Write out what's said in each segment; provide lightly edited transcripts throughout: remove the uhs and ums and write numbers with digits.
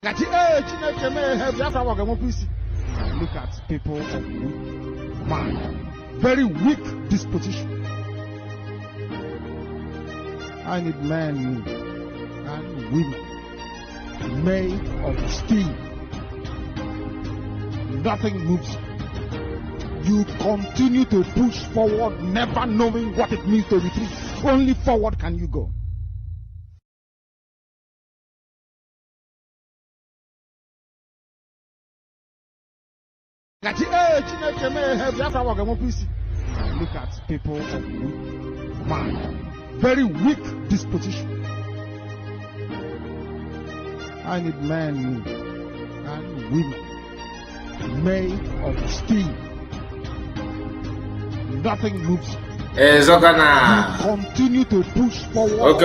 Look at people of weak mind, very weak disposition. I need men and women made of steel. Nothing moves. You continue to push forward, never knowing what it means to retreat. Only forward can you go. Look at people of weak mind, very weak disposition. I need men and women made of steel. Nothing moves. You continue to push forward.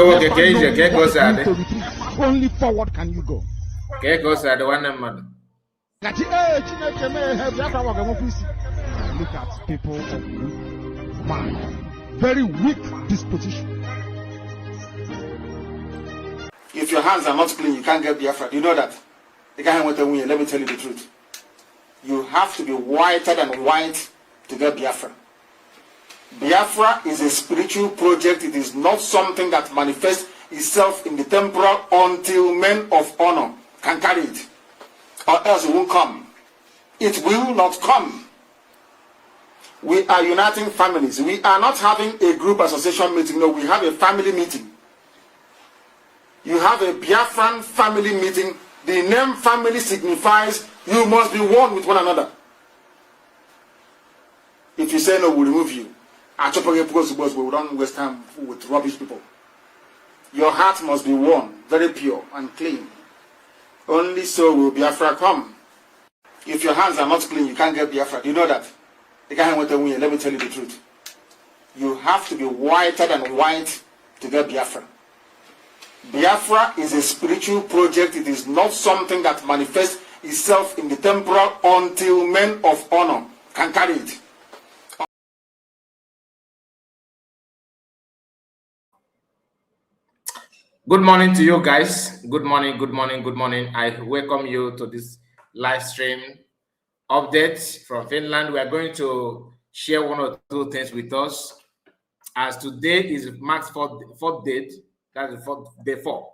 Only forward can you go. Look at people of weak mind, very weak disposition. If your hands are not clean, you can't get Biafra. Do you know that? Let me tell you the truth. You have to be whiter than white to get Biafra. Biafra is a spiritual project. It is not something that manifests itself in the temporal until men of honor can carry it. Or else it won't come. It will not come. We are uniting families. We are not having a group association meeting. No, we have a family meeting. You have a Biafran family meeting. The name family signifies you must be one with one another. If you say no, we'll remove you. We don't waste time with rubbish people. Your heart must be one, very pure and clean. Only so will Biafra come. If your hands are not clean, you can't get Biafra. Do you know that? Let me tell you the truth. You have to be whiter than white to get Biafra. Biafra is a spiritual project. It is not something that manifests itself in the temporal until men of honor can carry it. Good morning to you guys. Good morning, good morning, good morning. I welcome you to this live stream update from Finland. We are going to share one or two things with us. As today is Mark's fourth date, that's the day 4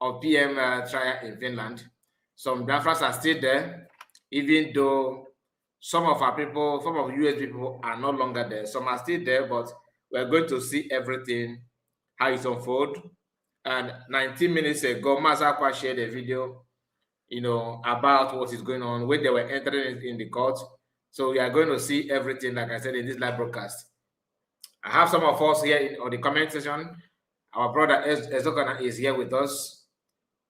of PM trial in Finland. Some Biafrans are still there, even though some of our people, some of US people are no longer there. Some are still there, but we're going to see everything, how it unfolds. And 19 minutes ago, Masakwa shared a video, about what is going on, when they were entering in the court. So we are going to see everything, like I said, in this live broadcast. I have some of us here on the comment section. Our brother Ezokana is here with us.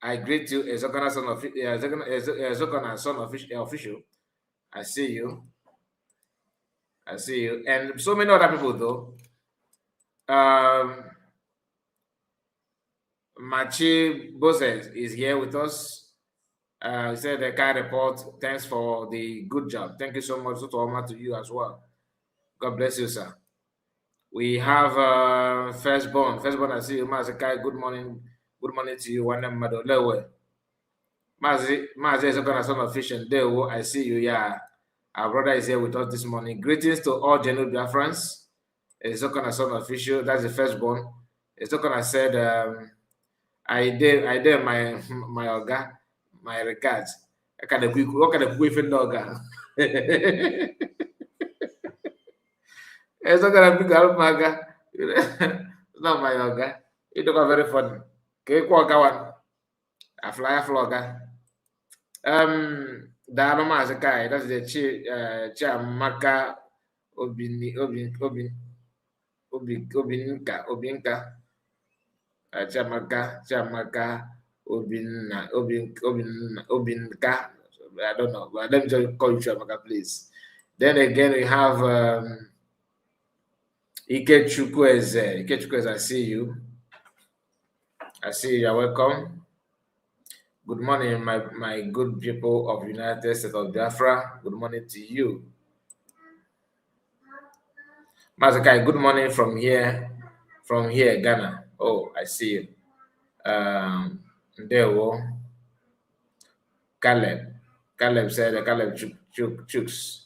I greet you, Ezokana son official. I see you. I see you. And so many other people, though. Machi Boses is here with us. He said the car report. Thanks for the good job. Thank you so much, to you as well. God bless you, sir. We have Firstborn. Firstborn, I see you, Mazakai. Good morning. Good morning to you. One Madolewe. Mazi is going to some official. There, I see you. Yeah, our brother is here with us this morning. Greetings to all General Biafrans. It's not going to some official. That's the Firstborn. It's not going to said. I did my oga, my regards. I can what kind of quick dog? It's not gonna be girl maga. It's not my oga. It look very funny. Okay, one. A flyer flogger. Daroma as a guy. That's the Chiamaka Obinka. Chamaka, Obinka. I don't know, but let me just call you Chamaka, please. Then again, we have Ike Chukwueze. I see you. I see you. You're welcome. Good morning, my good people of United States of Biafra. Good morning to you. Mazakai, good morning from here, Ghana. Oh, I see you. There we go. Caleb. Caleb said Caleb Chooks.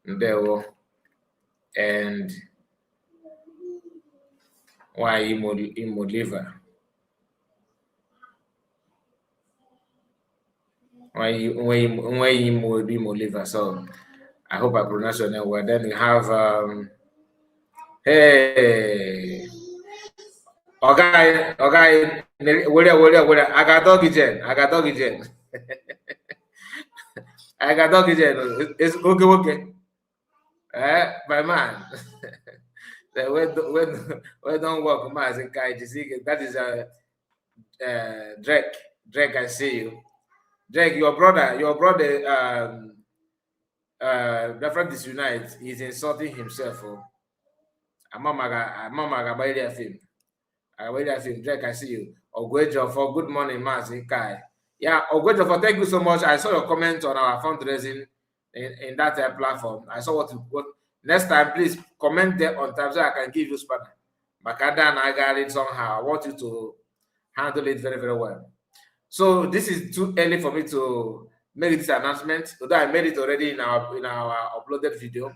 There were. And why Imo liver? Why Imo liver? So I hope I pronounce your name well. Then we have hey, okay, where I got doggy Jen. I got doggy Jen. I got doggy Jen. It's okay. My man. when don't work, man, that is Drake. Drake, I see you. Drake, your brother, Reverend Disunite, he's insulting himself. Amamaga film. Drake, I see you. Ogwejo for good morning, Mazi Kai. Yeah, Ogwejo for thank you so much. I saw your comment on our fundraising in that platform. I saw what next time, please comment there on time so I can give you spanner. Makada and I got it somehow. I want you to handle it very, very well. So this is too early for me to make this announcement, although I made it already in our uploaded video.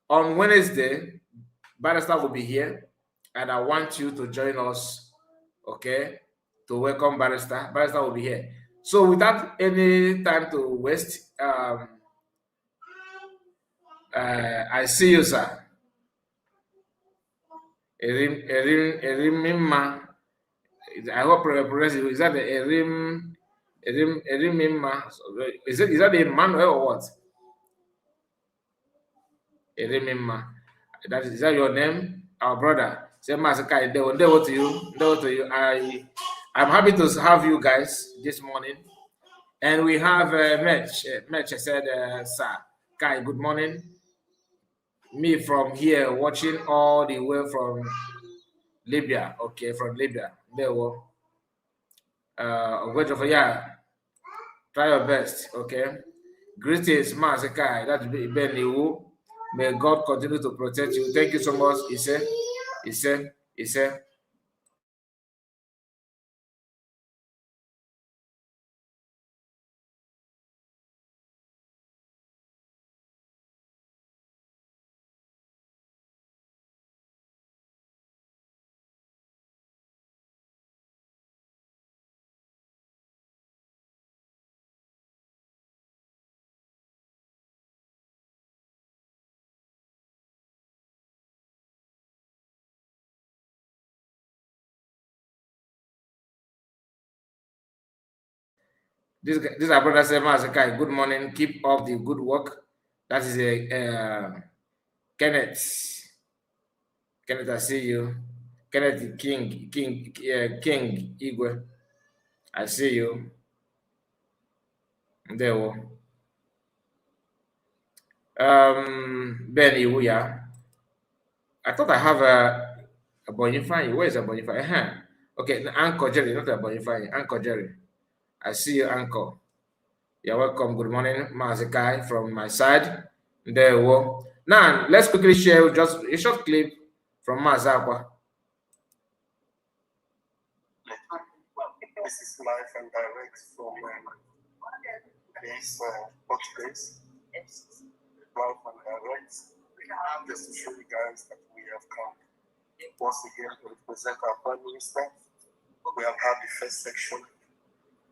On Wednesday, Barrister will be here, and I want you to join us, okay, to welcome Barrister. Barrister will be here. So without any time to waste, I see you, sir. Erimima. I hope I pronounce it. Is that the Erimima? Is that Emmanuel or what? Erimima. Is that your name? Our brother. Say Masaka, to you. I'm happy to have you guys this morning. And we have Mitch. Mitch said, sir, Kai, good morning. Me from here watching all the way from Libya. Okay, from Libya. There we go. Yeah. Try your best. Okay. Greetings, Masakai. That's Ben Liu. May God continue to protect you. Thank you so much, Ise. This our brother said, Masakai, good morning. Keep up the good work. That is a Kenneth. Kenneth, I see you. Kenneth King Igwe. I see you. There we Ben Iwuya. I thought I have a Bonify. Where is a Bonify? Okay, Uncle Jerry, not a Bonify. Uncle Jerry. I see you, Uncle. You're welcome. Good morning, Mazikai, from my side. There we go. Now, let's quickly share just a short clip from Mazakwa. This is live and direct from this workplace. Live and direct. Just to show you guys that we have come once again to represent our Prime Minister. We have had the first section,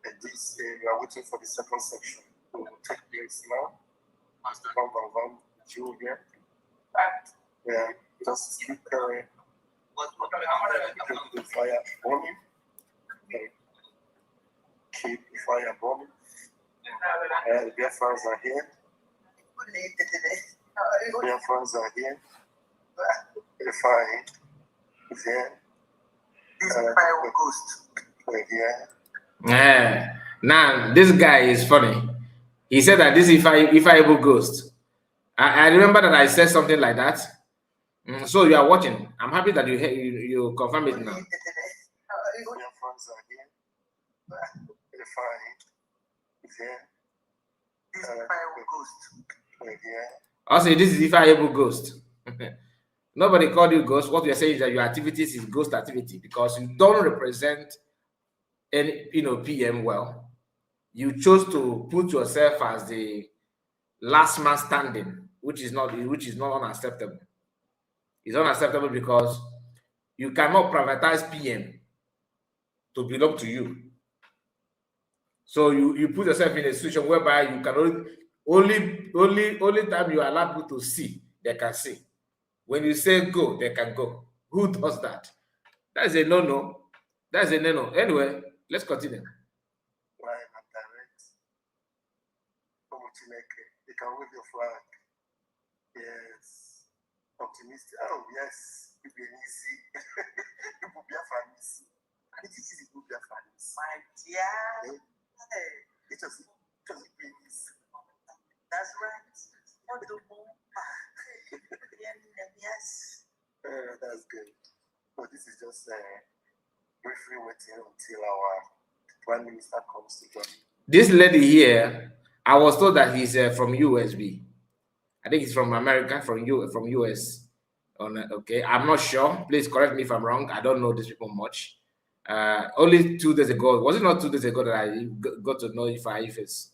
and this we are waiting for the second section. It will take place now. Julia. Yeah, just keep the fire burning. Keep the fire burning. The Biafrans are here. Biafrans are here. The fire is here. This fire will ghost. Yeah. Now this guy is funny. He said that this if I able ghost. I remember that I said something like that. So you are watching. I'm happy that you confirm it now. Biafrans are here. The fire is here. This fire will ghost. Also, this is if I able ghost. Nobody called you ghost. What we are saying is that your activities is ghost activity because you don't represent any PM well. you chose to put yourself as the last man standing, which is not unacceptable. It's unacceptable because you cannot privatize PM to belong to you. So you put yourself in a situation whereby you can only time you allow people to see, they can see. When you say go, they can go. Who does that? That's a no-no. That's a no-no. Anyway, let's continue. Why not direct? You can wave your flag. Yes. Optimistic. Oh, yes. It will be easy. It will be a fancy. It is easy to be a fancy. My dear. It was easy. That's right. Yes. That's good. But this is just briefly waiting until our Prime Minister comes to join. This lady here, I was told that he's from USB. I think he's from America, from US. Okay, I'm not sure. Please correct me if I'm wrong. I don't know these people much. Only 2 days ago, was it not 2 days ago that I got to know if it's?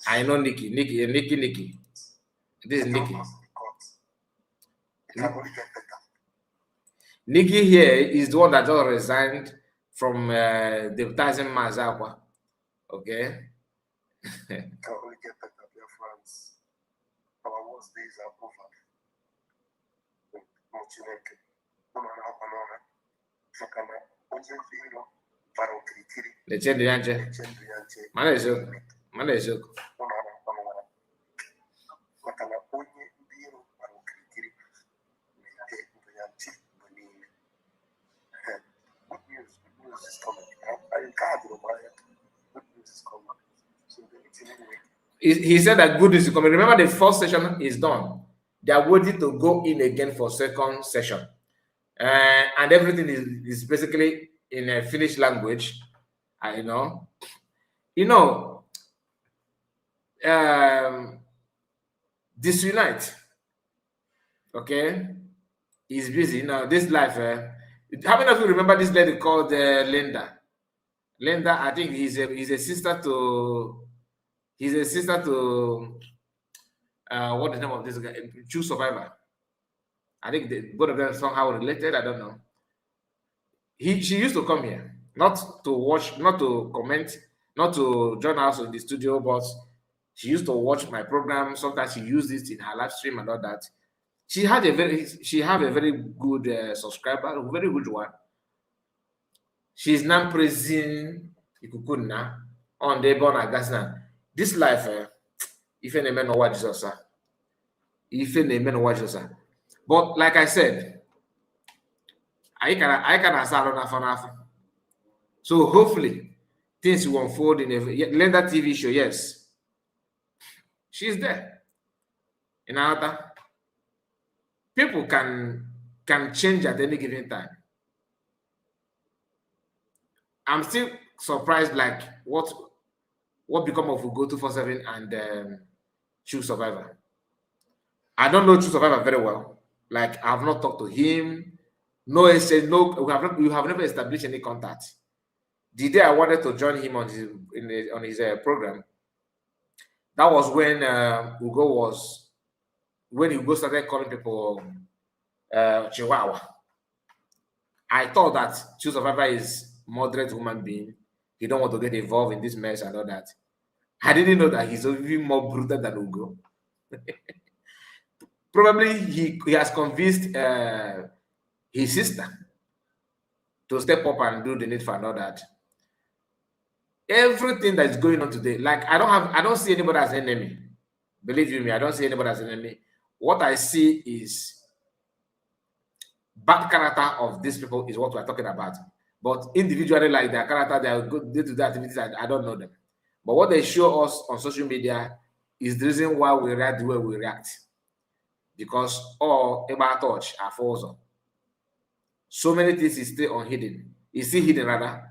I know Nikki. This is Nikki. Nikki here is the one that just resigned from deputizing Mazakwa. Okay. Can only get better, dear friends. Our worst days are over. Legend Yanje. Manezo. He said that good news is coming. Remember, the first session is done. They are waiting to go in again for second session. And everything is basically in a Finnish language. Disunite. Okay, he's busy now. This life. How many of you remember this lady called Linda? Linda, I think he's a sister to. He's a sister to. What is the name of this guy? True Survivor. I think both of them somehow related. I don't know. She used to come here, not to watch, not to comment, not to join us in the studio, but she used to watch my program. Sometimes she used it in her live stream and all that. She have a very good subscriber, a very good one. She's now praising Ikukuna on the born Agasna. This life, if any man know what Jesus, if any man know what Jesus. But like I said, I can answer on. So hopefully things will unfold in a Linda TV show. Yes, she's there. In another, people can change at any given time. I'm still surprised, like what become of Ugo 247 and True Survivor. I don't know True Survivor very well. Like I've not talked to him. No, we have never established any contact. The day I wanted to join him on his program, that was when Ugo started calling people Chihuahua. I thought that True Survivor is moderate human being. He don't want to get involved in this mess and all that. I didn't know that he's even more brutal than Ugo. Probably he has convinced his sister to step up and do the needful and all that. Everything that is going on today, like I don't see anybody as an enemy. Believe you me, I don't see anybody as an enemy. What I see is bad character of these people is what we're talking about. But individually, like their character, they are good to the activities. I don't know them. But what they show us on social media is the reason why we react the way we react. Because all about touch are false. So many things is still unhidden. Is still hidden rather.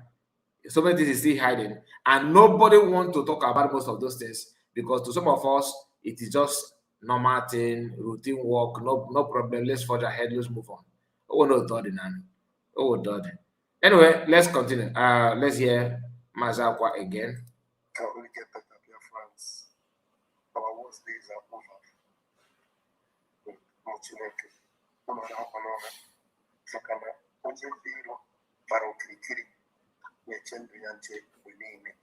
So many things is still hiding. And nobody want to talk about most of those things because to some of us, it is just normal thing, routine work, no problem. Let's forge ahead, let's move on. Oh no, Daddy, man. Oh, Daddy. Anyway, let's continue. Let's hear Mazakwa again. can only get better, dear friends. Our worst days are over. Muchineke, Sakana, Ojibiro, Barokiri, Yachendu Yanche, Winnie.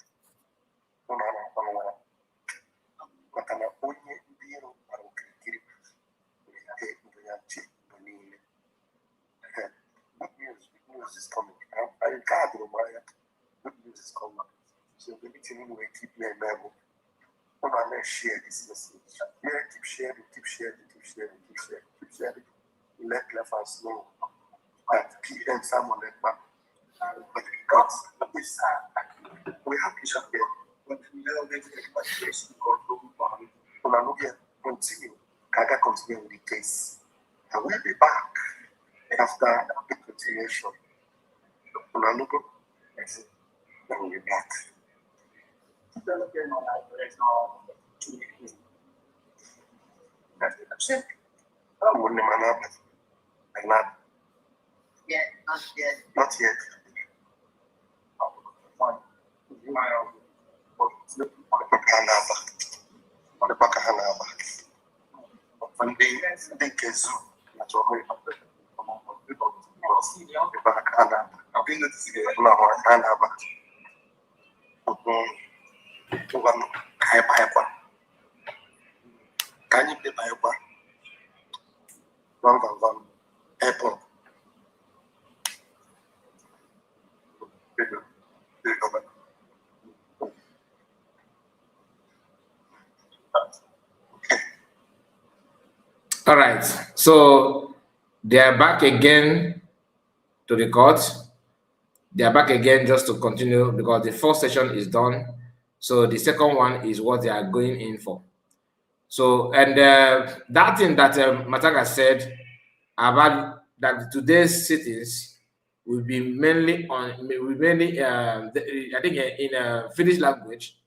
Makana onye biro Barokiri, Yachendu Yanche, Winnie. Good news is coming. I can't remember. Good news is coming. So the meeting will keep me a level. Let's share this message. Yeah, keep sharing. Let us know that PM Samuel Ekpa. But because we have to share, but we know that the case continue. Kaga continue with the case. And we'll be back after the continuation. We'll be back. Not yet. All right, so they are back again to the court. They are back again just to continue because the first session is done. So the second one is what they are going in for. So, and that thing that Mataga said about that today's sittings will be mainly on, I think in Finnish language,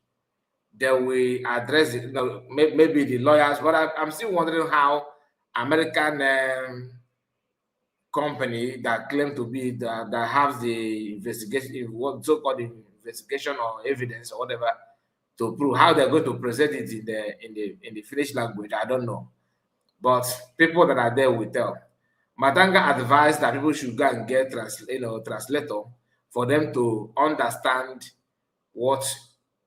they will address it, maybe the lawyers, but I'm still wondering how American company that claim to be that has the investigation, what so-called investigation or evidence or whatever, to prove how they're going to present it in the Finnish language. I don't know, but people that are there will tell. Matanga advised that people should go and get translator for them to understand what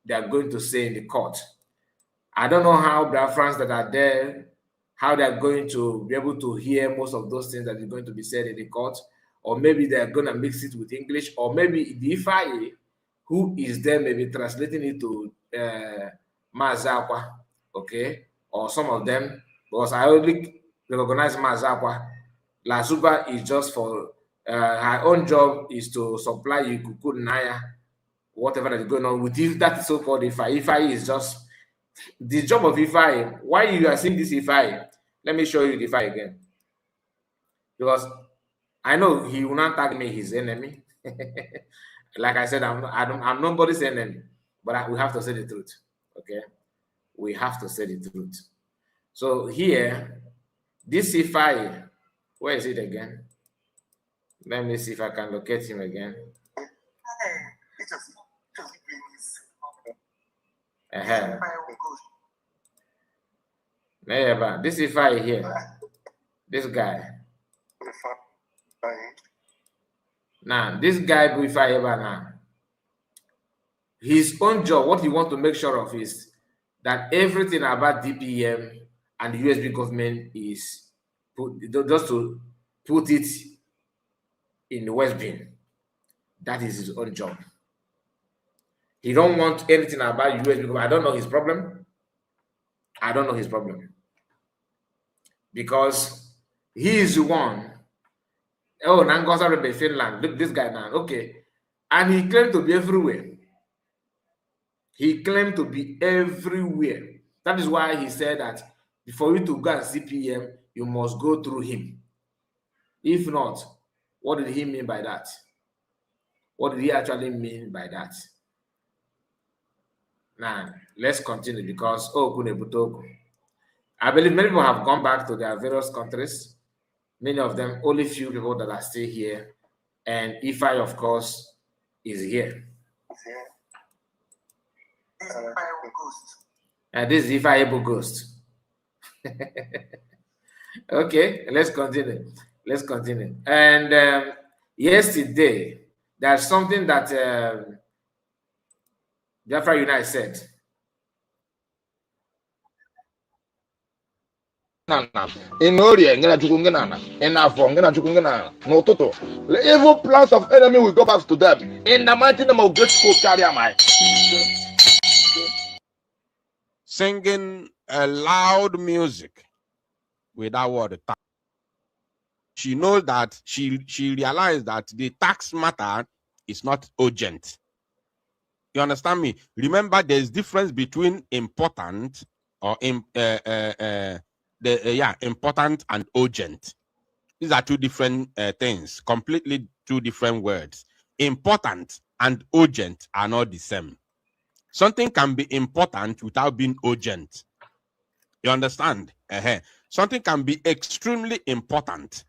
they are going to say in the court. I don't know how Biafrans that are there, how they're going to be able to hear most of those things that are going to be said in the court, or maybe they're going to mix it with English, or maybe the Ifaye, who is there, maybe translating it to Mazakwa, okay, or some of them, because I only recognize Mazakwa. La Zuba is just for her own job is to supply you Kuku Naya, whatever that is going on with if that so-called Ifaye. Ifaye is just the job of Ifaye. Why you are seeing this Ifaye? Let me show you the Ifaye again. Because I know he will not tag me his enemy. Like I said, I'm nobody's enemy. But we have to say the truth. Okay? We have to say the truth. So here, this Ifaye, where is it again? Let me see if I can locate him again. This Ifaye here, this guy. Now, this guy Ifaye now, his own job, what he wants to make sure of is that everything about DPM and the USB government is just to put it in the West bin. That is his own job. He don't want anything about USB government. I don't know his problem. I don't know his problem. Because he is the one. Oh, Nangosa Rebe Finland. Look, this guy now. Okay. And he claimed to be everywhere. He claimed to be everywhere. That is why he said that for you to go and see PM, you must go through him. If not, what did he mean by that? What did he actually mean by that? Now, let's continue because I believe many people have gone back to their various countries. Many of them, only few people that are still here. And Ifaye, of course, is here. This is Ifeanyi Ghost. Okay, let's continue. Let's continue. And yesterday, there's something that Biafra Unite said. In Oria, in no the evil plans of enemy will go back to them. In the mighty name of great school, carry my singing a loud music with that word. She knows that she realized that the tax matter is not urgent. You understand me? Remember, there's difference between important or important and urgent. These are two different things, completely two different words. Important and urgent are not the same. Something can be important without being urgent. You understand? Something can be extremely important,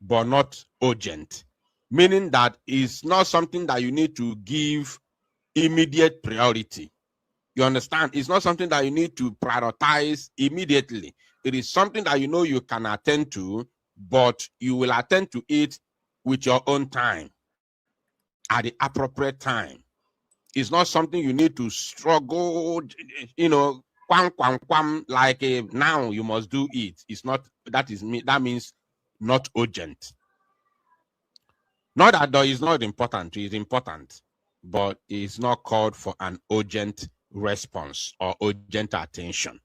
but not urgent. Meaning that it's not something that you need to give immediate priority. You understand? It's not something that you need to prioritize immediately. It is something that you know you can attend to, but you will attend to it with your own time, at the appropriate time. It's not something you need to struggle, like now you must do it. It's not, that means not urgent. Not that though it's not important, it's important, but it's not called for an urgent response or urgent attention.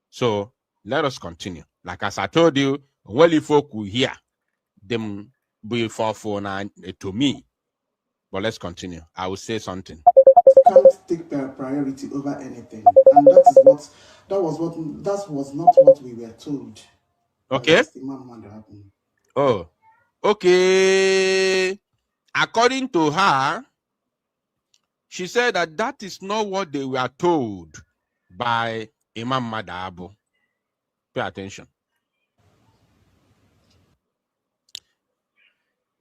So let us continue. Like as I told you, well, if folk will hear them before phone to me. But let's continue. I will say something. Can't take priority over anything, and that was not what we were told. Okay. Oh, okay. According to her, she said that is not what they were told by Imam Madabo. Pay attention.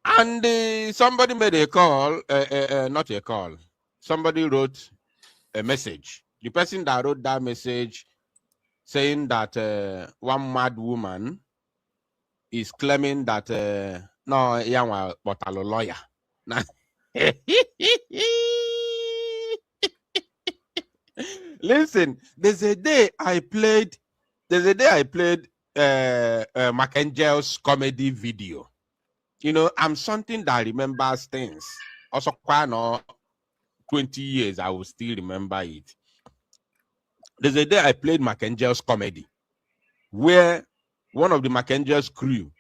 And somebody made a call, not a call. Somebody wrote a message. The person that wrote that message saying that one mad woman is claiming that no, yeah, but a lawyer. Listen, there's a day I played Mackengel's comedy video. You know, I'm something that remembers things. Also, quite 20 years, I will still remember it. There's a day I played Mackengel's comedy where one of the Mackengel's crew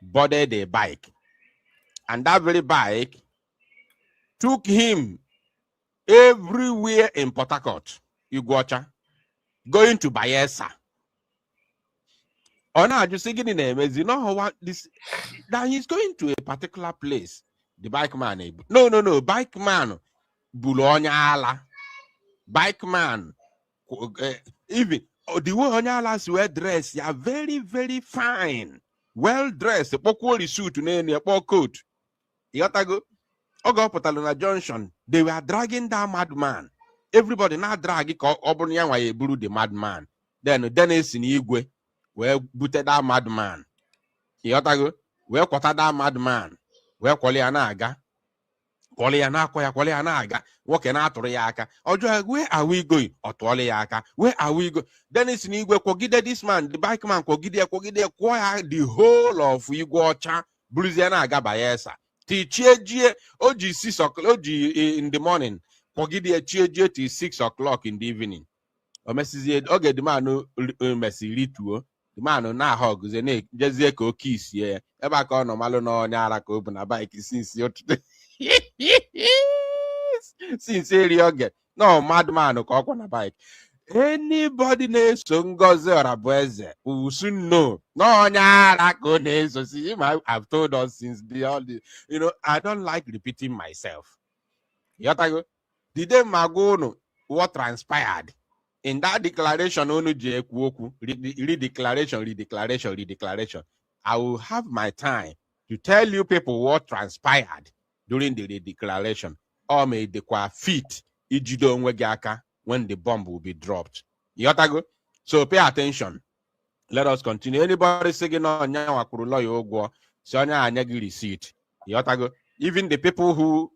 boarded a bike. And that very bike took him everywhere in Port Harcourt, Iguacha, going to Bayelsa. Oh, no, just thinking in him, you know what this, that he's going to a particular place. The bike man, no, bike man, Bulonyala, bike man, even the way Onyalas were dressed, they are very, very fine, well dressed. A quality suit, a coat. You got to go. Ogo Potalona Junction, they were dragging that madman. Everybody now drag it, the madman. Then Dennis in Igwe, where booted that madman. You got to go. Where quarter that madman? Where Kolianaga? Kolianaga, walking out to Yaka. Ojo, where are we going? Or Toliaka, where are we going? Dennis in Igwe, Kogide, this man, the bike man, Kogide, choir, the whole of Iguacha, Bruzianaga Bayesa. Tichie Oji 6 o'clock in the morning. Kogide Chie till 6 o'clock in the evening. O message okay, the man no message to the man na hug the neck, just a kiss, yeah. Ever call no malo no nyara ko open a bike since you today. Sincerely, okay. No madman ko on a bike. Anybody knows Songoze or Abueze who soon know. No, nyara so see him. I've told us since the I don't like repeating myself. Yotago, did they magono what transpired? In that declaration, redeclaration. I will have my time to tell you people what transpired during the declaration. Or may they fit ijido nwegaka when the bomb will be dropped. You got to go. So pay attention. Let us continue. Anybody saying no, so receipt. You got to go. Even the people who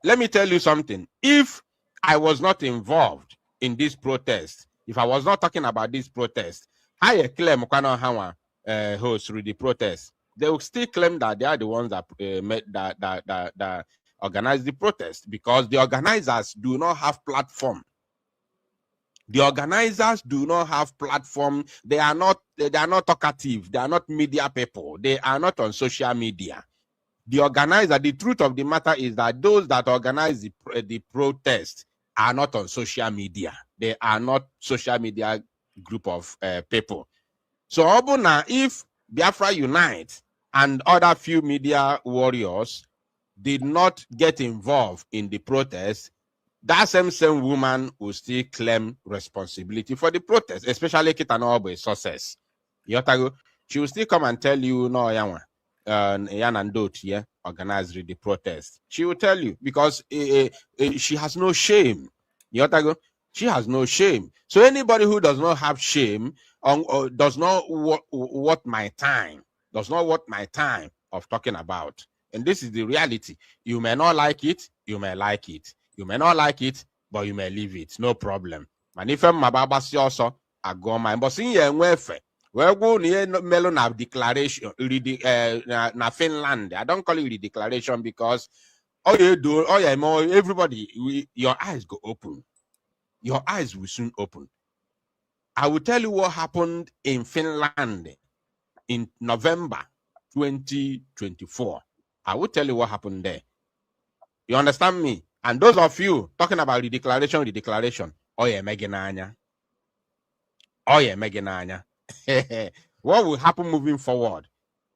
let me tell you something. If I was not involved in this protest, if I was not talking about this protest, I claim host through the protest. They will still claim that they are the ones that that organized the protest, because the organizers do not have platform. The organizers do not have platform. They are not talkative. They are not media people. They are not on social media. The organizer, the truth of the matter is that those that organize the protest are not on social media. They are not social media group of people. So, Obuna, if Biafra Unite and other few media warriors did not get involved in the protest, that same woman will still claim responsibility for the protest, especially Kitanobo's success. She will still come and tell you, no, Yan and Dot here organized the protest. She will tell you, because she has no shame. She has no shame. So anybody who does not have shame does not worth my time of talking about. And this is the reality. You may not like it, you may like it. You may not like it, but you may leave it. No problem. And if I'm also, I go my boss in your welfare. Well, go near melon of declaration, na Finland. I don't call it the declaration because all you do, everybody, your eyes go open. Your eyes will soon open. I will tell you what happened in Finland in November 2024. I will tell you what happened there. You understand me? And those of you talking about the declaration, oh yeah, Megananya. What will happen moving forward?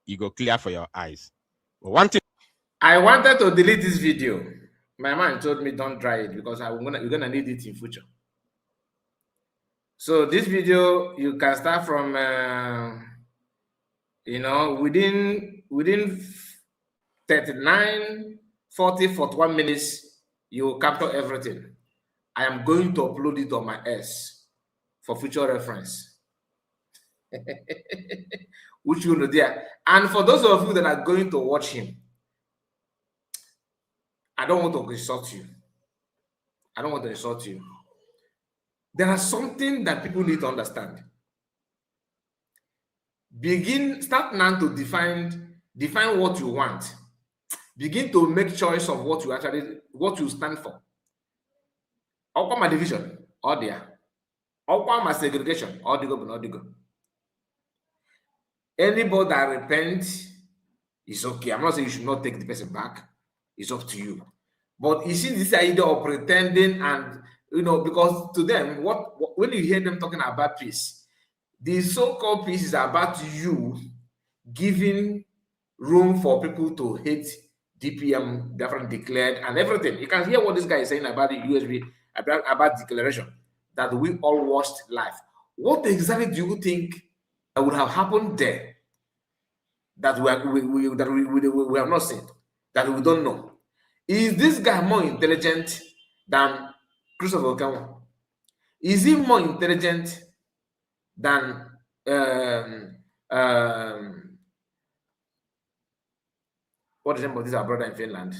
You go clear for your eyes. But one thing, I wanted to delete this video. My man told me don't try it because you're gonna need it in future. So this video, you can start from within 39, 40, 41 minutes, you capture everything. I am going to upload it on my S for future reference. Which you know there. And for those of you that are going to watch him, I don't want to insult you. There are something that people need to understand. Start now to define what you want. Begin to make choice of what you stand for. Okwa division, or there. Okwa segregation, or the. Anybody that repents is okay. I'm not saying you should not take the person back. It's up to you. But you see this idea of pretending, and because to them, when you hear them talking about peace, the so-called peace is about you giving room for people to hate DPM, different declared, and everything. You can hear what this guy is saying about the USB, about declaration, that we all watched live. What exactly do you think that would have happened there that we have not seen, that we don't know? Is this guy more intelligent than Christopher Okamo? Is he more intelligent than what is the name of this our brother in Finland?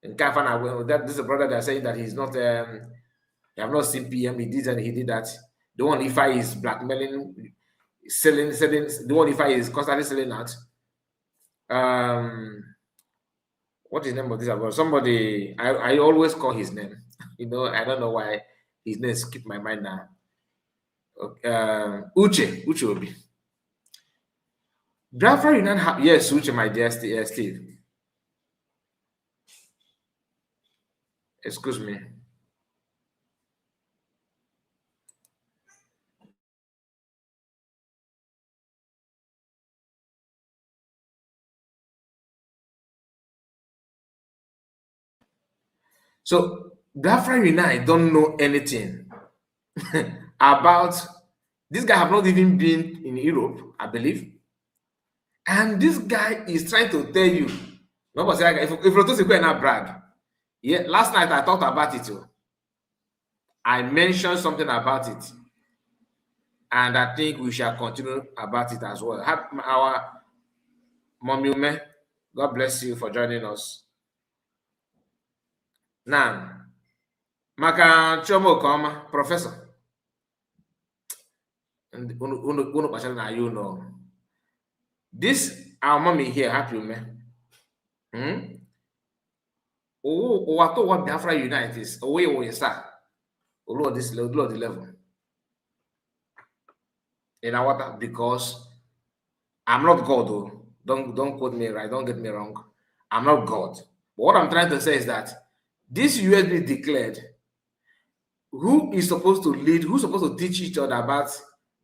In Kafana, this is a brother that's saying that he's not he have not seen PM, he did and he did that. The one Ifa is blackmailing, selling, the one Ifa is constantly selling out. What is the name of this about? Somebody, I always call his name. I don't know why his name skipped my mind now. Uche Obi. Biafra United, yes, Uche, my dear Steve. Excuse me. So Biafra United don't know anything about this guy. Have not even been in Europe, I believe. And this guy is trying to tell you, if you don't brag, Yeah, last night I thought about it too. I mentioned something about it, and I think we shall continue about it as well. Our Mommy Ume, God bless you for joining us. Now, Maka Chomo Koma, Professor. And you know. This our mommy here, happy man. Oh, what Biafra Unite is away where sir. Lord this Lord the level. You know what? Because I'm not God, though. Don't quote me right, don't get me wrong. I'm not God. But what I'm trying to say is that this USB declared who is supposed to lead, who's supposed to teach each other about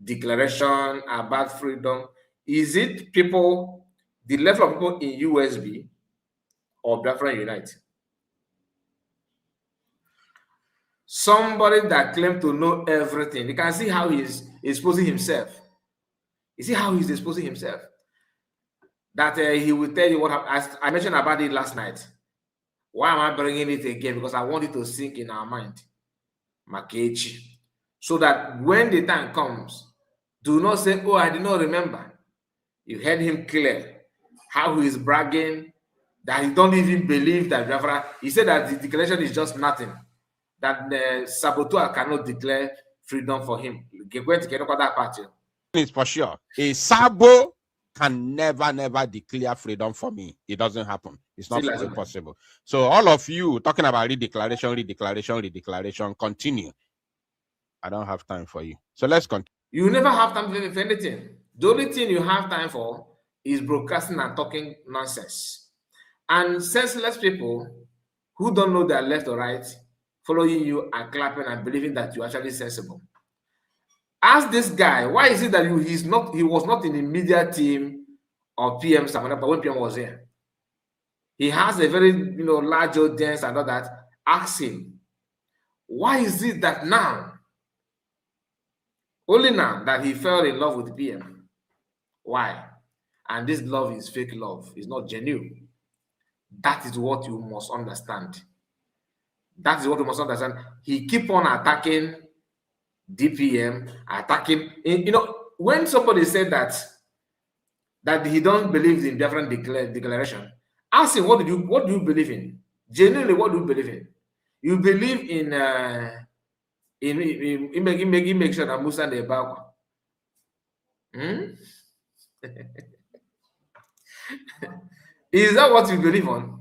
declaration, about freedom? Is it people, the level of people in USB or Biafra Unite? Somebody that claims to know everything. You can see how he's exposing himself. You see how he's exposing himself? That he will tell you what happened. I mentioned about it last night. Why am I bringing it again? Because I want it to sink in our mind. Makechi. So that when the time comes, do not say, oh, I did not remember. You heard him clear how he is bragging, that he don't even believe that Biafra. He said that the declaration is just nothing. That the saboteur cannot declare freedom for him. That party. It's for sure. A Sabo can never declare freedom for me. It doesn't happen. It's not possible. So all of you talking about redeclaration, continue. I don't have time for you. So let's continue. You never have time for anything. The only thing you have time for is broadcasting and talking nonsense. And senseless people who don't know their left or right, following you and clapping and believing that you're actually sensible. Ask this guy, why is it that he was not in the media team of PM Samanapa when PM was here? He has a very large audience and all that. Ask him, why is it that now, only now, that he fell in love with PM? Why? And this love is fake love. It's not genuine. That is what you must understand. That is what you must understand. He keep on attacking DPM, attacking. When somebody said that he don't believe in different declaration, ask him, what do you believe in? Genuinely, what do you believe in? You believe in make sure that Musa the Bakwa. Is that what you believe on?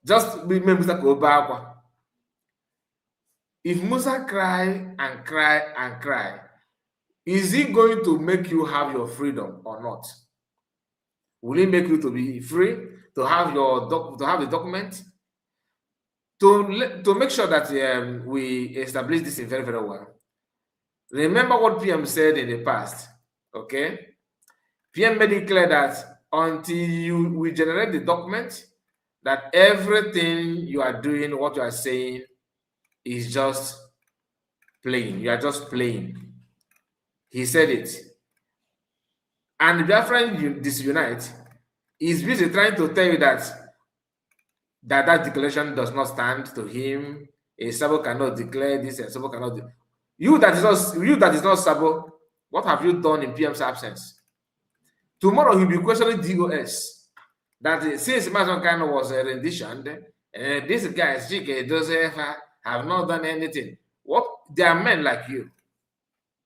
Just make Musa go Bakwa. If Musa cry and cry and cry, is he going to make you have your freedom or not? Will he make you to be free, to have the document? To make sure that we establish this very, very well. Remember what PM said in the past, okay? PM made it clear that until we generate the document, that everything you are doing, what you are saying, is just playing. You are just playing. He said it. And the Biafran Disunite is busy trying to tell you that declaration does not stand to him. A Sabo cannot declare this, a Sabo cannot. You that is not Sabo, what have you done in PM's absence? Tomorrow he'll be questioning DOS. That since Mazon Kano was a rendition, these guys, doesn't have not done anything. What? They are men like you.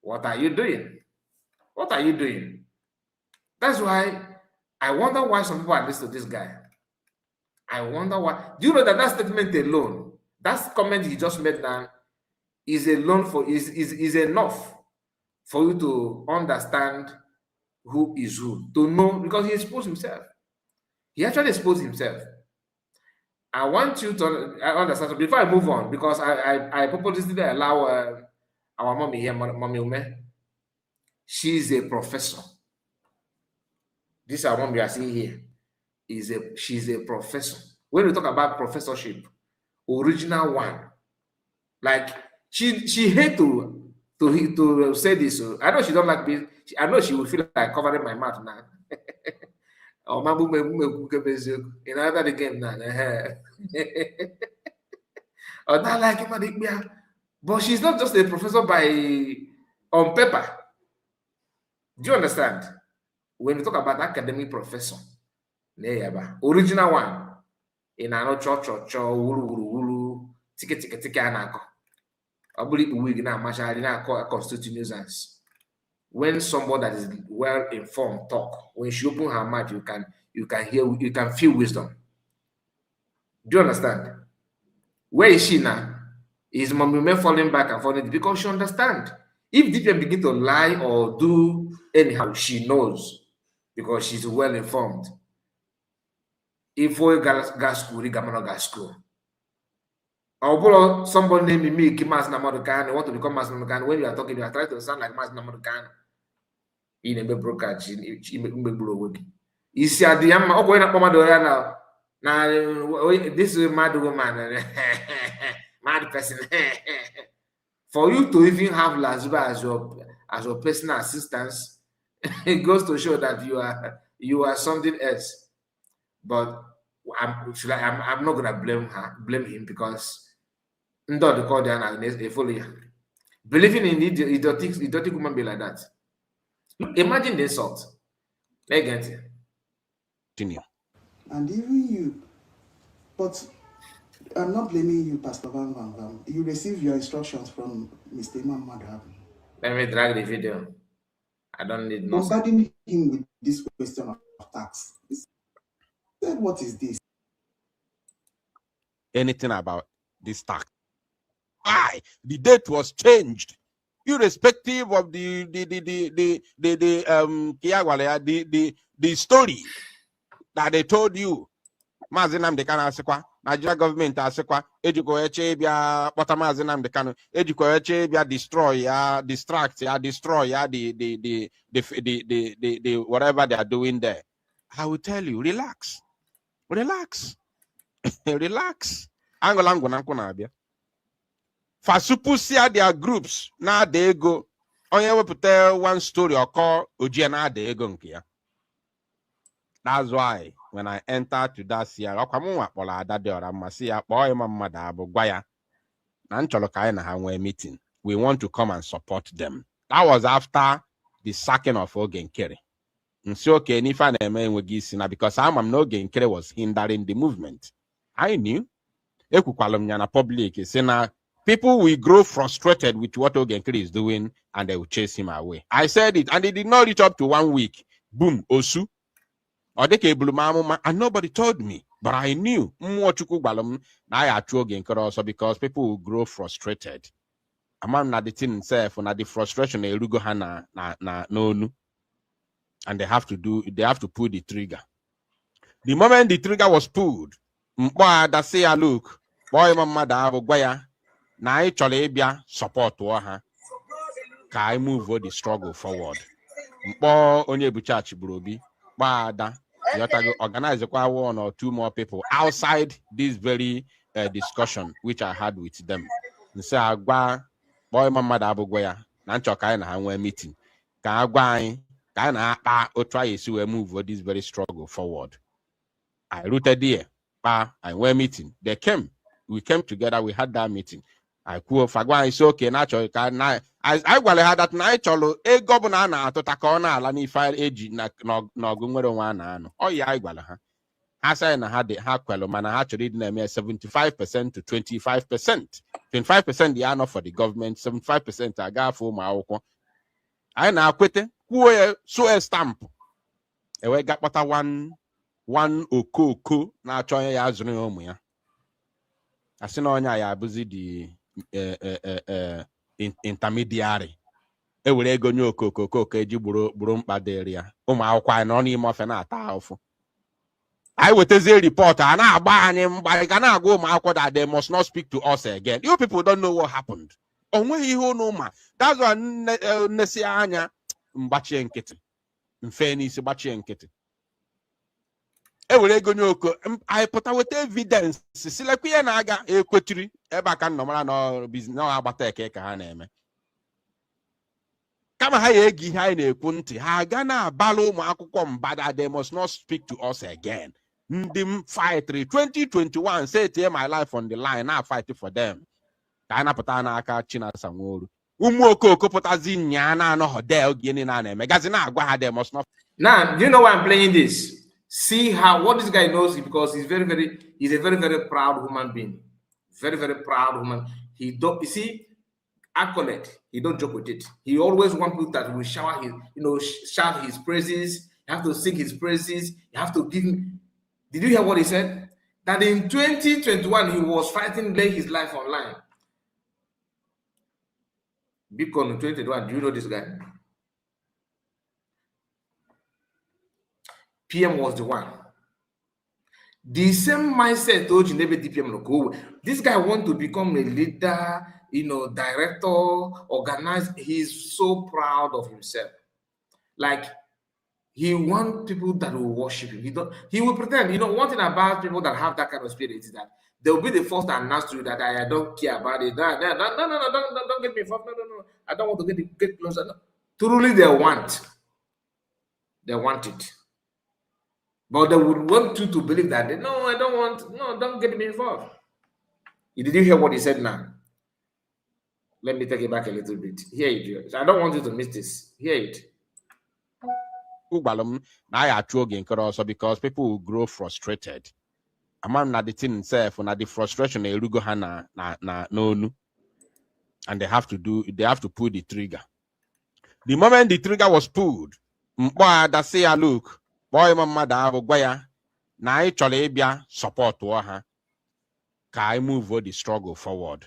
What are you doing? What are you doing? That's why I wonder why some people are listening to this guy. I wonder why. Do you know that statement alone, that comment he just made now, is enough for you to understand who is who, to know, because he exposed himself. He actually exposed himself. I want you to understand. So before I move on, because I purposely allow our mommy here, Mommy Ume. She's a professor. This our mom we are seeing here she's a professor. When we talk about professorship, original one, like she hate to say this. So I know she don't like me. I know she will feel like covering my mouth now. Oh, in another game now. or not like him, but she's not just a professor on paper. Do you understand? When we talk about academic professor, original one, in an wulu, tiki anako. I believe we can call a constitute nuisance. When somebody that is well informed talk, when she open her mouth, you can feel wisdom. Do you understand? Where is she now? Is Mommy falling back and falling because she understand. If DPM begin to lie or do anyhow, she knows because she's well informed. If we gas school, we gas school. Or somebody named me, Kimas Namadukan, want to become Mas Namadukan. When you are talking, you are trying to sound like Mas Namadukan. In a brokerage, you see at the end, going up now. Now, this is a mad woman, mad person. For you to even have Lazuba as your personal assistance, it goes to show that you are something else. But I'm not gonna blame him because believing in idiotic woman be like that. Imagine the insult. Again. And even you, but I'm not blaming you, Pastor Van Van. You receive your instructions from Mr. Imam Madhab. Let me drag the video. I don't need no. Bombarding him with this question of tax. He said, what is this? Anything about this tax? Why? The date was changed, irrespective of the story that they told you. Mazinam de Kana Sequa, Nigeria government Asequa, Educoeche bia Potamazinam de Cano, Educoeche bia destroy, distract, destroy, the whatever they are doing there. I will tell you, relax. Relax. Relax. Angolango. Fasupusia their groups. Now they go. Only will put one story or call Ujena de Egonkia. That's why when I enter to that year, meeting, we want to come and support them. That was after the sacking of Ogenkere. And so okay, if I because I'm no Ogenkere was hindering the movement. I knew. Public people will grow frustrated with what Ogenkere is doing and they will chase him away. I said it, and it did not reach up to 1 week. Boom, Osu. And nobody told me, but I knew. Also because people will grow frustrated. Among the thing itself, the frustration and they have to pull the trigger. The moment the trigger was pulled, look, boy, mama, na cholebia support her. Can I move the struggle forward? Onye buchachi brobi, organize one or two more people outside this very discussion which I had with them. And say agba boy mama da abugwaya na nchoka na ha meeting. Ka agba ka na try to move this very struggle forward. I rooted there. I went meeting. They came. We came together. We had that meeting. I cool fagwa is okay. Natural. I had that night. A governor na to takona la ni file age na gumero wana. Oh yeah, I said I had the hakwelo man. I had to read them 75% to 25%. 25% the honor for the government. 75% I got for my oko. I now quit it. Who so a stamp. I got but one okoko na choya ya zuru omu ya. Asina onya ya buzi di intermediary. E were ego nye okoko eji gburu mkpa dịrị ya. Ụmụ akwụkwọ anyị nọ n'ime ofe na-ata ahụfụ. I wetezi report a na-agba anyị mgbe ga na-agwa ụmụ akwụkwọ that they must not speak to us again. You people don't know what happened. Onweghị ihe unu ma. That's why nnesi anya mgbachie nkịtị. Mfe n'isi gbachie nkịtị. I put out evidence. Silekuya naga equatri ebakan nomara no business no abata ka ha na-eme. Kama ha egi ha na-ekwu ntị ha ga na abalo ụmụ akwụkwọ mbada they must not speak to us again. Ndim fight 2021 say take my life on the line, I fight for them. Kana patana aka China Samuru. Umuoko koputazi nyana no hodel gini na ne megazina agwa ha them must not. Now, do you know why I'm playing this? See how what this guy knows, because he's he's a very proud human being. Very proud human. He don't, you see, accolade, he don't joke with it. He always wants people that will shower his, shout his praises. You have to sing his praises. You have to give him. Did you hear what he said? That in 2021 he was fighting, laying his life online. Bitcoin in 2021. Do you know this guy? PM was the one. The same mindset told you never DPM go. This guy want to become a leader, director, organized. He's so proud of himself. Like, he wants people that will worship him. He will pretend. One thing about people that have that kind of spirit is that they will be the first to announce to you that I don't care about it. No, don't get me involved. No. I don't want to get closer. No. Truly, they want it. But they would want you to believe that. No, I don't want. No, don't get me involved. Did you hear what he said now? Let me take it back a little bit. Hear it. I don't want you to miss this. Hear it. Also because people will grow frustrated. Among the thing itself, when the frustration no, and they have to pull the trigger. The moment the trigger was pulled, look, boy, mama da gwaya na I chọrọ support ha ka I move the struggle forward.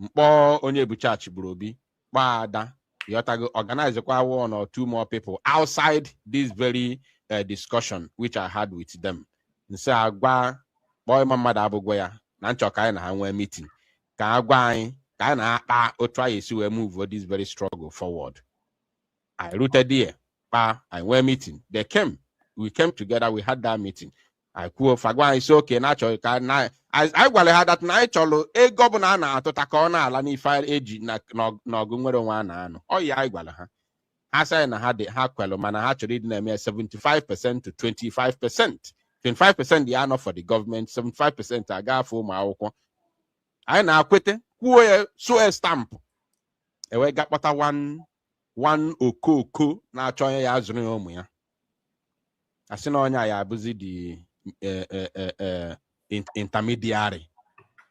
Mkpọ onye bu church brobi ada yotago organize one or two more people outside this very discussion which I had with them. Nse agwa boy mama da gwaya na nchọ ka na ha nwee meeting ka agwa anyị ka na akpa o try esi move this very struggle forward. I rooted there. I went meeting. They came. We came together. We had that meeting. I cool Fagwa is okay. Natural. I had that night. A governor na to takona lani fire age na gungwero wana. Oh yeah, I gwala. I say na had the hakwelo man. I had to read them 75% to 25%. 25% the honor for the government. 75% I got for my own. I na quit. Who so a stamp. We got what one okoko na achọ ya azụrụ ụmụ ya asị na onye ya abụzi the intermediary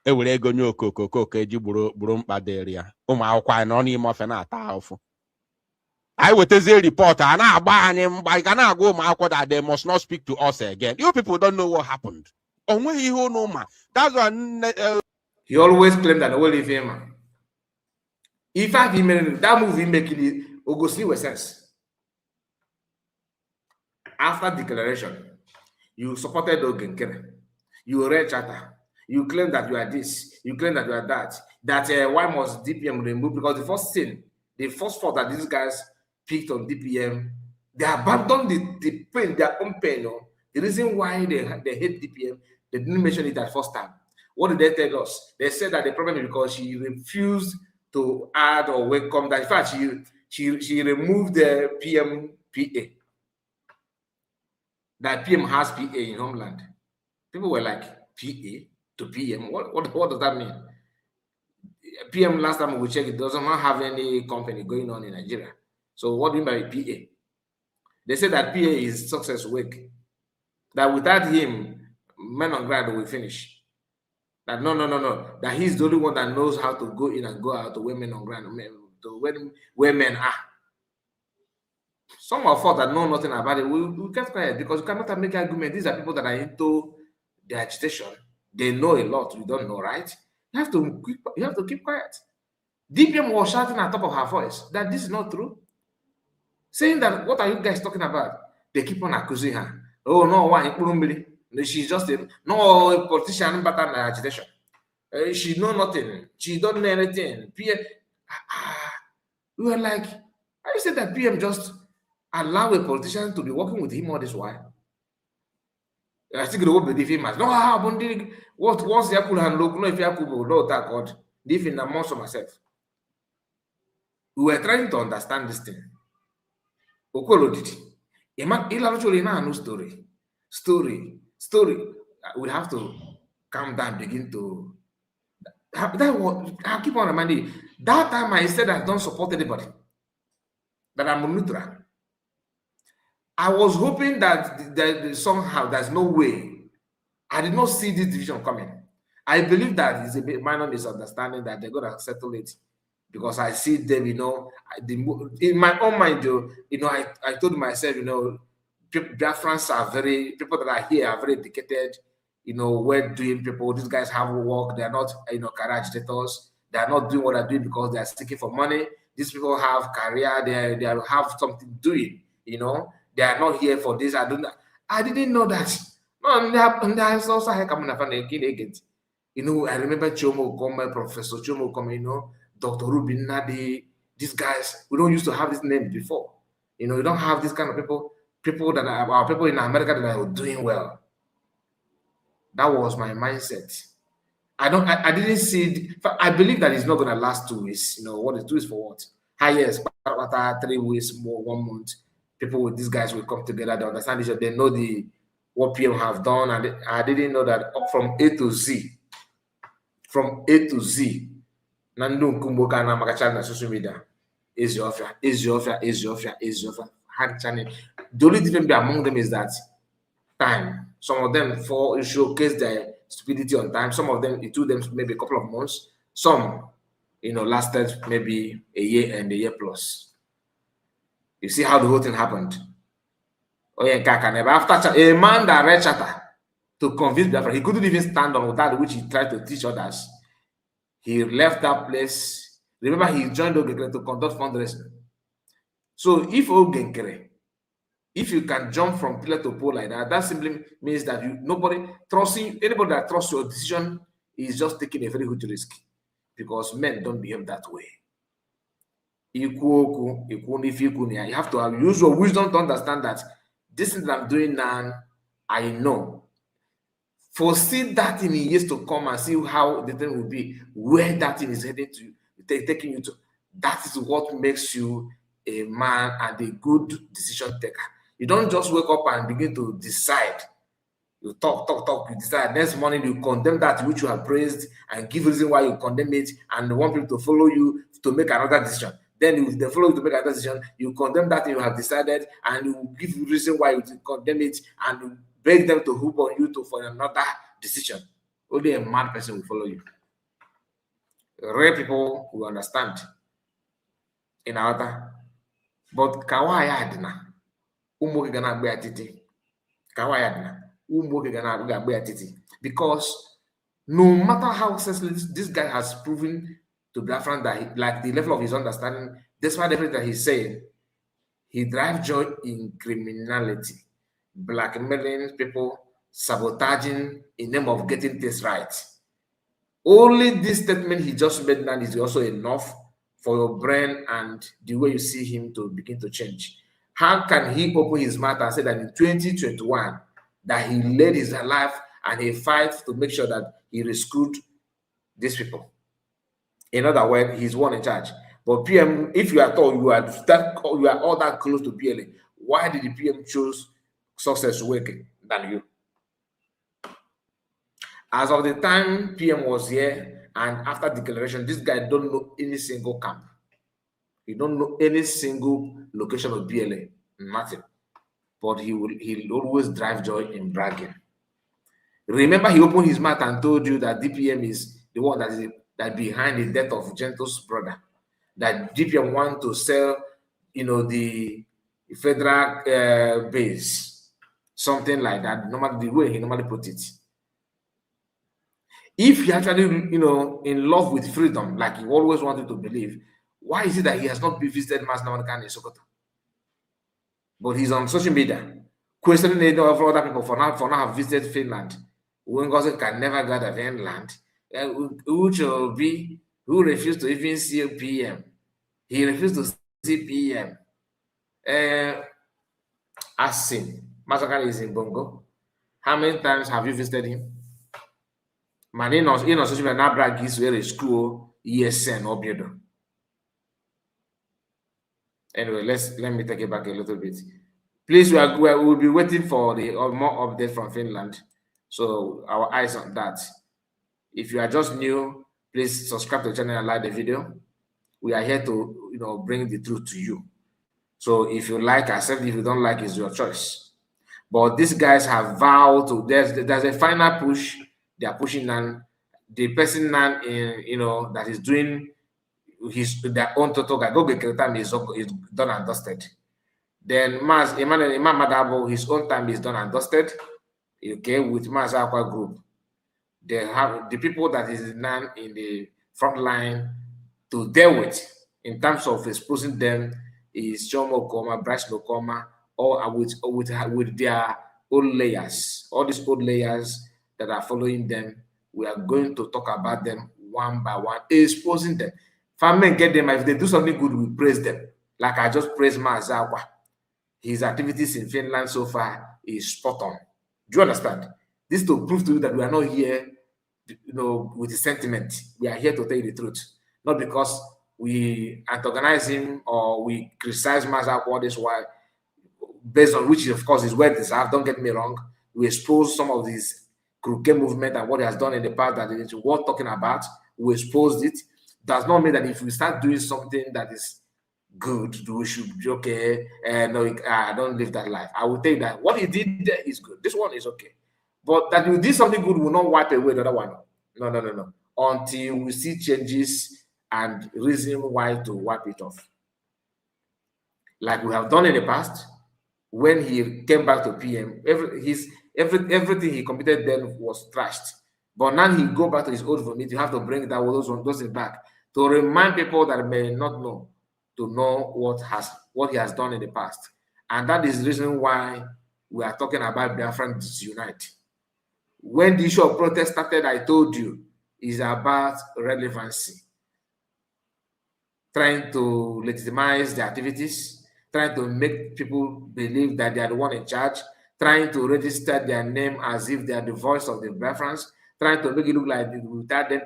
ewere ego nye okoko eji gburu mkpa dịrị ya ụmụ akwụkwọ anyị nọ n'ime ofe na-ata ahụfụ anyị wetazie report a na-agba anyị mgba ga na-agwa ụmụ akwụkwọ that they must not speak to us again. You people don't know what happened. Onweghị ihe unu ma. That's why he always claimed that the whole him. In fact, he made that movie making it Augustine was sense. After declaration, you supported Ogenkere, you read charter, you claim that you are this, you claim that you are that. That why must DPM remove? Because the first thing, the first fault that these guys picked on DPM, they abandoned the pain, their own pain. The reason why they hate DPM, they didn't mention it that first time. What did they tell us? They said that the problem is because she refused to add or welcome that. In fact, she removed the PM PA. That PM has PA in Homeland. People were like, PA to PM? What does that mean? PM, last time we checked, it doesn't have any company going on in Nigeria. So what do you mean by PA? They say that PA is success week. That without him, men on ground will finish. That no. That he's the only one that knows how to go in and go out to women on ground, to where men are. Some of us that know nothing about it, we get quiet because you cannot make argument. These are people that are into the agitation. They know a lot. You don't know, right? You have to keep quiet. DPM was shouting at the top of her voice that this is not true. Saying that, what are you guys talking about? They keep on accusing her. Oh no, why? She's just a politician, but an agitation. She know nothing. She don't know anything. PM, we were like, I said that PM just allow a politician to be working with him all this while. I think it will be famous. No, what once the apple and look, no, if you have no that God, live in amongst myself. We were trying to understand this thing. Okolo did. Story. story. We have to calm down, begin to. That was, I keep on reminding you, that time I said I don't support anybody, that I'm neutral. I was hoping that somehow there's no way. I did not see this division coming. I believe that it's a minor misunderstanding that they're going to settle it, because I see them, in my own mind, I told myself, Biafrans are people that are here are very dedicated, well-doing people. These guys have work. They are not, career agitators. They are not doing what they're doing because they are seeking for money. These people have career. They have something doing, They are not here for this. I didn't know that. No, I also had coming up and again. I remember Chomo Gome, Professor Chomo Gome, Dr. Rubin Nadi, these guys. We don't used to have this name before. We don't have this kind of people that are people in America that are doing well. That was my mindset. I didn't see I believe that it's not going to last 2 weeks. What is 2 weeks for what? Highest 3 weeks, more 1 month. People with these guys will come together. They understand each other. They know what PM have done, and I didn't know that from A to Z. From A to Z. Nandu Kumboka na Makachana na social media. Is your hand channel. The only difference among them is that time. Some of them showcase their stupidity on time. Some of them, it took them maybe a couple of months. Some, lasted maybe a year and a year plus. You see how the whole thing happened. After a man that read charter to convince Biafra, he couldn't even stand on without which he tried to teach others. He left that place. Remember, he joined Ogenkere to conduct fundraising. So if Ogenkere, if you can jump from pillar to pole like that, that simply means that anybody that trusts your decision is just taking a very huge risk, because men don't behave that way. You have to use your wisdom to understand that this thing that I'm doing now, I know. Foresee that thing in years to come and see how the thing will be, where that thing is heading to, taking you to. That is what makes you a man and a good decision taker. You don't just wake up and begin to decide. You talk, you decide. Next morning, you condemn that which you have praised and give reason why you condemn it, and want people to follow you to make another decision. Then if they follow you to make another decision, you condemn that you have decided, and you give reason why you condemn it, and you beg them to hoop on you for another decision. Only a mad person will follow you. Rare people will understand in order. But Kawaya Adina. Because no matter how senseless this guy has proven to Biafran that like the level of his understanding, despite everything that he's saying, he drives joy in criminality, blackmailing people, sabotaging in name of getting this right. Only this statement he just made now is also enough for your brain and the way you see him to begin to change. How can he open his mouth and say that in 2021 that he led his life and he fights to make sure that he rescued these people? In other words, he's one in charge. But PM, if you are told you are all that close to PLA, why did the PM choose Success Working than you? As of the time PM was here and after declaration, this guy don't know any single camp. He don't know any single location of BLA, nothing. But he'll always drive joy in bragging. Remember, he opened his mouth and told you that DPM is the one that behind the death of Gentle's brother. That DPM want to sell, the federal base, something like that. Normally, the way he normally put it. If he actually, in love with freedom, like he always wanted to believe, why is it that he has not visited Mas Namakan in Sokoto? But he's on social media questioning the other people for now have visited Finland. Wengosen can never go to Finland. Who refused to even see PM? He refused to see PM. Ask him. Masakan is in Bongo. How many times have you visited him? Man, in social media, now brag is where school ESN or Anyway, let me take it back a little bit. Please, we'll be waiting for the more update from Finland. So our eyes on that. If you are just new, please subscribe to the channel and like the video. We are here to bring the truth to you. So if you like, accept. If you don't like, it's your choice. But these guys have vowed to. There's a final push. They are pushing on the person now that is doing their own total guy. Go get time is done and dusted. Then Imam Madabo, his own time is done and dusted. Okay, with Mas Aqua Group. They have the people that is now in the front line to deal with in terms of exposing them is Jomo Koma, Bryce Lokoma, or with their old layers. All these old layers that are following them, we are going to talk about them one by one, exposing them. Farmers get them. If they do something good, we praise them. Like I just praised Mazawa. His activities in Finland so far is spot on. Do you understand? This to prove to you that we are not here, with the sentiment. We are here to tell you the truth. Not because we antagonize him or we criticize Mazawa all this while, based on which, of course, is well deserved. Don't get me wrong. We expose some of these crooked movement and what he has done in the past that it is worth talking about. We exposed it. Does not mean that if we start doing something that is good, we should be okay. No, I don't live that life. I will tell you that what he did there is good. This one is okay. But that you did something good will not wipe away the other one. No. Until we see changes and reason why to wipe it off. Like we have done in the past, when he came back to PM, everything he committed then was trashed. But now he go back to his old vomit. You have to bring those back to remind people that may not know, to know what he has done in the past. And that is the reason why we are talking about Biafran Disunite. When the issue of protest started, I told you, is about relevancy. Trying to legitimize the activities, trying to make people believe that they are the one in charge, trying to register their name as if they are the voice of the Biafrans, trying to make it look like without them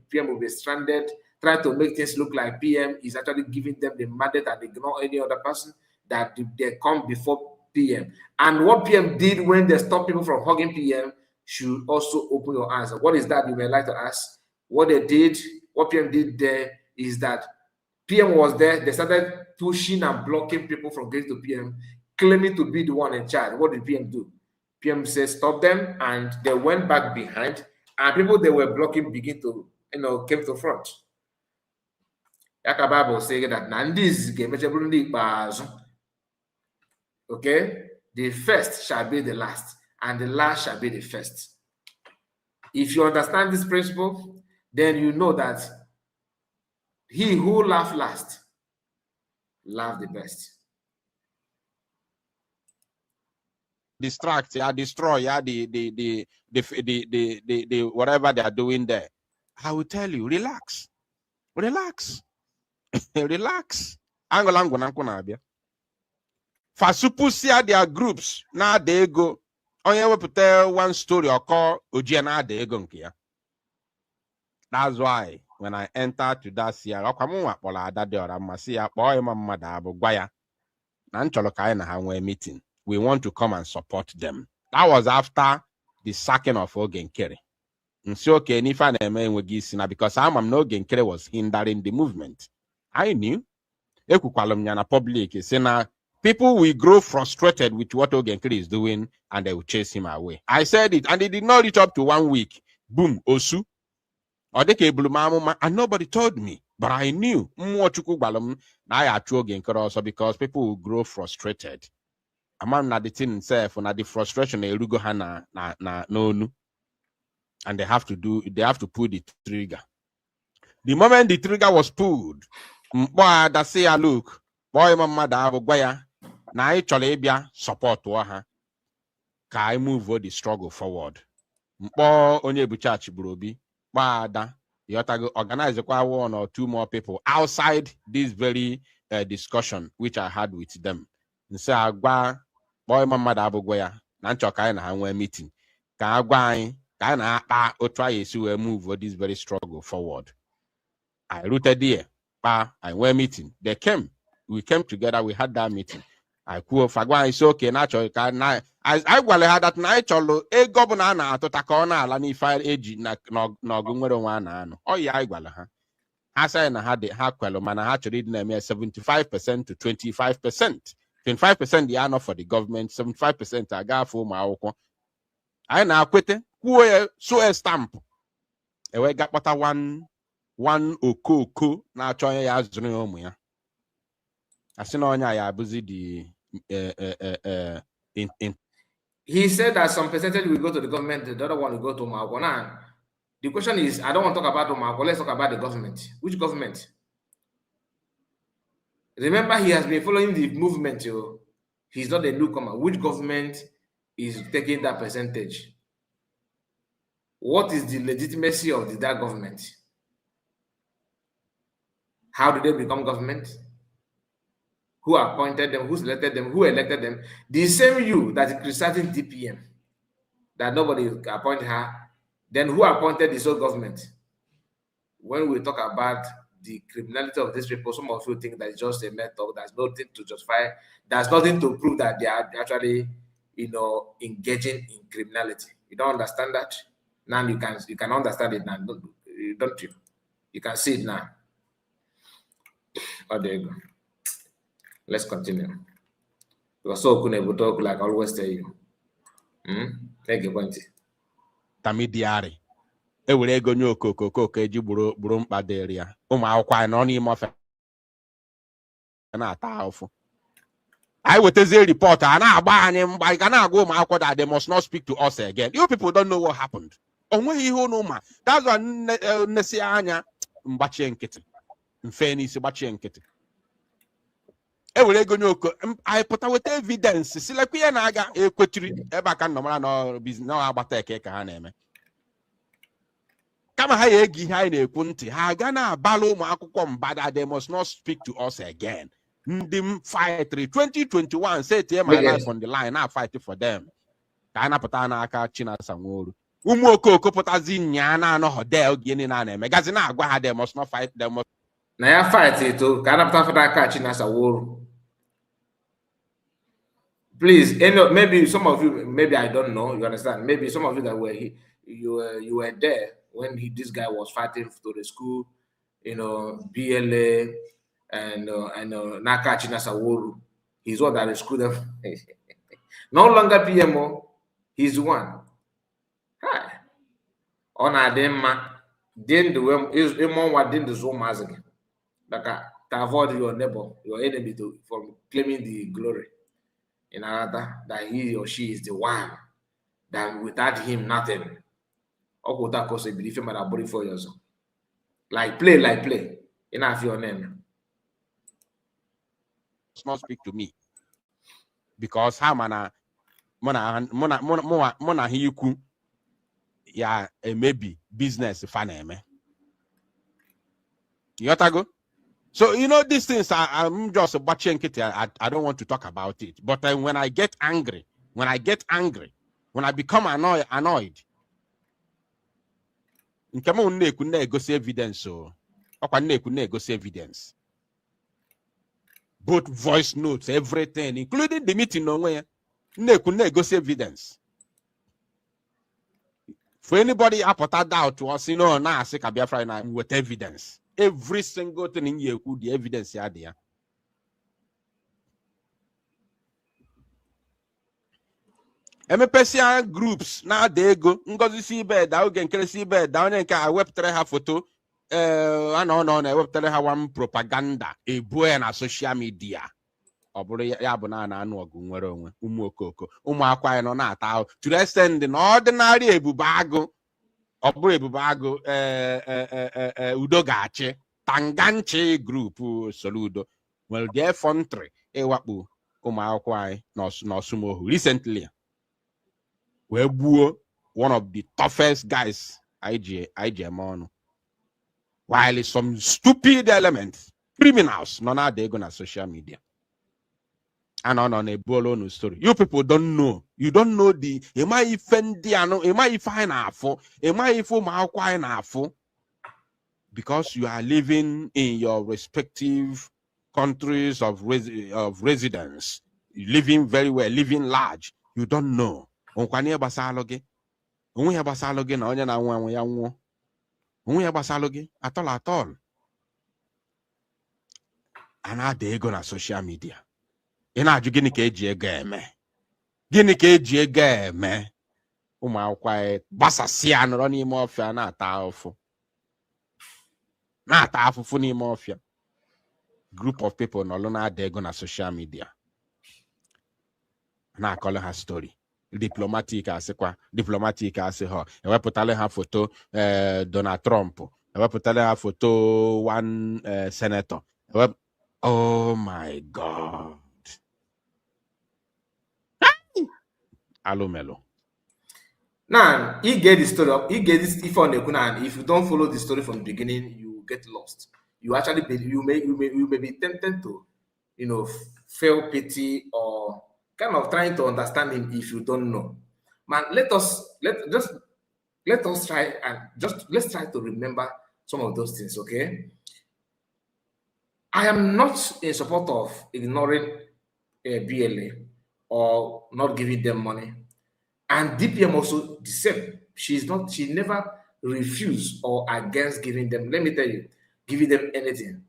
PM will be stranded, trying to make things look like PM is actually giving them the mandate and ignore any other person, that they come before PM. And what PM did when they stopped people from hugging PM should also open your eyes. What is that, you may like to ask? What PM did there is that PM was there, they started pushing and blocking people from getting to PM, claiming to be the one in charge. What did PM do? PM said stop them, and they went back behind, and people they were blocking begin to, came to front. Yaka Bible saying that Nandis game okay, the first shall be the last, and the last shall be the first. If you understand this principle, then you know that he who laughs last, laugh the best. Distract, destroy, the whatever they are doing there. I will tell you, relax. Relax. Fasupusia their groups, now they go. Only we put one story or call Ojana de Gonkia. That's why when I enter to that year, we want to come and support them. That was after the sacking of Ogenkere. And so, okay, if I because I'm no Ogenkere was hindering the movement. I knew. Public people will grow frustrated with what Ogenkere is doing and they will chase him away. I said it, and it did not reach up to 1 week. Boom, Osu. And nobody told me, but I knew. Also because people will grow frustrated. Among the thing itself, the frustration and they have to pull the trigger. The moment the trigger was pulled, look, boy, mama, na support her. Can I move the struggle forward? Onye buchachi brobi. You organize one or two more people outside this very discussion which I had with them. And say, boy, mama abogwaya, nanchoka na hanwe meeting. Can I try to move this very struggle forward? I rooted there. I were meeting. They came. We came together. We had that meeting. I quote Fagwa is okay, natural. I well had that night or a governor to Takona, Lani fire age, no gumero one. Oh, yeah, I well, huh? As I had the Hakwell, man, I had to read them 75% to 25%. 25% the honor for the government, 75% I got for my oko. I now quit it. Who so a stamp? We got but one oko now trying as Junonia. I see no ya busy the in He said that some percentage will go to the government, the other one will go to Malgona. The question is, I don't want to talk about Malgona, let's talk about the government. Which government? Remember, he has been following the movement. He's not a newcomer. Which government is taking that percentage? What is the legitimacy of that government? How did they become government? Who appointed them? Who selected them? Who elected them? The same you that is criticizing DPM, that nobody appointed her. Then who appointed this whole government? When we talk about the criminality of these people, some of you think that it's just a method. There's nothing to justify. There's nothing to prove that they are actually, engaging in criminality. You don't understand that? Now you can understand it now, don't you? You can see it now. Oh, there you go. Let's continue. Because so couldn't talk like I always tell you. Take a point. Tamidiari. E were ego nye okoko eji gburu mkpa dịrị ya ụmụ akwụkwọ anyị nọ n'ime ofe na-ata ahụfụ anyị wetazie report a na-agba anyị mgba ga na-agwa ụmụ akwụkwọ that they must not speak to us again. You people don't know what happened. Onweghị ihe unu ma. That's why nnesi anya mgbachie nkịtị mfe n'isi gbachie nkịtị. E were ego nye oko anyị pụta weta evidence si lekwa ihe na-aga ekwetiri ebe aka nnọmara na agbata eke ka ha na-eme. Kama ha egi ihe anyị na-ekwu ntị ha aga na-abala ụmụ akwụkwọ mbada they must not speak to us again. Ndị m fight 2021 say tie my life on the line na fight for them. Ka a napụta n'aka Chinasa Nworu. Ụmụ okoko pụtazi nya na anọ hodel gịnị na-eme gazi na-agwa ha they must not fight them. Na ya fight ito ka a napụta n'aka Chinasa Nworu. Please, maybe some of you, maybe I don't know, you understand? Maybe some of you that were here, you were there when this guy was fighting to the school, BLA and Naka Chinasa Nworu. He's one that rescued them. No longer PMO, he's the one. Hi. On Adema, then the way is what did the Zoom as again. Like to avoid your neighbor, your enemy from claiming the glory. In another, that he or she is the one, that without him, nothing. Or that cause a belief in my body for years. Like play. Enough your name. Does not speak to me. Because how mona hiku ya maybe business faneme. You got to go? So, these things, I'm just watching it. I don't want to talk about it. But when I get angry, when I become annoyed, evidence. Evidence. Both voice notes, everything, including the meeting, evidence. For anybody put that doubt to us, now sick a Biafra with evidence. Every single thing in here, the evidence here there. MPCA groups now they go. Ngozi see bed, I can see bed down and can web her photo. I know web her one propaganda. A boy and a social media. Obure ya banana no gunwero umokoko. Umakwa no na ta. To the extent in ordinary ebubago. Obure ebubago udogache tanganche group soludo. Well, their country ewapu umakwai no sumo recently. Webuo, one of the toughest guys IGM. While some stupid elements, criminals, none are they gonna social media. And on a bolo no story. You people don't know. You don't know the am I fine afo? Am I for afo? Because you are living in your respective countries of residence. living very well, living large. You don't know. Onkwane basaloge. Onwe ya basaloge na onye na anwụ ya nwụọ. Onwe ya basaloge at all. Ana de ego na social media. Ị na-ajụ gịnị ka eji ego eme? Gịnị ka eji ego eme? Ụmụ akwụkwọ gbasasịa nọrọ n'ime ọfịa na-ata afụfụ. Na-ata afụfụ n'ime ọfịa. Group of people nọrọ na-ada ego na social media. Na-akọrọ ha story. Diplomatic asị ha ewepụtala ha foto Donald Trump, ewepụtala ha foto one senator. Oh my God. Alomelo. Now, you get the story up, you get this if on the and if you don't follow the story from the beginning, you get lost. You actually you may be tempted to, you know, feel pity or kind of trying to understand him if you don't know. Man, let's try to remember some of those things, okay? I am not in support of ignoring BLA or not giving them money. And DPM also the same. She never refused or against giving them, let me tell you, giving them anything.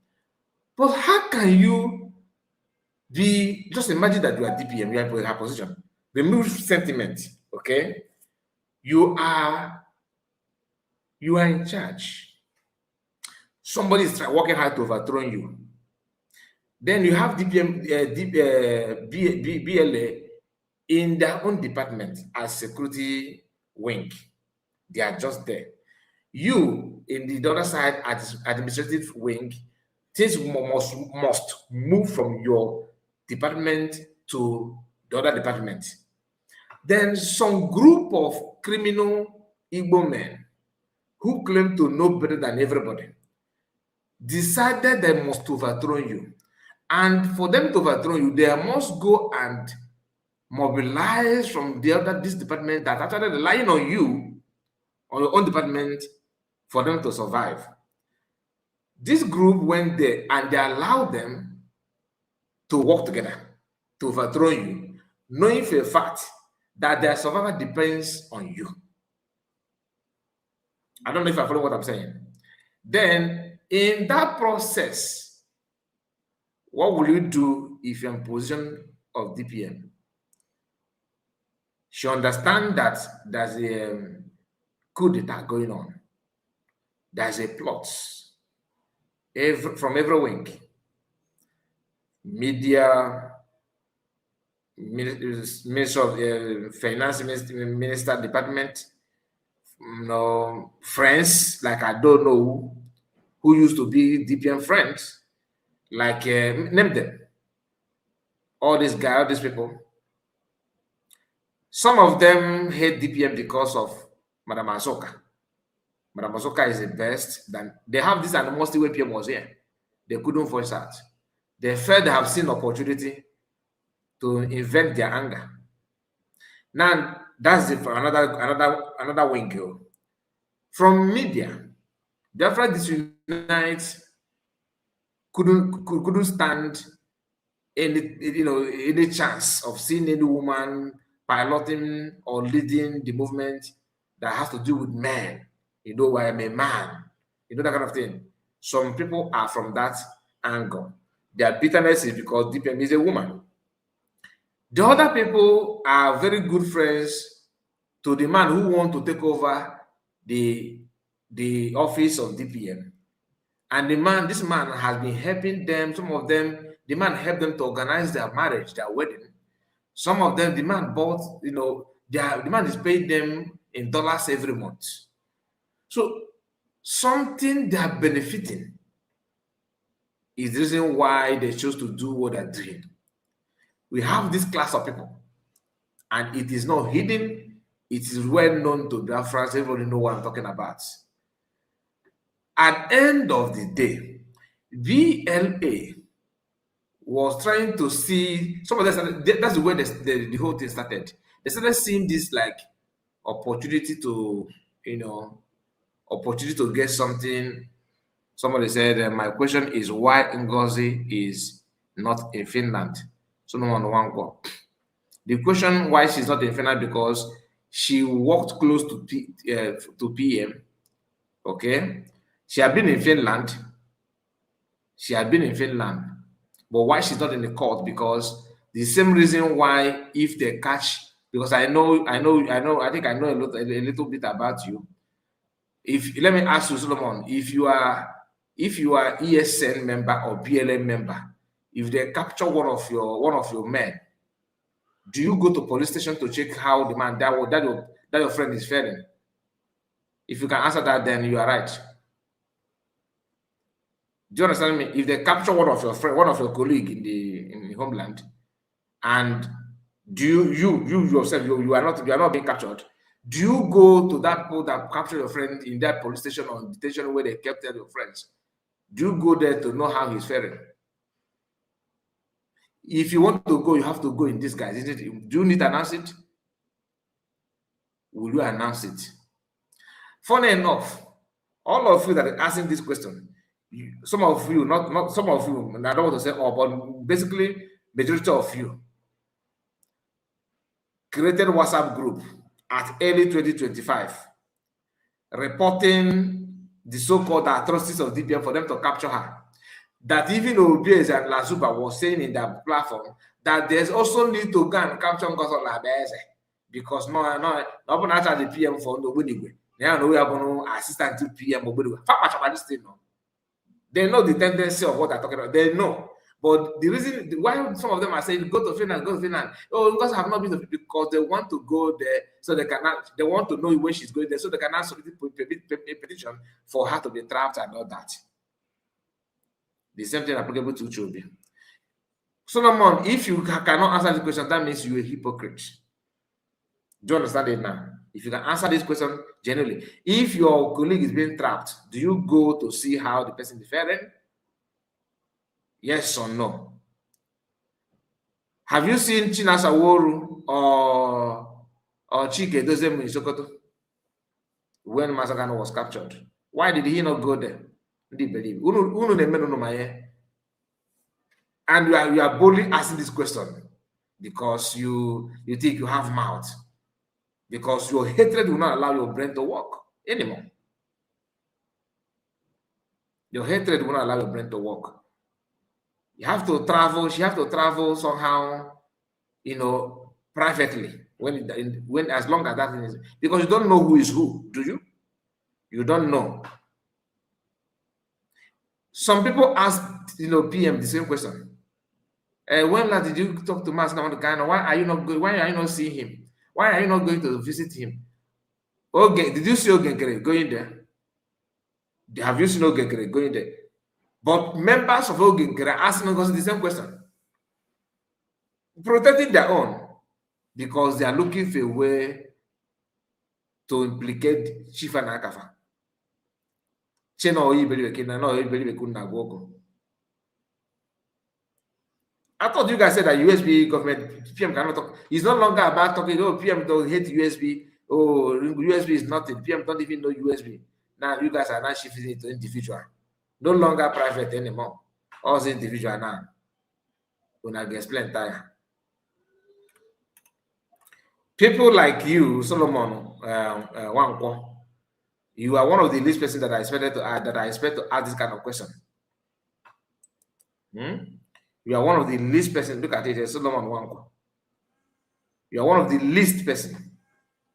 But how can you just imagine that you are DPM, you are in her position. Remove sentiment, okay? You are in charge. Somebody is working hard to overthrow you. Then you have BLA in their own department as security wing. They are just there. You in the other side as administrative wing, things must move from your department to the other department. Then some group of criminal Igbo men who claim to know better than everybody decided they must overthrow you. And for them to overthrow you, they must go and mobilize from this department that actually relying on you, on your own department, for them to survive. This group went there and they allowed them to work together to overthrow you, knowing for a fact that their survival depends on you. I don't know if I follow what I'm saying. Then, in that process, what will you do if you're in position of DPM? She understands that there's a coup d'etat going on. There's a plot from every wing. Media, Minister of Finance, Minister Department, friends, like I don't know who used to be DPM friends, like name them. All these guys, all these people. Some of them hate DPM because of Madam Asoka. Madam Asoka is the best. They have this animosity when PM was here. They couldn't voice out. They felt they have seen opportunity to invent their anger. Now that's it for another wing. From media, therefore this unite couldn't stand any chance of seeing any woman piloting or leading the movement that has to do with men. I am a man. That kind of thing. Some people are from that angle. Their bitterness is because DPM is a woman. The other people are very good friends to the man who wants to take over the office of DPM. And this man has been helping them. Some of them, the man helped them to organize their marriage, their wedding. Some of them, the man bought, the man is paying them in dollars every month. So something they are benefiting is the reason why they chose to do what they're doing. We have this class of people, and it is not hidden. It is well known to Biafrans. Everybody know what I'm talking about. At the end of the day, VLA was trying to see some of them. That's the way the whole thing started. They started seeing this like opportunity to, opportunity to get something. Somebody said, my question is why Ngozi is not in Finland. Solomon Wankwo. The question why she's not in Finland because she walked close to PM. Okay, she had been in Finland. She had been in Finland, but why she's not in the court? Because the same reason why if they catch, because I think I know a little bit about you. If let me ask you, Solomon, if you are ESN member or BLM member, if they capture one of your men, do you go to police station to check how the man that your friend is faring? If you can answer that, then you are right. Do you understand me? If they capture one of your friend, one of your colleague in the homeland, and do you yourself you are not being captured, do you go to that people that capture your friend in that police station or detention where they kept your friends? Do you go there to know how he's faring? If you want to go, you have to go in disguise, isn't it? Do you need to announce it? Will you announce it? Funny enough, all of you that are asking this question, some of you, not some of you, and I don't want to say all, but basically majority of you created WhatsApp group at early 2025 reporting the so-called atrocities of DPM for them to capture her. That even Obiez and Lazuba was saying in that platform that there's also need to go and capture Ngozi Labeze because no after the PM for no winning. Now we have no assistant to PM. They know the tendency of what they're talking about. They know. But the reason why some of them are saying go to Finland, oh, because I have not been to, because they want to go there so they cannot, they want to know when she's going there so they cannot solicit a petition for her to be trapped and all that. The same thing applicable to Chobi. Solomon, if you cannot answer the question, that means you're a hypocrite. Do you understand it now? If you can answer this question generally, if your colleague is being trapped, do you go to see how the person is faring? Yes or no? Have you seen Chinasa Woru or Chike Dozemu in Sokoto when Masakano was captured? Why did he not go there? And you are boldly asking this question because you think you have mouth. Because your hatred will not allow your brain to work anymore. Your hatred will not allow your brain to work. You have to travel. She have to travel somehow, privately. When as long as that is, because you don't know who is who, do you? You don't know. Some people ask, PM the same question. When last did you talk to Mas Ghana? Why are you not going? Why are you not seeing him? Why are you not going to visit him? Okay, did you see Ogenkere going there? Have you seen Ogenkere going there? But members of Ogenkere are asking us the same question. Protecting their own because they are looking for a way to implicate Chief and Akafa. I thought you guys said that USB government, PM cannot talk. It's no longer about talking, PM don't hate USB. Oh, USB is nothing. PM don't even know USB. Now you guys are not shifting it to individual. No longer private anymore. All individual now. When I explain that. People like you, Solomon Wankwo, you are one of the least person that I expect to ask this kind of question. You are one of the least person. Look at it, Solomon Wankwo. You are one of the least person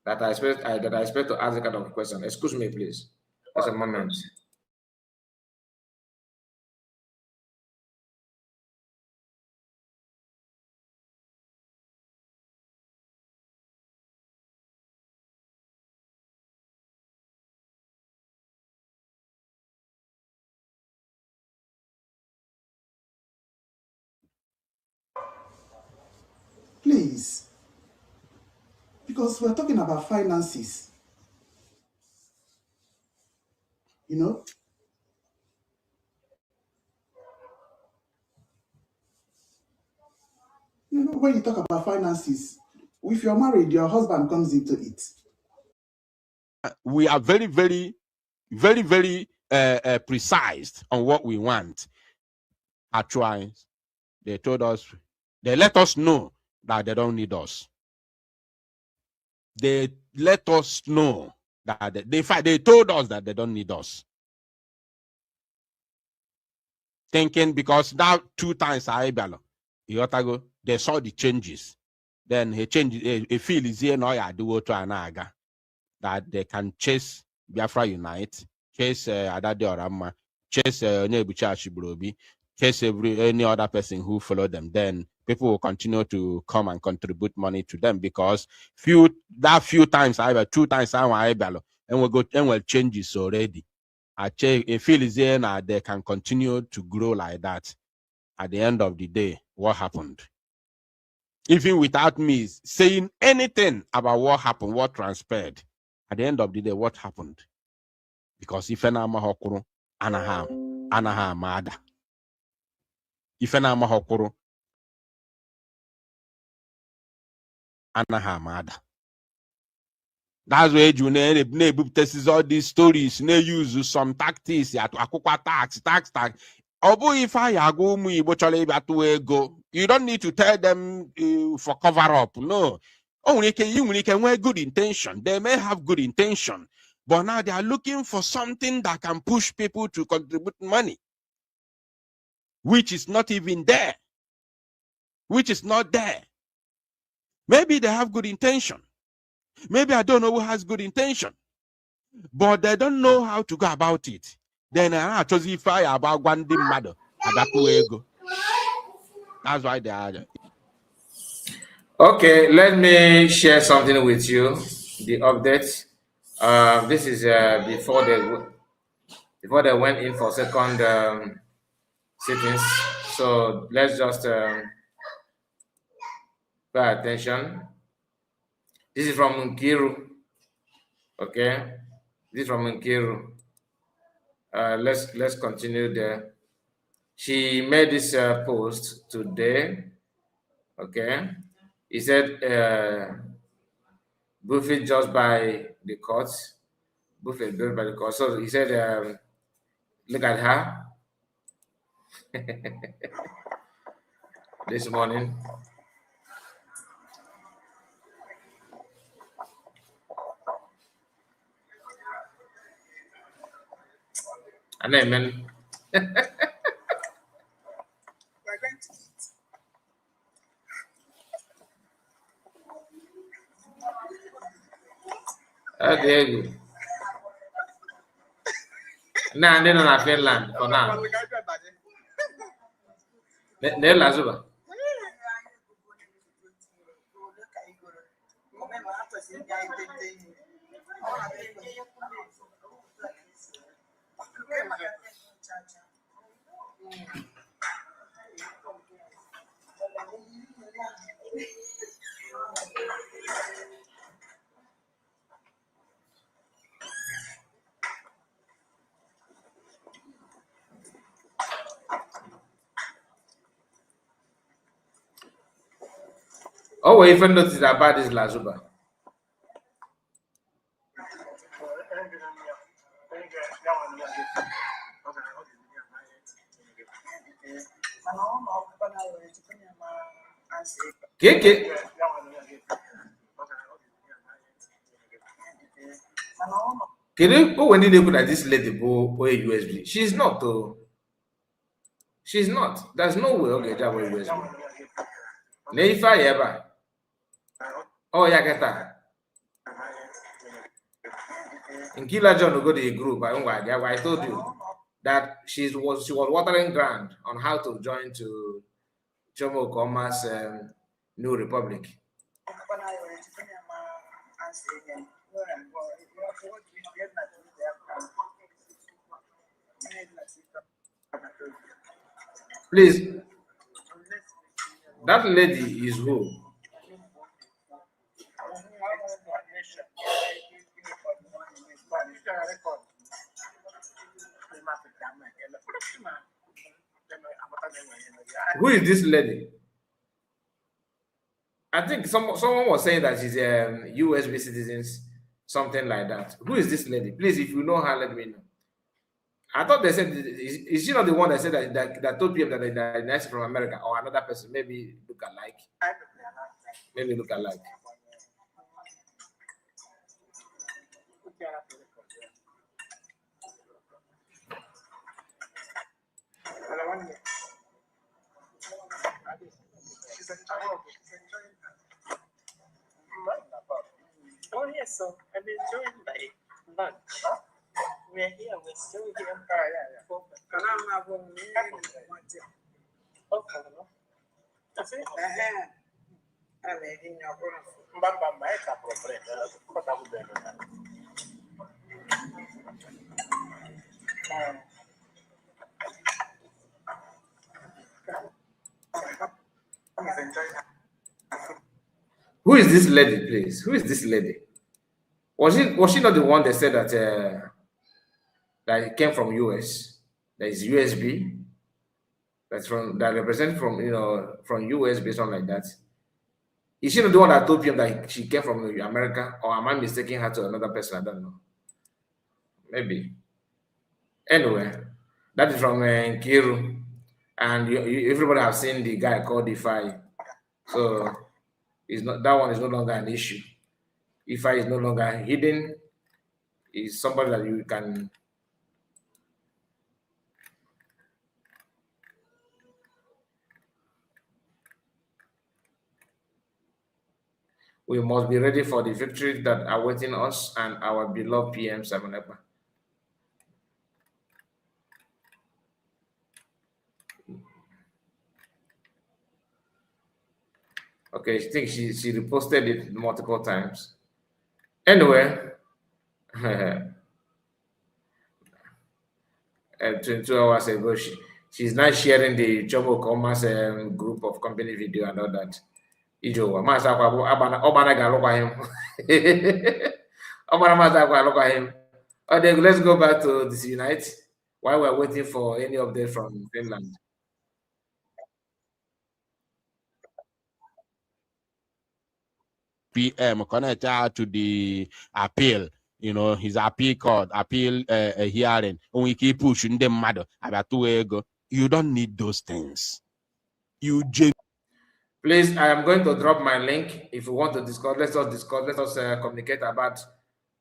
that I expect to ask this kind of question. Excuse me, please. Just a moment. Please, because we're talking about finances, when you talk about finances, if you're married, your husband comes into it. We are very, very, very, very precise on what we want. Actually, they told us They let us know that they don't need us. They let us know that they told us that they don't need us. Thinking because now 2 times they saw the changes. Then he changed a feel is here now do to anaga that they can chase Biafra Unite, chase Adade Orama, chase Nebucha Shibrobi, chase any other person who follow them. Then people will continue to come and contribute money to them because few times either 2 times and we'll go and we'll changes already. I feel is here now they can continue to grow like that. At the end of the day, what happened? Even without me saying anything about what happened, what transpired, at the end of the day, what happened? Because if an amahokuru, Anaham, Mada. If an amahokuru, Anaham, Mada. That's where you need all these stories, use some tactics, tax. If I go, you don't need to tell them for cover up. No. Only can wear good intention. They may have good intention, but now they are looking for something that can push people to contribute money, which is not even there, which is not there. Maybe they have good intention. Maybe I don't know who has good intention, but they don't know how to go about it. Then I chose if I about one mother. That's why they are. Okay, let me share something with you. The update. This is before they went in for second sittings. So let's just pay attention. This is from Nkiru. Okay, this is from Nkiru. Let's continue there. She made this post today. Okay, he said Buffett just by the courts. Buffett just by the court. So he said, look at her this morning. And then, man. How dare you? Nah, they're not Finland for now. They're Lazuba. Oh, we even noticed about this Lazuba. Keke. Can you go when they put at this lady go USB? She's not though. She's not. There's no way. Okay, that way USB. Neifa Yeba. Oh, yeah, get that. In Killer John will go to the group. I told you that she was watering ground on how to join to Jomo Koma's New Republic. Please, that lady is who? Who is this lady? I think someone was saying that she's USB citizens, something like that. Who is this lady? Please, if you know her, let me know. I thought they said, is she not the one that said that told people that they're nice from America, or another person? Maybe look alike. Maybe look alike. She's enjoying Oh yes, so I'm enjoying my lunch. Huh? We're here, we're still here. Yeah. That's it? Who is this lady, please? Who is this lady? Was she not the one that said that that it came from US? That is USB. That's from that represent from from USB, something like that. Is she not the one that told him that she came from America, or am I mistaking her to another person? I don't know. Maybe. Anyway, that is from Kiru, and everybody have seen the guy called Defy. So it's not that one is no longer an issue. Ify is no longer hidden. Is somebody that you can. We must be ready for the victory that are awaiting us and our beloved PM7 Ekpa. Okay, I think she reposted it multiple times. Anyway, 22 hours ago, she's now sharing the Chobo Commerce group of company video and all that. Ijo, Masa Obana Galopahim. Obana Masa Galopahim. Okay, let's go back to this unite while we're waiting for any update from Finland. PM connect out to the appeal, his appeal court, appeal hearing. We keep pushing them mad about 2 years ago. You don't need those things. Please, I am going to drop my link. If you want to discuss, let us communicate about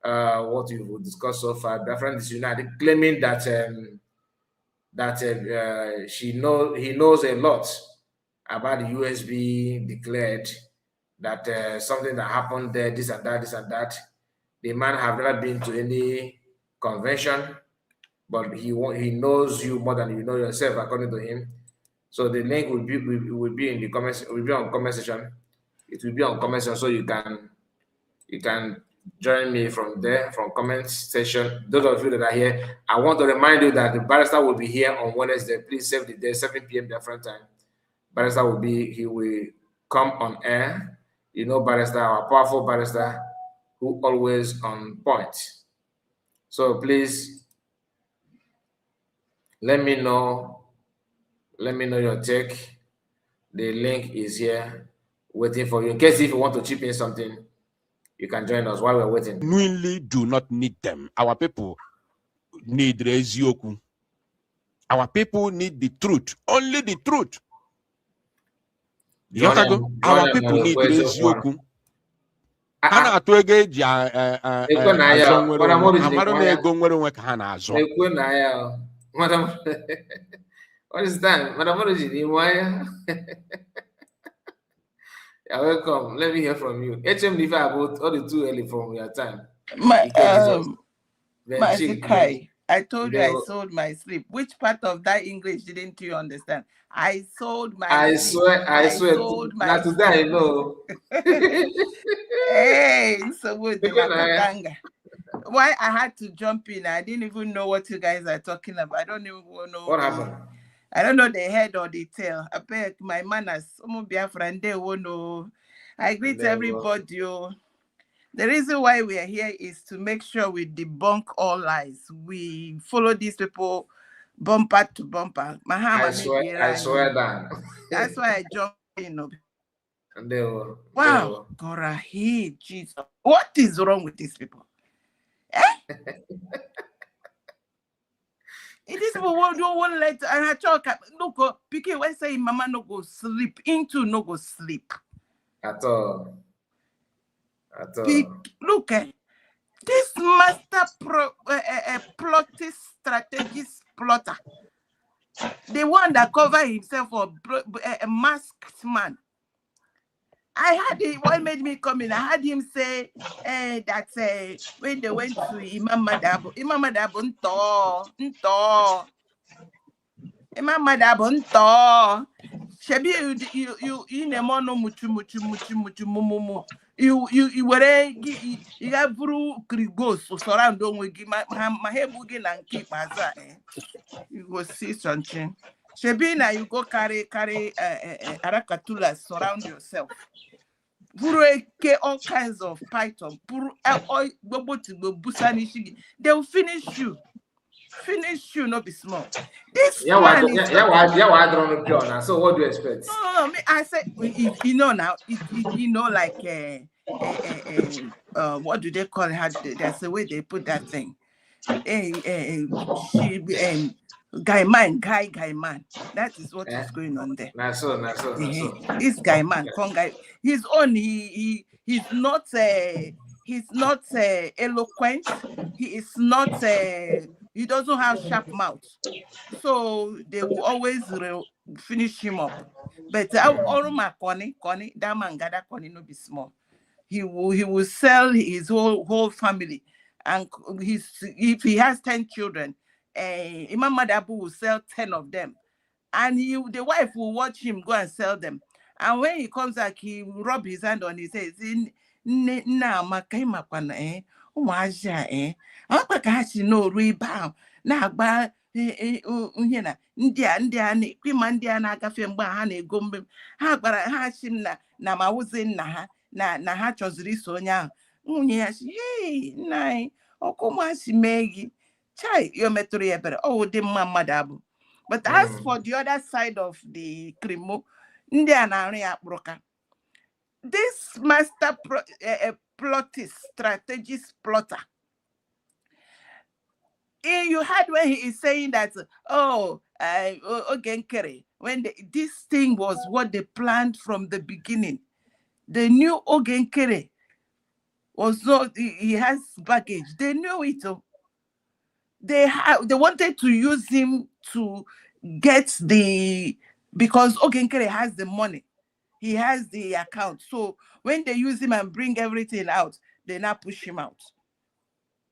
what we will discuss so far. Different is United claiming that he knows a lot about the USB declared that something that happened there, this and that. The man have never been to any convention, but he knows you more than you know yourself, according to him. So the link will be in the comments. Will be on comment section. It will be on comment section, so you can join me from there, from comment section. Those of you that are here, I want to remind you that the barrister will be here on Wednesday. Please save the day, 7 p.m. different time. Barrister he will come on air. Barrister, our powerful barrister, who always on point. So please let me know your take. The link is here waiting for you. In case if you want to chip in something, you can join us while we're waiting. Genuinely do not need them. Our people need Rezioku. Our people need the truth. Only the truth. Our people need Rezioku. What is that? Madam You're welcome. Let me hear from you. HM about all the too early from your time. My Kai, I told you I sold my sleep. Which part of that English didn't you understand? I sold my sleep. I swear. Not today, I know. Hey, so good. Why I had to jump in? I didn't even know what you guys are talking about. I don't even know what happened. I don't know the head or the tail. I beg my manners. I greet everybody. The reason why we are here is to make sure we debunk all lies. We follow these people bumper to bumper. I swear that. That's why I jumped in. Wow. Gorahi, Jesus. What is wrong with these people? It is won't let and I talk. Look, Pikin when say mama no go sleep into no go sleep. At all. At all. Look, this master plottist, strategist plotter, the one that covered himself for a masked man. I had it. What made me come in? I had him say that when they went to Imam Madabo nto. Imam Madabo nto. Shebi you in a mono muchu mumu. You were you have buru krigos so surround don't we give my hebugi and keep maza. You go see something. Shebi na you go carry arakatula surround yourself. All kinds of python. They will finish you. Finish you, not be small. This man is. So what do you expect? No, I said, you know now, you know, like what do they call it? That's the way they put that thing. Guy man. That is what is going on there. This guy man, his own. He's not eloquent. He is not. He doesn't have sharp mouth, so they will always finish him up. But Connie, that man gather Connie no be small. He will sell his whole family, and if he has 10 children. Imam Madabu will sell 10 of them, and the wife will watch him go and sell them. And when he comes back, he will rub his hand on his head. No rebound. Na agba na ndị a na-agafe mgbe ha na-ego mbe ha gbara ha chi na ma wuzi nna ha na ha chọziri iso onye ahụ nwunye ya si nna anyị ọkụ masị mee gị chai yo metụrụ ya ebere ọ dị mma mmadụ abụ. But as for the other side of the crimo, ndị a na-arụ ya akpụrụka. This master plottist, strategist plotter, you heard when he is saying that, Ogenkere, when this thing was what they planned from the beginning. They knew Ogenkere was not, he has baggage. They knew it. They wanted to use him to get because Ogenkere has the money. He has the account. So when they use him and bring everything out, they now push him out.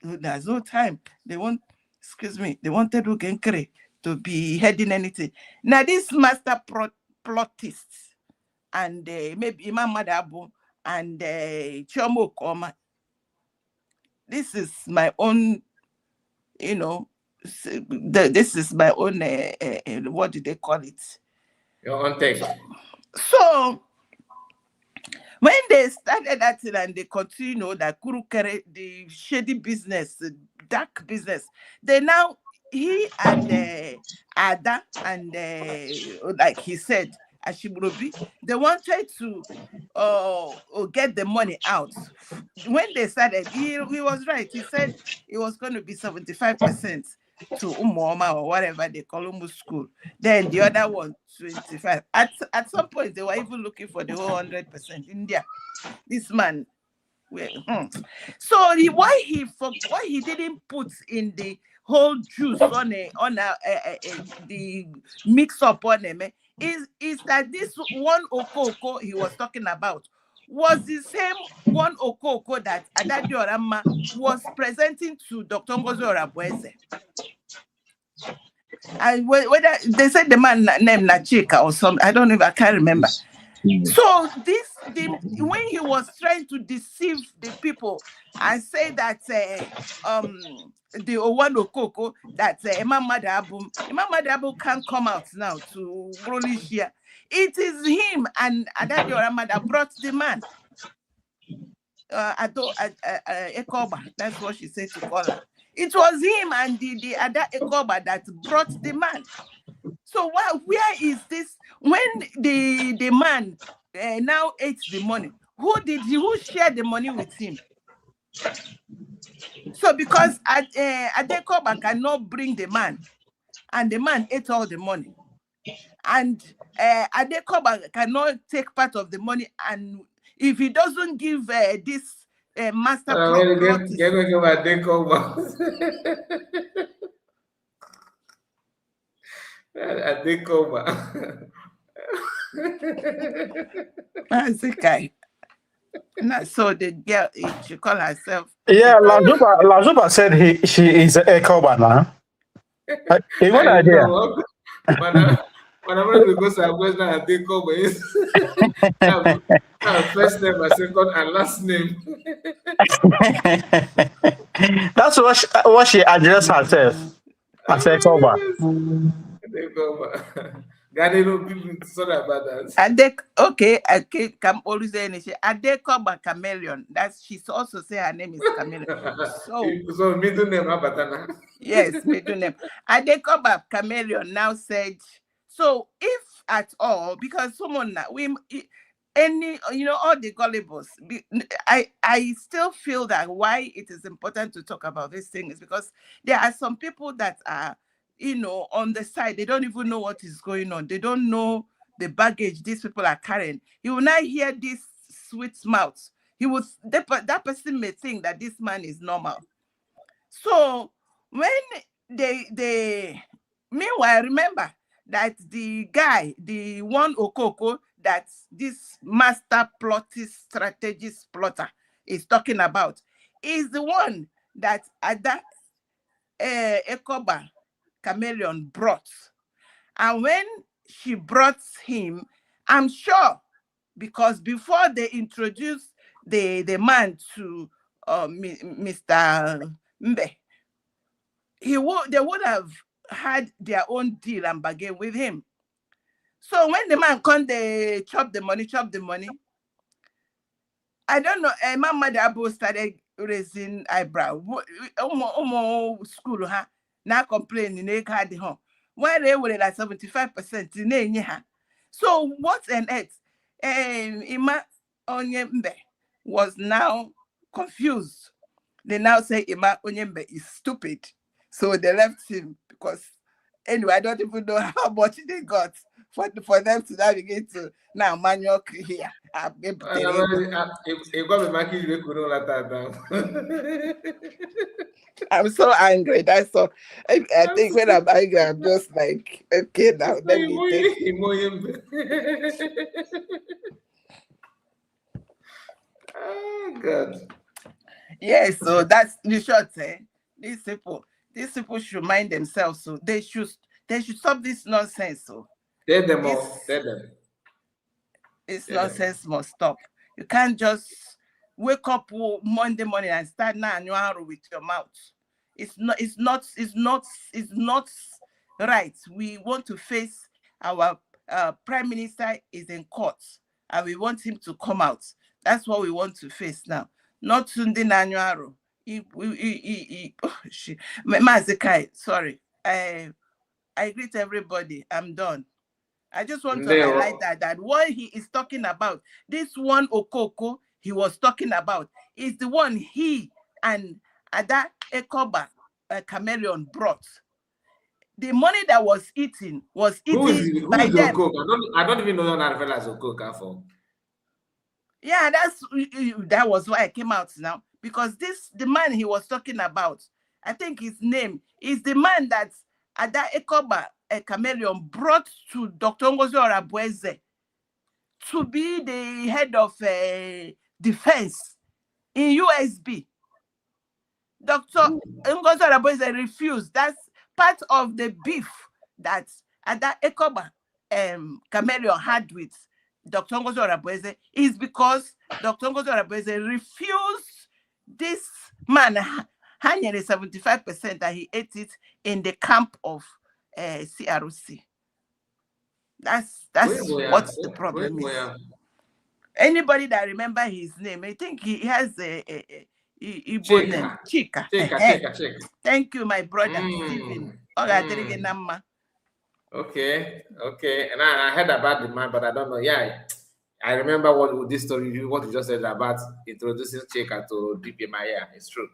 There's no time. They wanted Ogenkere to be heading anything. Now this master plottist and maybe Imam Madabu and Chomo Koma, this is my own, this is my own, what do they call it? Your own take. So, when they started that thing and they continue that Kurukere, the shady business, the dark business, they now, he and Ada and like he said, Ashiburobi, they wanted to get the money out. When they started, he was right. He said it was going to be 75% to Umoma or whatever they call Umu school. Then the other one, 25. At some point, they were even looking for the whole 100% India. This man. So why he didn't put in the whole juice on the mix up on him is that this one Okoko he was talking about was the same one Okoko that Adadi Orama was presenting to Dr. Ngozi Orabweze. And whether they said the man named Nachika or something, I can't remember. So when he was trying to deceive the people and say that the Owano Koko that Imam Madabu can't come out now to Rolishia. It is him and Adadi Orama that brought the man. Ekpa, that's what she said to call her. It was him and the Ada Ekpa that brought the man. So where is this? When the man now ate the money, who shared the money with him? So because Adekoba cannot bring the man, and the man ate all the money. And Adekoba cannot take part of the money, and if he doesn't give this master plot so the girl, she call herself. Yeah, Lazuba said she is a Ekpa now. Even idea. Whenever we go Southwest now, Adekoba is first name, my second and last name. That's what she addressed herself as Ekpa. Sorry about that. Okay, come always say Adekoba Chameleon. She's also say her name is Chameleon. So middle name Abatana. Yes, middle name. Adekoba Chameleon now said, so if at all, because someone all the gullibles, I still feel that why it is important to talk about this thing is because there are some people that are on the side, they don't even know what is going on. They don't know the baggage these people are carrying. You will not hear this sweet mouth. That person may think that this man is normal. So when meanwhile, remember that the guy, the one Okoko that this master plottist, strategist plotter is talking about, is the one that Ada Ekpa Chameleon brought. And when she brought him, I'm sure, because before they introduced the man to Mr. Mbe, they would have had their own deal and bargain with him. So when the man come, they chop the money. I don't know. Mama Dabo started raising eyebrow. School, now complaining they had the home. Why they were like 75%. So what on earth? Ima Onyembe was now confused. They now say Ima Onyembe is stupid. So they left him because anyway, I don't even know how much they got for them to navigate to now manual here. I'm so angry. That's so. I think when I'm angry, I'm just like, okay, now let me take. Oh God. Yes, so that's the short. These people should mind themselves. So they should stop this nonsense. So tell them off. Tell them. This nonsense must stop. You can't just wake up Monday morning and start now with your mouth. It's not right. We want to face our prime minister is in court and we want him to come out. That's what we want to face now. Not Sunday Nanyaro. Mazikai, sorry. I greet everybody. I'm done. I just want to highlight that what he is talking about, this one Okoko he was talking about, is the one he and Ada Ekpa Chameleon brought. The money that was eaten by them. I don't even know that fella as Okoko for. Yeah, that was why I came out now. Because the man he was talking about, I think his name is the man that Ada Ekpa Chameleon brought to Dr. Ngozi Orabueze to be the head of defense in USB. Dr. Ngozi Orabueze refused. That's part of the beef that Ada Ekpa Chameleon had with Dr. Ngozi Orabueze is because Dr. Ngozi Orabueze refused this man hanging 75% that he ate it in the camp of CRC. That's what the problem is. Anybody that remember his name, I think he has a Igbo name. Chika. Thank you, my brother, Stephen. Okay. And I heard about the man, but I don't know. Yeah, I remember what you just said about introducing Chika to DPMI. Yeah, it's true.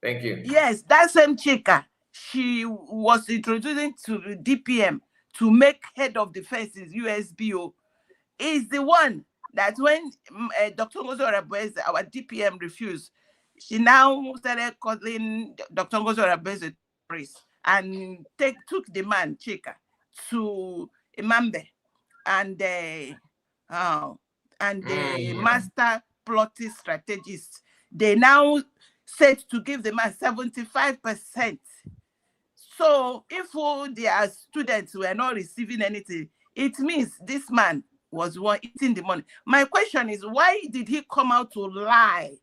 Thank you. Yes, that same Chika. she was introducing to DPM to make head of defenses USBO is the one that when Dr. Ngozo Rabeze, our DPM, refused, she now started calling Dr. Ngozo Rabeze terrorist and took the man, Chika, to Imambe and the master plotting strategist. They now said to give the man 75%. So if all their students were not receiving anything, it means this man was one eating the money. My question is, why did he come out to lie?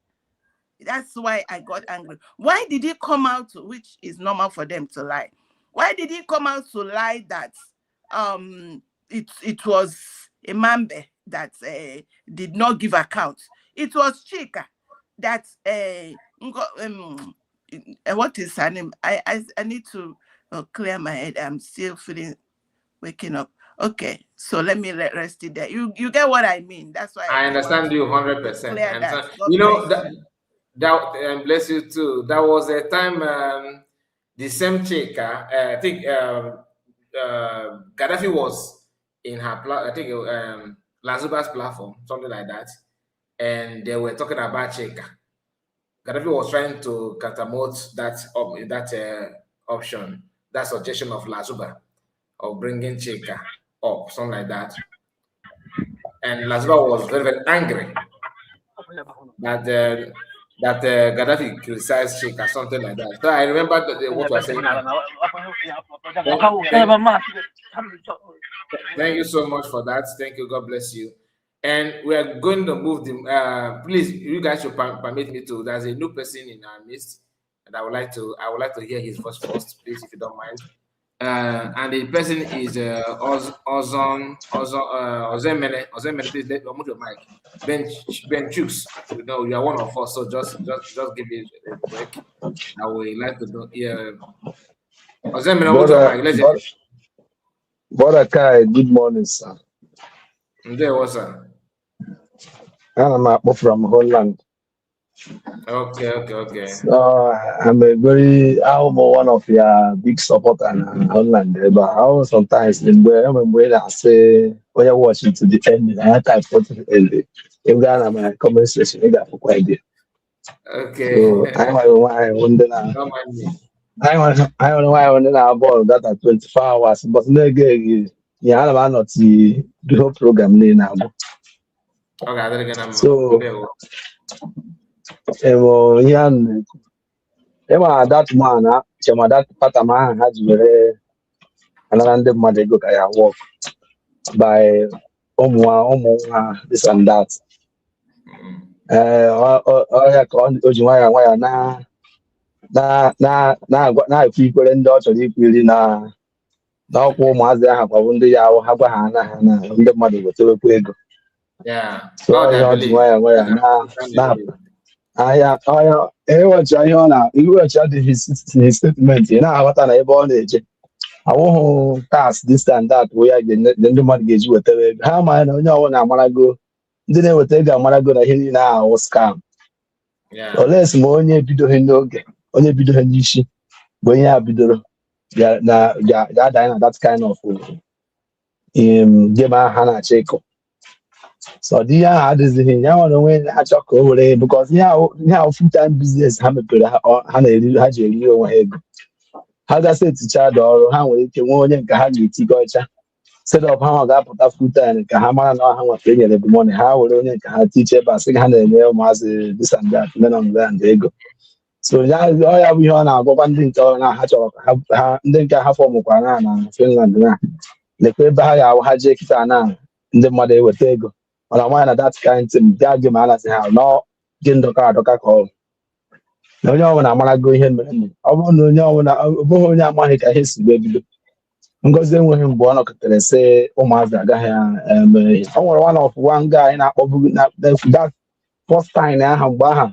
That's why I got angry. Why did he come out, which is normal for them to lie? Why did he come out to lie that it was Imambe that did not give account? It was Chika that what is her name? I need to clear my head. I'm still waking up. Okay, so let me rest it there. You get what I mean? That's why I understand you 100%. I understand. You know that bless you too. That was a time the same Chika, I think Gaddafi was in her I think Lazuba's platform, something like that, and they were talking about Chika. Gaddafi was trying to catapult that option, that suggestion of Lazuba of bringing Chika up, something like that. And Lazuba was very, very angry that Gaddafi criticized Chika, something like that. So I remember what you were saying. Thank you so much for that. Thank you. God bless you. And we are going to move the. Please, you guys should permit me to. There's a new person in our midst, and I would like to hear his voice first, please, if you don't mind. And the person is Ozemene. Please let me mute your mic. Ben Chooks. You know, you are one of us, so just give me a break. I would like to know. Yeah. Ozemene, mute your mic. Brother Kai, good morning, sir. There was sir. I'm from Holland. Okay. So I'm one of your big supporter in Holland. But I sometimes when I say when you're watching to the end, I type for the end. In Ghana, my comment section, I got for quite a okay. So I wonder now. I don't know why I wonder about that at 24 hours, but no again. Yeah, I'm not the whole program now. Okay, so that man, that Patama has very another mother go I work by this and that. Na people and daughter equally na ụmụazị ahụ kwabụ ndị ya ha gwa ha na ndị mmadụ weterekwa ego so ihe ọ ji nwaya ahịa iwechi ihe ọ iwechi adịghị his statement ị na-aghọta na ebe ọ na-eje awụghị tax this and that bụ ya ndị mmadụ ga-eji wetara ego ha amaghị na onye ọbụla amarago ndị na-eweta ego amarago na ihe niile ahụ scam olesi ma onye ebidoghị n'oge onye ebidoghị n'isi bụ ihe a bidoro that kind of game Hana Cheko. So the adịghị ya nwere onwe achọ ka o were because how full-time business ha mepere ha ji eri onwe ha ego ha gasị eticha dị ọrụ ha nwere ike nwee onye nke ha ga-etikọ ọcha set up ha ga-apụta full-time ka ha mara na ha nwata enyere the money ha were onye nke ha tiche ebe a sị ha na-enye ụmụazị this and that men on ground ego so ya bụ ihe ọ na-agwakwa ndị nke ọrụ na ha chọrọ ka ha ndị nke ha fọmụkwara na Finland na lekwa ebe ha ga-awụ ha jee kịta na ndị mmadụ eweta ego mana nwaanyị na that kind thing bịa gị ma alazi ha nọ gị ndọka adọka ka ọrụ na onye ọbụla amarago ihe mere ọ bụrụ na onye ọbụla ọ bụghị onye amaghị ka ihe si wee bido Ngozi enweghị mgbe ọ nọkọtara sị ụmụazị agaghị eme ihe ọ nwere one guy na-akpọbu that first time ahụ mgbe aha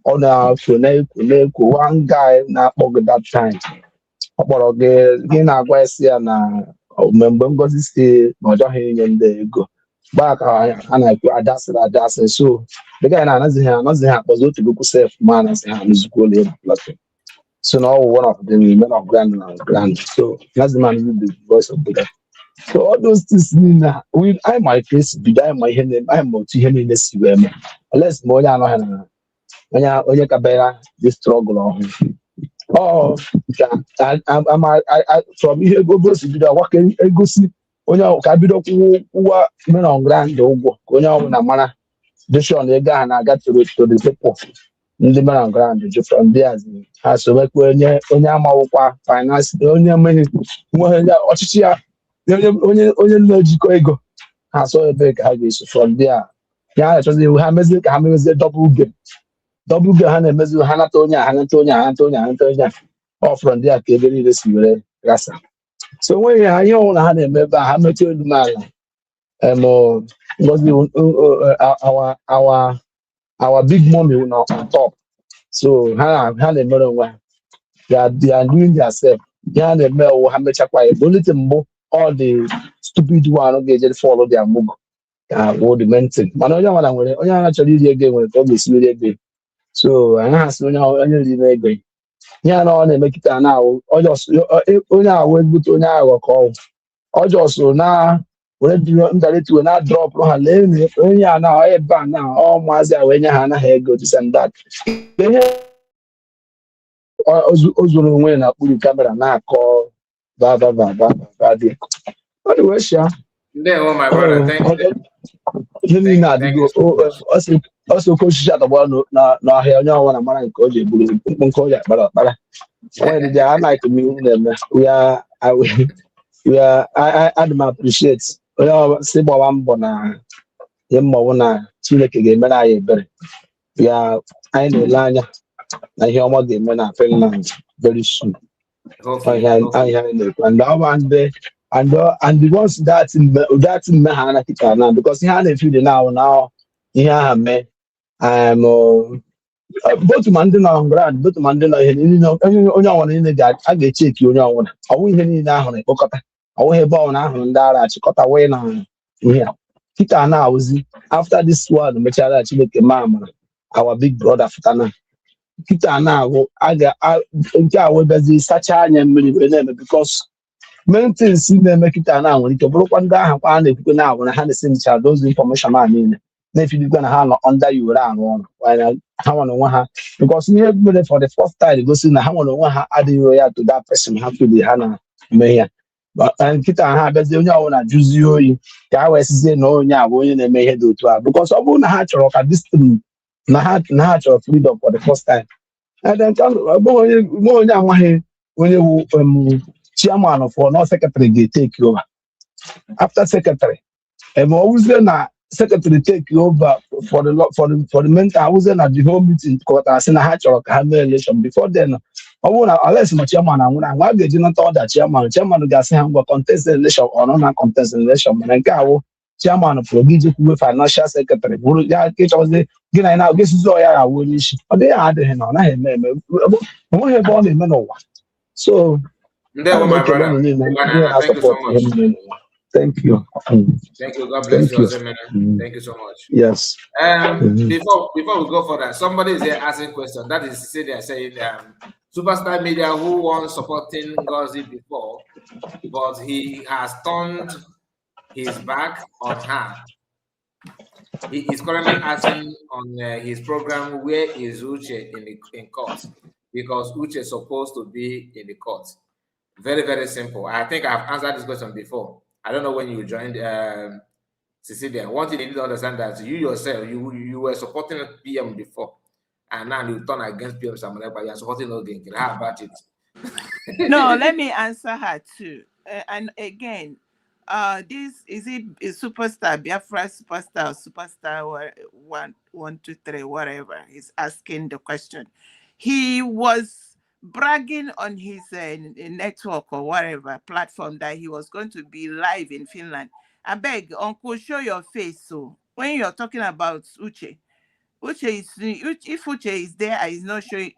ọ na-afụ na-ekwu one guy na-akpọ gị that time ọ kpọrọ gị na-agwa esi ya na mgbe Ngozi si na ọ chọghị inye ndị ego gbaa ka a na-ekwu adasịrị so the guy na-anazighị akpọzi otu gokwu sef ma anazi ha n'ezukwu ụlọ ebe platform So now one of the men of grand. So that's the man who the voice of Buddha. So all those things mean that we I my face be that my hand I am to him in the CM. Unless more than when you can this struggle on. Oh, I from here go see the work go see onye ka bido kwuwa men on grand ụgwọ ka onye ọbụla mara deshon ego a na-aga to the people ndị men on grand ju from there ha so mekwa onye amawụkwa finance onye mmehie nwe ọchịchị ya onye na-ejikọ ego ha so ebe ka ha ga-eso from there ya na-achọzi iwu ha mezie ka ha mezie double game ha na-emezi ha nata onye ha nata onye ọ from there ka ebe niile si were gasa so nweghị ha ihe ọnwụ na ha na-eme ebe a ha metụ elu m ala ngozi our big mommy on top so ha na-emere onwe ha they are doing themselves ha na-eme ọwụ ha mechakwa ya dolite mbụ all the stupid one ga-eje follow their move ka wo the main thing mana onye ọbụla nwere onye ọbụla chọrọ iri ego nwere ka ọ ga-esi iri ego so anyị ha sị onye riri ego ya na ọ na-emekịta na onye ahụ egbute onye aghụghọ ka ọjọọ so na were ndaletiwe na drọp ha lee onye a na ebe a na ọ maazị a wee nye ha anaghị ego tisandat ihe o zuru onwe na kpuru kamera na-akọ dị ọ dị wee shia ihe niile adịgo ọsọ oke osisi atọgbọ n'ọhịa onye ọnwa na mara nke o ji egburu mkpụ nke o ji akpara ọkpara nwere dị a na-eke m iwu na-eme adị m appreciate onye si gbawa mbọ na ihe mmọnwụ na Chineke ga-emere anyị ebere ya anyị na-ele anya na ihe ọma ga-eme na Finland very soon ahịa anyị na-ekwu and the ones that mme ha na kita na because ihe a na-efi dị na ihe aha mee both ma ndị nọ grand both ma ndị nọ ihe niile onye ọnwụna niile a ga-echeki onye ọnwụna ọwụ ihe niile ahụrụ ekpokọta ọwụghị ebe ọnwụna ahụrụ ndị ara achịkọta wee na ihe a kita na-awụzi after this one mechara Chineke ma amara our big brother futana kita na-awụ nke a webazi sacha anya mmiri wee na-eme because maintenance na-eme kita na nwere ike bụrụkwa ndị ahụ kwa a na-ekwukwe na-awụ na ha na-esi ncha those information a niile na-efidikwa na ha nọ under you were arụ ọrụ ha nwere onwe ha because ihe mere for the first time gosi na ha nwere onwe ha adịghị ya to that person ha fili ha na-eme ya nkịta ha abịazi onye ọbụla jụzie oyi ka ha wee sizie na onye a bụ onye na-eme ihe dị otu a because ọ bụrụ na ha chọrọ ka discipline na ha chọrọ freedom for the first time and then onye amaghị onye wu chairman for no secretary ga-take over after secretary always na secretary take over for the mental always na the whole meeting kọtara sị na ha chọrọ ka ha mee election before then ọ bụrụ na unless ma chairman anwụrụ anwụ a ga-eji nata ọda chairman ga-asị ha ngwa contest election ọ nọ na contest election mana nke awụ chairman pụrụ gị jekwuwe financial secretary bụrụ ya ka ịchọzi gị na na ga-esizi ọya ya awụ onye isi ọ dịghị adịghị na ọ naghị eme onweghị ebe ọ na-eme n'ụwa so thank you. Thank you. God bless you. Thank you so much. Yes. Before we go further, somebody is there asking question. That is, they are saying Superstar Media, who was supporting Ngozi before, but he has turned his back on her. He is currently asking on his program, where is Uche in court? Because Uche is supposed to be in the court. Very, very simple. I think I've answered this question before. I don't know when you joined Cecilia. One thing you need to understand that you yourself, you were supporting PM before, and now you turn against PM Samuel, but you're supporting again. How about it? No, let me answer her too. And again, this is it a superstar, Biafra superstar, or 1, 2, 3, whatever. He's asking the question. He was bragging on his network or whatever platform that he was going to be live in Finland. I beg, Uncle, show your face. So when you're talking about Uche is, if Uche is there, he's not showing.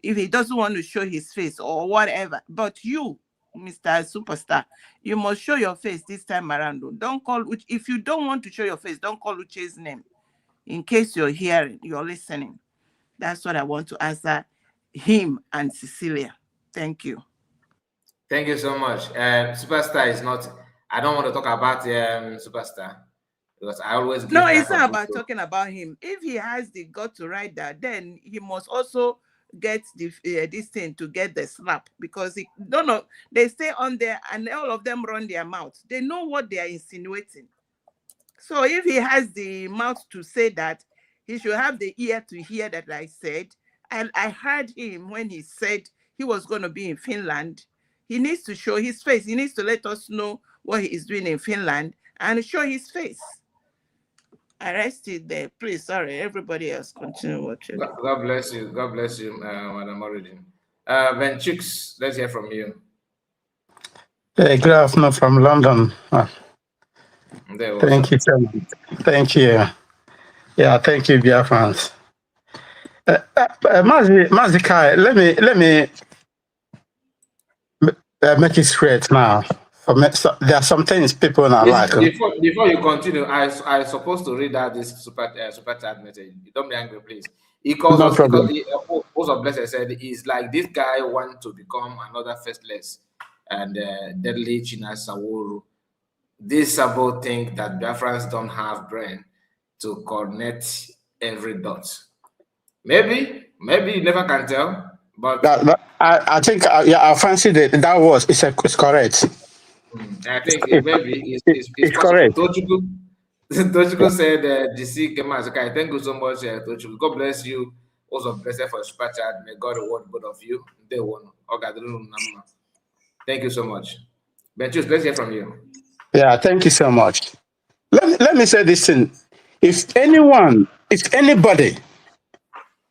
If he doesn't want to show his face or whatever, but you, Mr. Superstar, you must show your face this time around. Don't call Uche. If you don't want to show your face, don't call Uche's name. In case you're hearing, you're listening. That's what I want to answer him and Cecilia. Thank you. Thank you so much. Superstar is not. I don't want to talk about Superstar because I always give. No, it's not about talking about him. If he has the gut to write that, then he must also get the this thing to get the slap, because he don't know. They stay on there and all of them run their mouth. They know what they are insinuating. So if he has the mouth to say that, he should have the ear to hear that I said. And I heard him when he said he was going to be in Finland. He needs to show his face. He needs to let us know what he is doing in Finland and show his face. I rested there. Please, sorry. Everybody else continue watching. God bless you. God bless you, Madam Origin. Ben Chicks, let's hear from you. Hey, good afternoon from London. Thank you so much. Thank you. Yeah, thank you, dear friends. Mazikai, let me make it straight now. There are some things people not like. Before you continue, I supposed to read out this super chat message. Don't be angry, please. Because also Blessed said is like this guy want to become another faithless and deadly China Saworu. This Sabo think that Biafrans don't have brain to connect every dot. Maybe you never can tell. But I think I fancy that it's correct. I think maybe it's correct. Tochiko said, DC Kemazuka, thank you so much, Tochiko. God bless you. Also blessed for super chat. May God reward both of you. Day one. Thank you so much. Benchus, let's hear from you. Yeah, thank you so much. Let me say this thing. If anybody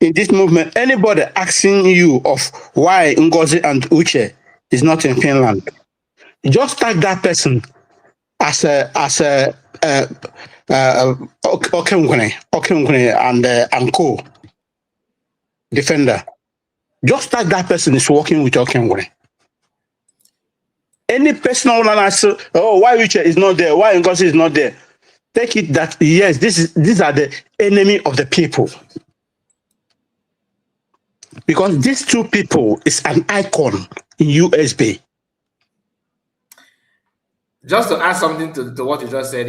in this movement, anybody asking you of why Ngozi and Uche is not in Finland, just tag that person as a Okengwene and co defender. Just tag that person is working with Okengwene. Any personal one asks, oh, why Uche is not there? Why Ngozi is not there? Take it that yes, these are the enemy of the people. Because these two people is an icon in USB. Just to add something to what you just said,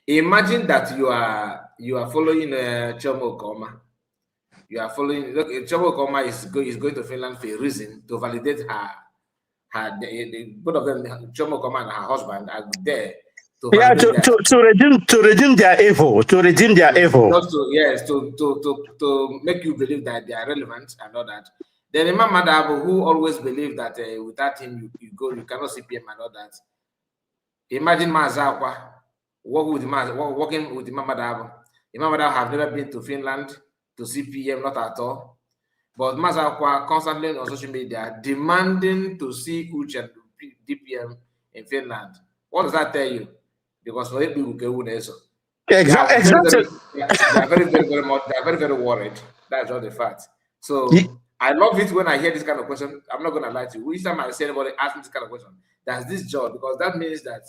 imagine that you are following Chomo Koma. You are following. Look, Chomo Koma is going to Finland for a reason, to validate her. Both of them, Chomo Koma and her husband, are there. To redeem their evil. To redeem their evil. Just to make you believe that they are relevant and all that. Then Imam Madabo, who always believed that without him you cannot see PM and all that. Imagine Mazakwa working with Imam Madabo. Imam Madabo have never been to Finland to see PM, not at all. But Mazakwa constantly on social media demanding to see Uche and DPM in Finland. What does that tell you? Because for people exactly. They are very, very worried. That's all the fact. So I love it when I hear this kind of question. I'm not gonna lie to you. Each time I see anybody ask me this kind of question, that's this job, because that means that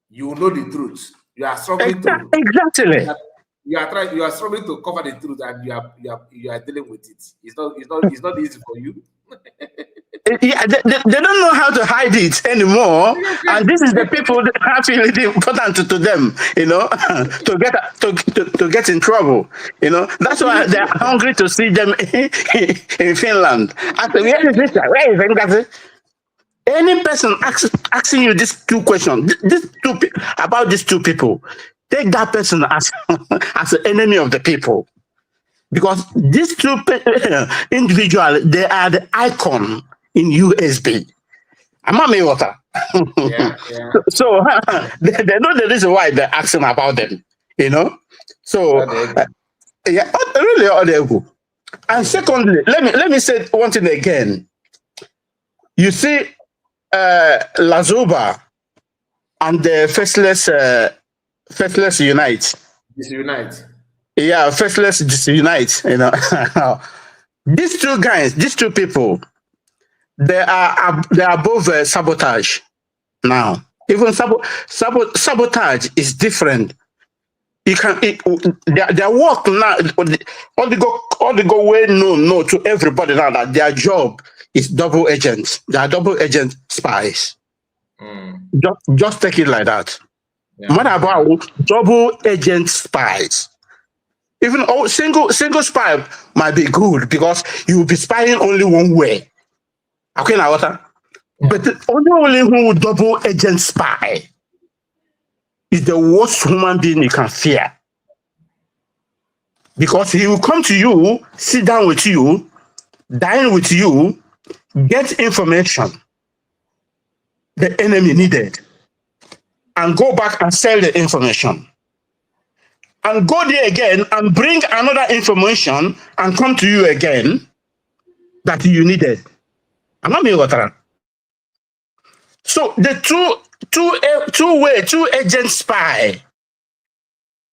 you know the truth. You are struggling to exactly. You are struggling to cover the truth, and you are dealing with it. It's not easy for you. Yeah, they don't know how to hide it anymore, and this is the people that are really important to them, to get in trouble. That's why they're hungry to see them in Finland. I said, where is this guy? Where is Ngozi? Any person asking you these two questions, about these two people, take that person as an enemy of the people. Because these two individuals, they are the icon in USB. I'm not me water. So they know the reason why they're asking about them, So really. And secondly, let me say one thing again. You see, Lazoba and the Faithless Unite. Disunite. Yeah, Faithless Disunite. These two guys, these two people, they are both sabotage now. Even sabotage is different. You can their work now. All the go way no to everybody now that their job is double agents. They are double agent spies. Just take it like that. Yeah. What about double agent spies? Even single spy might be good because you will be spying only one way. Okay, now what? But only who double agent spy is the worst human being you can fear. Because he will come to you, sit down with you, dine with you, get information the enemy needed, and go back and sell the information. And go there again and bring another information and come to you again that you needed. I'm not being water. So the two agent spy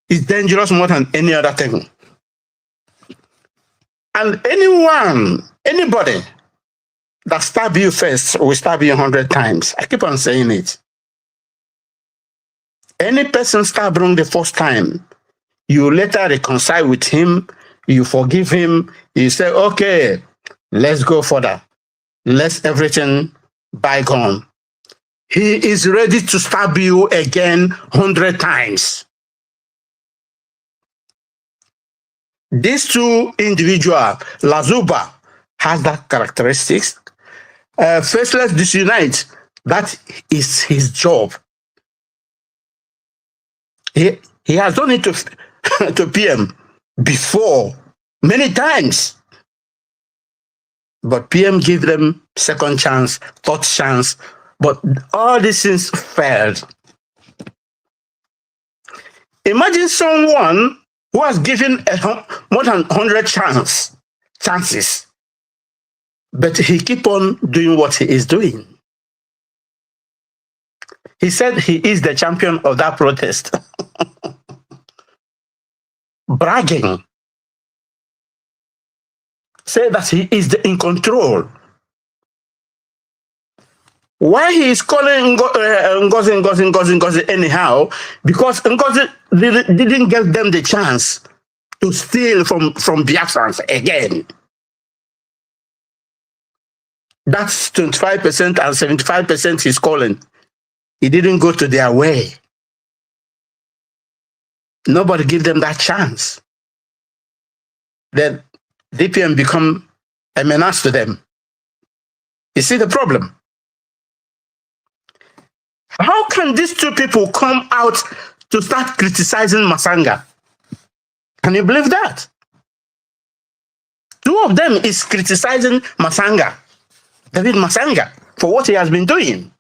is dangerous more than any other thing. And anybody that stab you first will stab you 100 times. I keep on saying it. Any person stab wrong the first time, you later reconcile with him, you forgive him, you say, okay, let's go further. Let's everything bygone. He is ready to stab you again 100 times. These two individuals, Lazuba has that characteristics. Faceless Disunite, that is his job. He has done it to PM before, many times. But PM gave them second chance, third chance, but all these things failed. Imagine someone who has given more than 100 chances, but he keep on doing what he is doing. He said he is the champion of that protest. Bragging. Say that he is in control. Why he is calling Ngozi anyhow? Because Ngozi didn't give them the chance to steal from Biafrans again. That's 25% and 75% he's calling. He didn't go to their way. Nobody give them that chance. Then DPM become a menace to them. You see the problem? How can these two people come out to start criticizing Masanga? Can you believe that? Two of them is criticizing Masanga, David Masanga, for what he has been doing.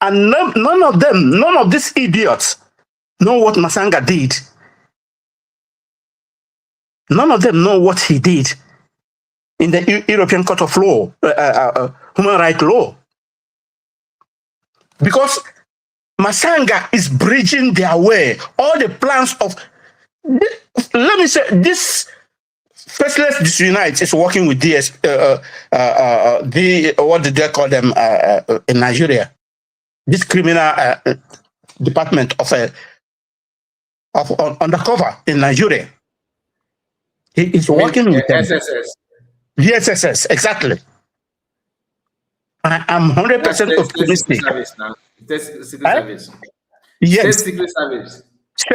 And none of these idiots know what Masanga did. None of them know what he did in the European Court of Law, human rights law. Because Masanga is bridging their way. All the plans of, let me say, this Faceless Disunite is working with what did they call them in Nigeria? This criminal department of undercover in Nigeria. He is working with them. SSS. The SSS, exactly. I am 100% optimistic. Secret Service. Yes. Secret Service.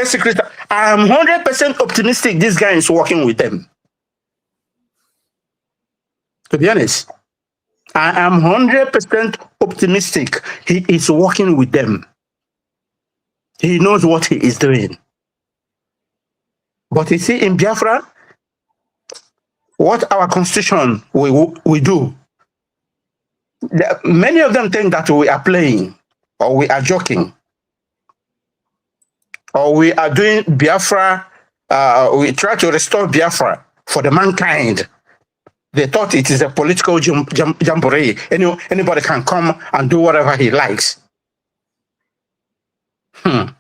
Secret. I am 100% optimistic this guy is working with them. To be honest, I am 100% optimistic he is working with them. He knows what he is doing. But you see, in Biafra, what our constitution we do, many of them think that we are playing, or we are joking, or we are doing Biafra, we try to restore Biafra for the mankind. They thought it is a political jamboree. Anybody can come and do whatever he likes. There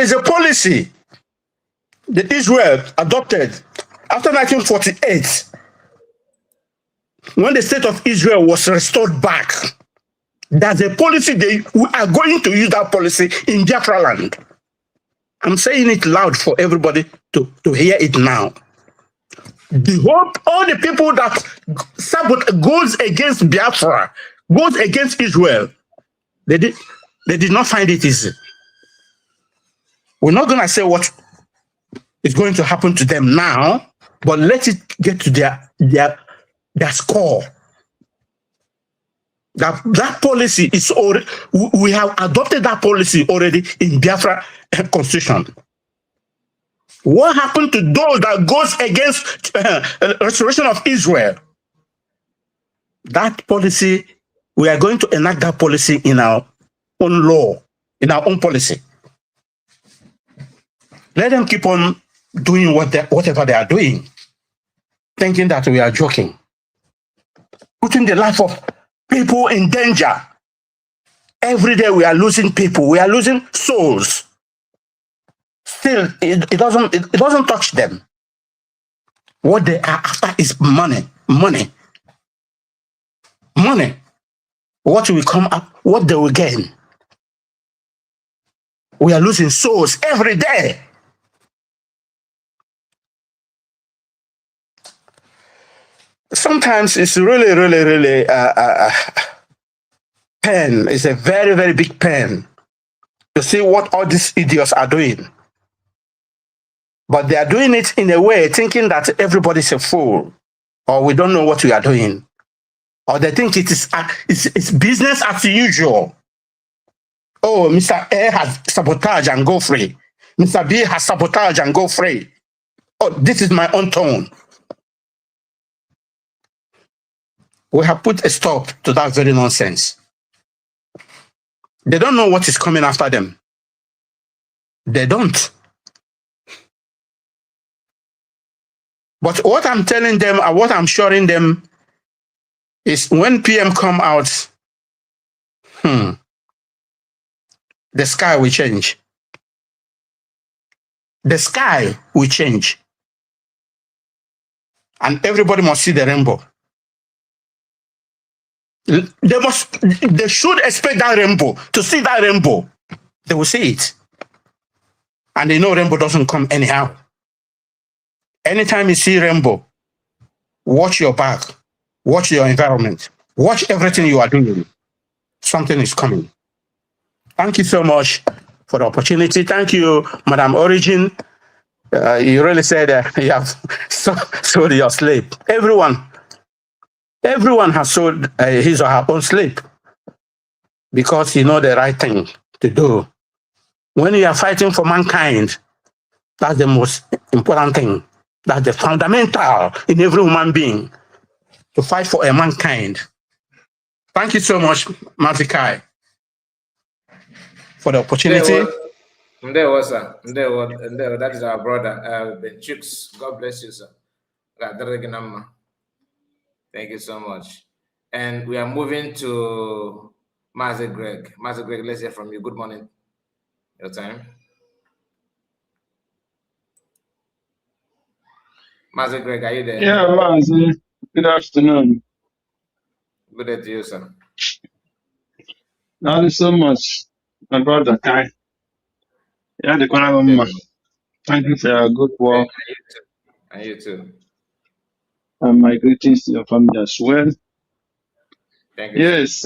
is a policy that Israel adopted after 1948, when the state of Israel was restored back. That's a policy we are going to use that policy in Biafra land. I'm saying it loud for everybody to hear it now. All the people that goes against Biafra, goes against Israel, they did not find it easy. We're not going to say what is going to happen to them now, but let it get to their score. That policy is already, we have adopted that policy already in Biafra constitution. What happened to those that goes against restoration of Israel? That policy, we are going to enact that policy in our own law, in our own policy. Let them keep on doing whatever they are doing, thinking that we are joking, putting the life of people in danger. Every day we are losing people, we are losing souls. Still, it doesn't touch them. What they are after is money. What will come up, what they will gain. We are losing souls every day. Sometimes it's really pain. It's a very, very big pain to see what all these idiots are doing. But they are doing it in a way thinking that everybody's a fool, or we don't know what we are doing, or they think it's business as usual. Oh, Mr. A has sabotage and go free. Mr. B has sabotage and go free. Oh, this is my own tone. We have put a stop to that very nonsense. They don't know what is coming after them. They don't. But what I'm telling them and what I'm showing them is when PM come out, the sky will change. The sky will change. And everybody must see the rainbow. They should expect that rainbow. To see that rainbow, they will see it. And they know rainbow doesn't come anyhow. Anytime you see rainbow, watch your back, watch your environment, watch everything you are doing. Something is coming. Thank you so much for the opportunity. Thank you, Madam Origin. You really said you have sold your slave. Everyone has sold his or her own slave because you know the right thing to do. When you are fighting for mankind, that's the most important thing. That's the fundamental in every human being, to fight for a mankind. Thank you so much, Mazikai, for the opportunity. That is our brother, the Chooks. God bless you, sir. Thank you so much. And we are moving to Mazi Greg. Mazi Greg, let's hear from you. Good morning. Your time. Mazi Greg, are you there? Yeah, Mazi. Good afternoon. Good day to you, sir. Thank you so much, my brother Kai. Yeah, thank you for your good work. And you too. And my greetings to your family as well. Thank you. Yes,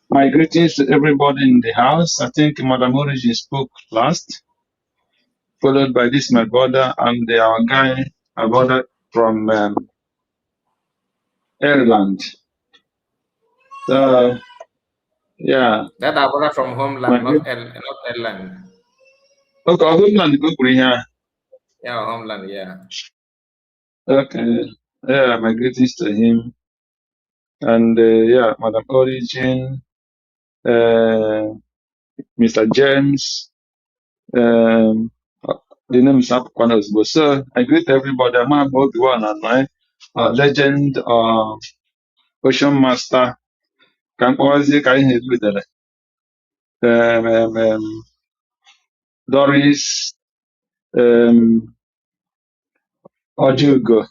my greetings to everybody in the house. I think Madam Origin spoke last, followed by this my brother and our guy, my brother from Ireland. So, yeah. That our brother from homeland, not Ireland. Okay, homeland, go here. Yeah, homeland, yeah. Okay. Yeah, my greetings to him. And yeah, Madam Origin, Mr. James, the name is Akwanos. So I greet everybody. I'm about one and my legend, Ocean Master. Doris, Ojugo.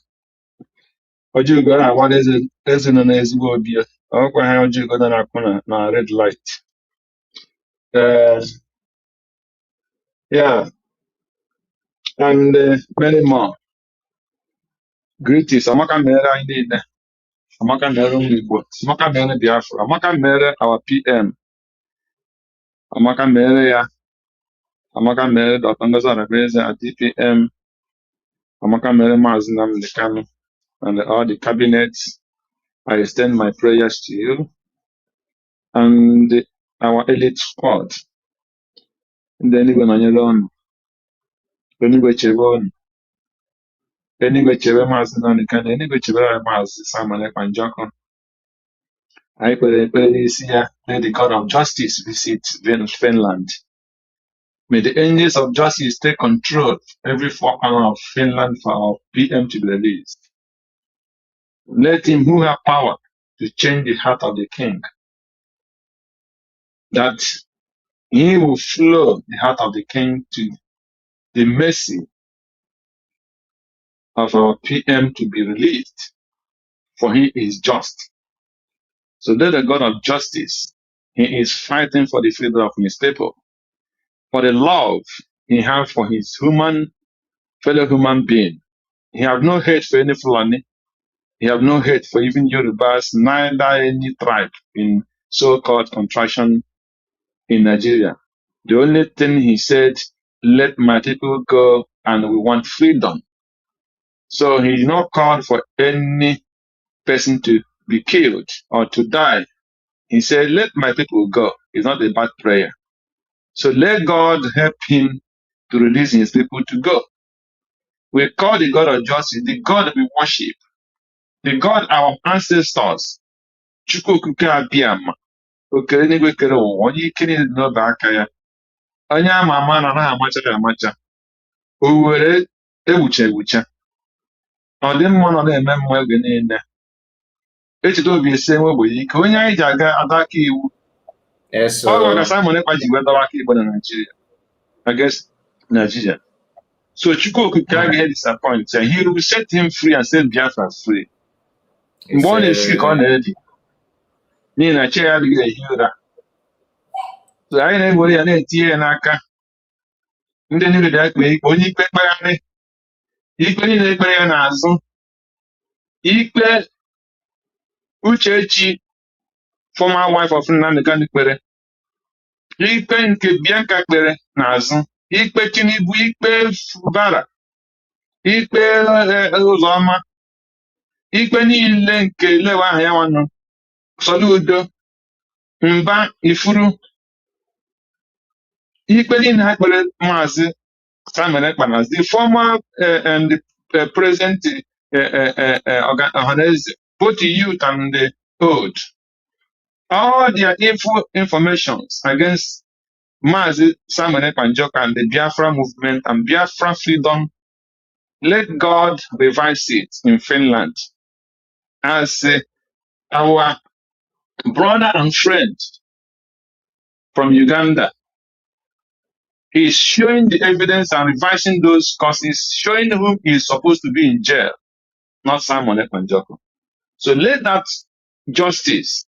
Ojugo, what is it? There's an ezigbo obia. ọkwa ha ojii go na red light. Yeah, and many more. Greetings. Amaka mere anyị niile. Amaka mere ụmụ Igbo. Amaka mere Biafra. Amaka mere our PM. Amaka mere ya. Amaka mere Dr. Ngozi Arabeze at DPM. Amaka mere Maazị Nnamdi Kanu and all the cabinets. I extend my prayers to you and our elite squad. Ndị eluigwe nọnyere ọnụ. Eluigwe chebe ọnụ. Eluigwe chebe Maazị Nnamdi Kanu. Eluigwe chebe Maazị Simon Ekpa Njọkụ. I pray this year, may the God of justice visit Finland. May the angels of justice take control every 4 corner of Finland for our PM to be released. Let him who have power to change the heart of the king, that he will flow the heart of the king to the mercy of our PM to be released, for he is just. So let the God of justice, he is fighting for the freedom of his people, for the love he has for his fellow human being. He have no hate for any Fulani. He have no hate for even Yorubas, neither any tribe in so-called contraction in Nigeria. The only thing he said, let my people go and we want freedom. So he did not call for any person to be killed or to die. He said, let my people go. It's not a bad prayer. So let God help him to release his people to go. We call the God of justice, the God we worship, the God our ancestors. Chukwukuke Abiyama, okere n'igwe kere ụwa, onye ike niile dị n'obe aka ya, onye ama ama na anaghị amacha ya amacha, o were egbucha egbucha, ọ dị mma nọ na-eme mmụọ ege niile, echeta obi esi enwe ogbenye ike, onye anyị ji aga adaka iwu, ọ gwara Simon Ekpa ji wee dawa aka Igbo na Nigeria, against Nigeria. So Chukwukuke agaghị disappoint, he will set him free and set Biafra free. Mgbe ọ na-esi ka ọ na-ebi, n'ihi na chi ya adịghị ehi ụra. So anyị na-ewere ya na-etinye ya n'aka ndị niile dị akpa ikpe, onye ikpe kpegharị, ikpe niile ekpere ya n'azụ, ikpe Uchechi, former wife of Nnamdi Kanu kpere, ikpe nke Bianca kpere n'azụ, ikpe Tinubu, ikpe Fubara, ikpe Ụzọma, ikpe niile nke lewe aha ya nwanụ, Soludo, Mba, Ifuru, ikpe niile ha kpere Maazị Simon Ekpa n'azụ, the former and the present Ohaneze, both the youth and the old, all their evil informations against Maazị Simon Ekpa Njọkụ and the Biafra movement and Biafra freedom, let God revise it in Finland. As our brother and friend from Uganda is showing the evidence and revising those causes, showing who is supposed to be in jail, not Simon Ekpa Njọkụ. So let that justice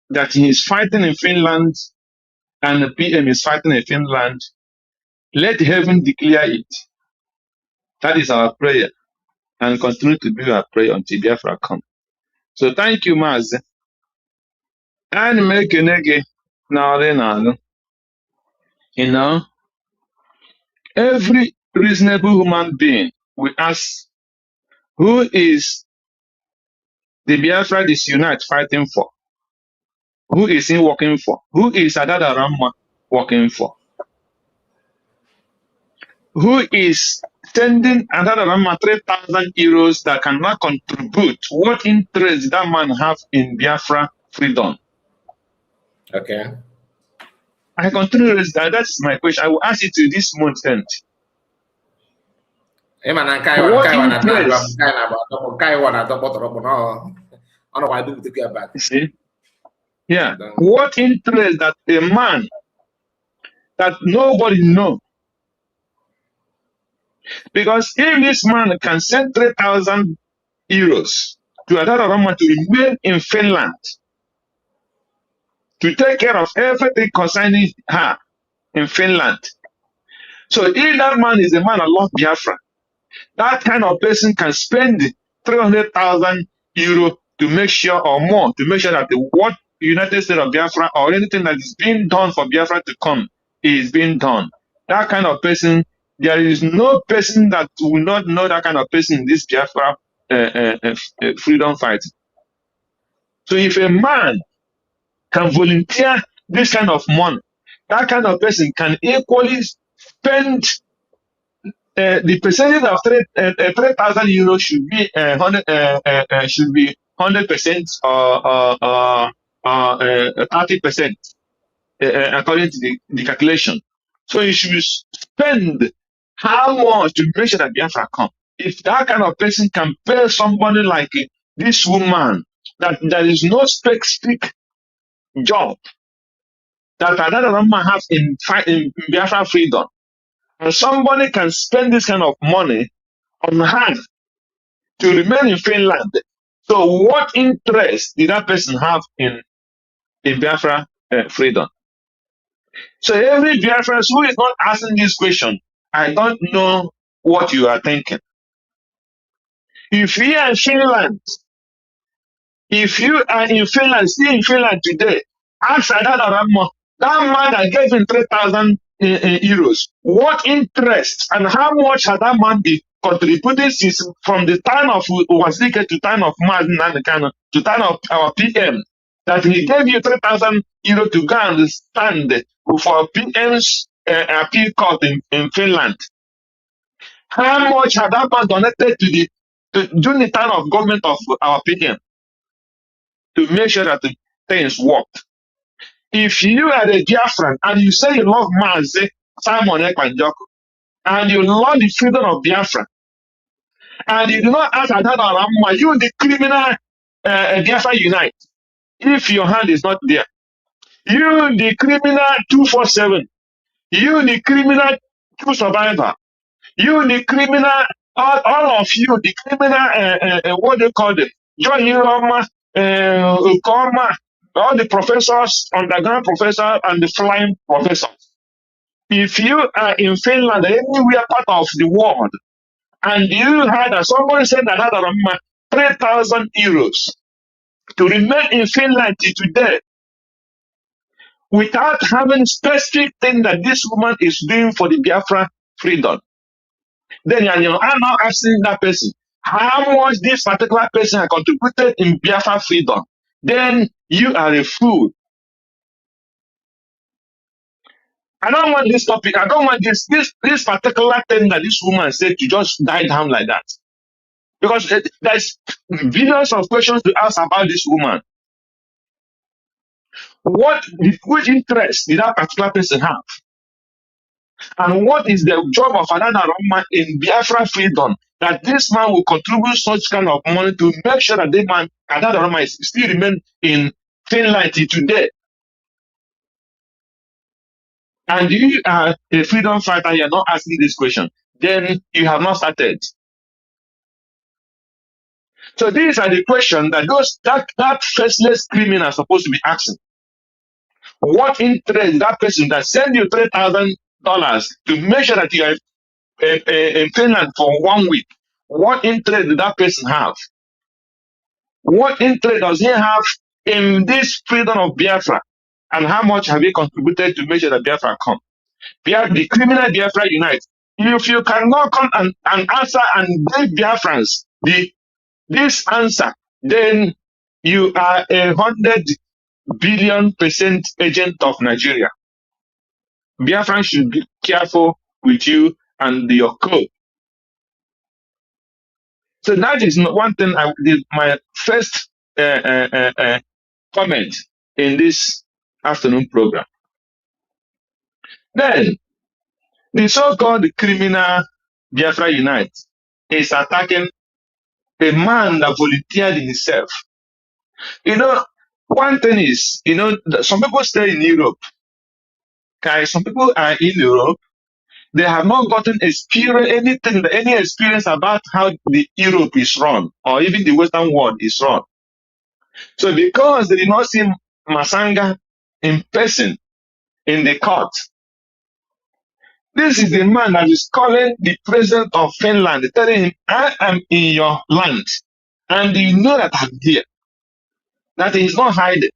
that he is fighting in Finland and the PM is fighting in Finland, let heaven declare it. That is our prayer and continue to be our prayer until Biafra come. So thank you, Maazị. And make a nege now. You know, every reasonable human being will ask, who is the Biafra disunite fighting for? Who is he working for? Who is Adada Ramma working for? Who is sending Adada Ramma 3,000 euros that cannot contribute? What interest that man have in Biafra freedom? Okay. I continue with that. That's my question. I will ask it to this month's end. See? Yeah. What interest that a man that nobody knows? Because if this man can send 3,000 euros to another Roma to remain in Finland, to take care of everything concerning her in Finland. So if that man is a man of love Biafra, that kind of person can spend 300,000 euro to make sure, or more, to make sure that what United States of Biafra or anything that is being done for Biafra to come is being done. That kind of person, there is no person that will not know that kind of person in this Biafra freedom fight. So if a man can volunteer this kind of money, that kind of person can equally spend the percentage of 3,000 euros should be 100% or 30%, according to the calculation. So you should spend how much to make sure that Biafra come. If that kind of person can pay somebody like this woman, that there is no specific job that another woman has in Biafra freedom, and somebody can spend this kind of money on her to remain in Finland. So what interest did that person have in Biafra freedom? So every Biafran who is not asking this question, I don't know what you are thinking. If you are in Finland, still in Finland today, ask that man that gave him 3,000 euros, what interest and how much had that man been contributing since from the time of Wazika to time of Mazinandekano to time of our PM, that he gave you 3,000 euros to go and stand for PM's appeal court in Finland? How much had that man donated during the time of government of our PM to make sure that the things worked? If you are a Biafran and you say you love Mazi Simon Ekpa, and you love the freedom of Biafra, and you do not ask Adana Ramma, you the criminal Biafra Unite, if your hand is not there, you the criminal 247, you the criminal true survivor, you the criminal, all of you, the criminal, what they call it, John Hiroma, Ukoma, all the professors, underground professors, and the flying professors. If you are in Finland, anywhere part of the world, and you had somebody said another 3,000 euros to remain in Finland till today, without having specific thing that this woman is doing for the Biafra freedom, then I'm now asking that person how much this particular person has contributed in Biafra freedom. Then you are a fool. I don't want this topic. I don't want this particular thing that this woman said to just die down like that. Because there's billions of questions to ask about this woman. Which interest did that particular person have? And what is the job of another man in Biafra freedom that this man will contribute such kind of money to make sure that another man still remain in Finland today? And you are a freedom fighter, you're not asking this question, then you have not started. So these are the questions that that faceless criminal is supposed to be asking. What interest that person that send you $3,000 to make sure that you are in Finland for 1 week? What interest did that person have? What interest does he have in this freedom of Biafra? And how much have he contributed to make sure that Biafra come? The criminal Biafra unite. If you cannot come and answer and give Biafrans this answer, then you are 100 billion% agent of Nigeria. Biafrans should be careful with you and your code. So that is one thing my first comment in this afternoon program. Then the so-called criminal Biafra Unite is attacking a man that volunteered himself. One thing is, some people stay in Europe. Okay, some people are in Europe. They have not gotten any experience about how the Europe is run, or even the Western world is run. So because they did not see Masanga in person in the court. This is the man that is calling the president of Finland, telling him, I am in your land. And you know that I'm here. That he is not hiding.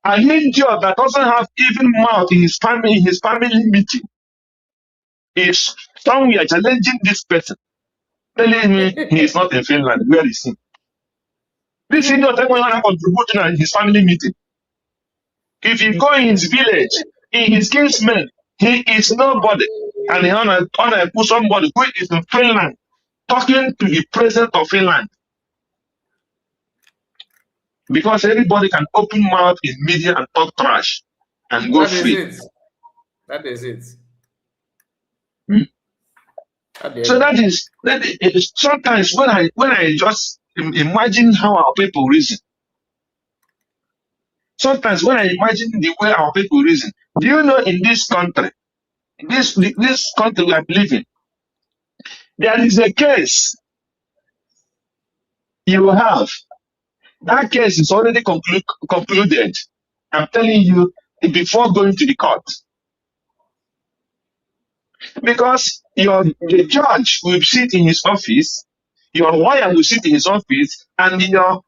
An idiot that doesn't have even mouth in his family meeting is somewhere challenging this person, telling me he is not in Finland. Where is he? This idiot is going to contribute in his family meeting. If you go in his village, in his kinsmen, he is nobody. And he wanna put somebody who is in Finland talking to the president of Finland. Because everybody can open mouth in media and talk trash and go free. That is it. Hmm? So that is sometimes when I just imagine how our people reason. Sometimes when I imagine the way our people reason, do you know in this country, this country we are living, there is a case you have. That case is already concluded. I'm telling you, before going to the court. Because the judge will sit in his office, your lawyer will sit in his office, and your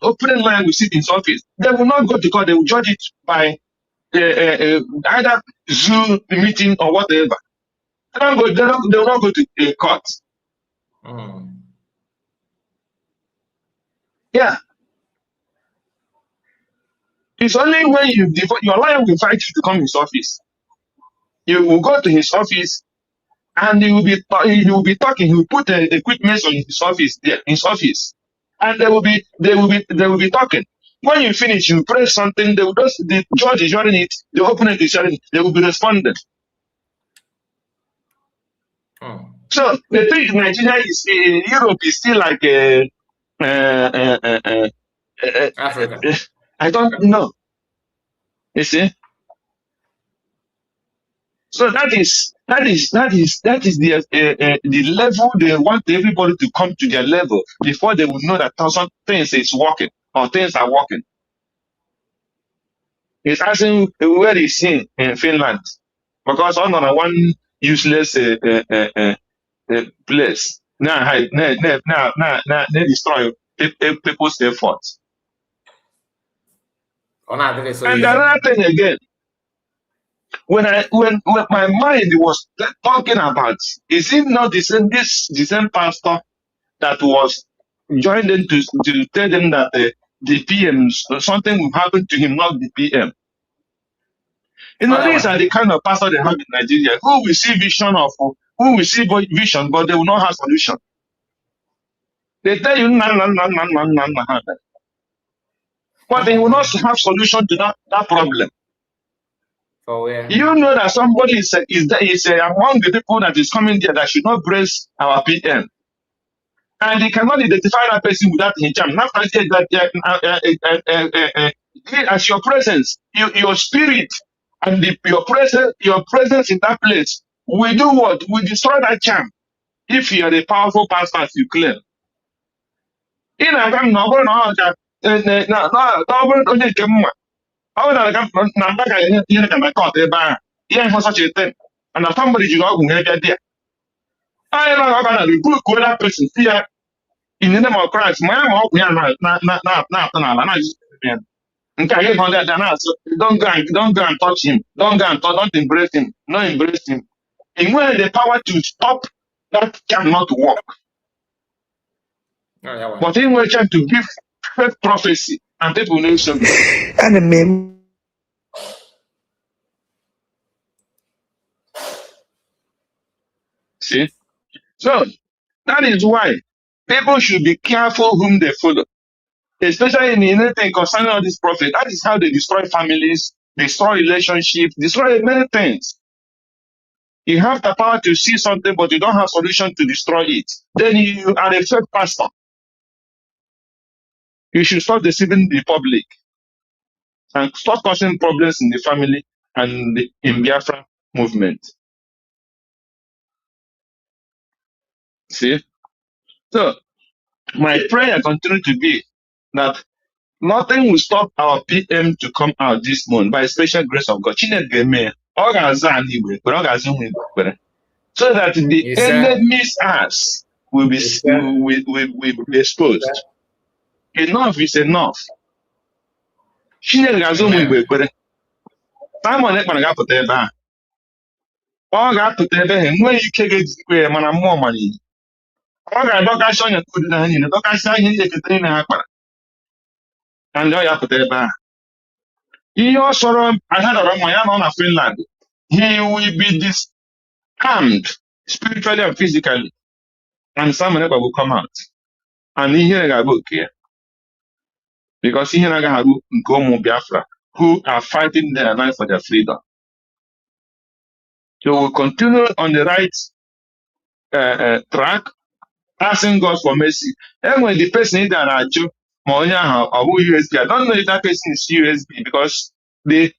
opening lawyer will sit in his office. They will not go to court, they will judge it by either Zoom meeting or whatever. They will not go to court. Yeah. It's only when your lawyer will invite you to come to his office. You will go to his office and he will be talking. He will put equipment on his office there, his office, and they will be talking. When you finish, you press something. The judge is hearing it. The opponent is hearing it. They will be responding. So the thing in Nigeria is Europe is still like Africa. I don't know. You see. So that is the level they want everybody to come to their level before they will know that some things is working or things are working. He's asking where is he in Finland because on one useless place now destroy people's efforts. And another thing again. When my mind was talking about, is it not the same pastor that was joined them to tell them that the PM something will happen to him, not the PM? You know, these are the kind of pastor they have in Nigeria who will see vision, but they will not have solution. They tell you but they will not have solution to that problem. You know that somebody is among the people that is coming there that should not brace our PM. And they cannot identify that person without hijab. Not as your presence, your spirit, and your presence in that place, we do what? We destroy that charm. If you are the powerful pastor as you claim. In a gun, no, how would I come such a thing? And somebody you know there. I know about the good that person here in the name of Christ. My mom, don't go and touch him. Don't embrace him. No embrace him. And when the power to stop that cannot work. But in we're trying to give fake prophecy and people know something. See? So that is why people should be careful whom they follow. Especially in anything concerning all these prophets. That is how they destroy families, destroy relationships, destroy many things. You have the power to see something, but you don't have solution to destroy it. Then you are a fake pastor. You should stop deceiving the public and stop causing problems in the family and in Biafra movement. See? So, my prayer continues to be that Nothing will stop our PM to come out this month by special grace of God. Chineke mee, ọ ga-aza anyị Igbo ekpere, ọ ga-aza ụmụ Igbo ekpere. So that the He said, enemy's ass will be exposed. Enough is enough. Chineke ga-aza ụmụ Igbo Amen. ekpere. Simon Ekpa ga-apụta ebe a. Ọ ga-apụta ebe ha enweghị ike ga-ejikwa ya mana mmụọ mara ihe. Ọ ga-adọkasị onye kudi na ha niile, dọkasị ihe ndị ekete niile ha kpara. Na ndị ọ ya pụta ebe a. Ihe ọ sọrọ ahịadọrọ mma ya nọ na Finland. He will be disarmed spiritually and physically. And Simon Ekpa will come out. And ihe ga-abụ oke ya. Because ihe na-agaghị abụ nke ụmụ Biafra who are fighting their life for their freedom. So we'll continue on the right track, asking God for mercy. And when the person that I choose, USB, I don't know if that person is USB because the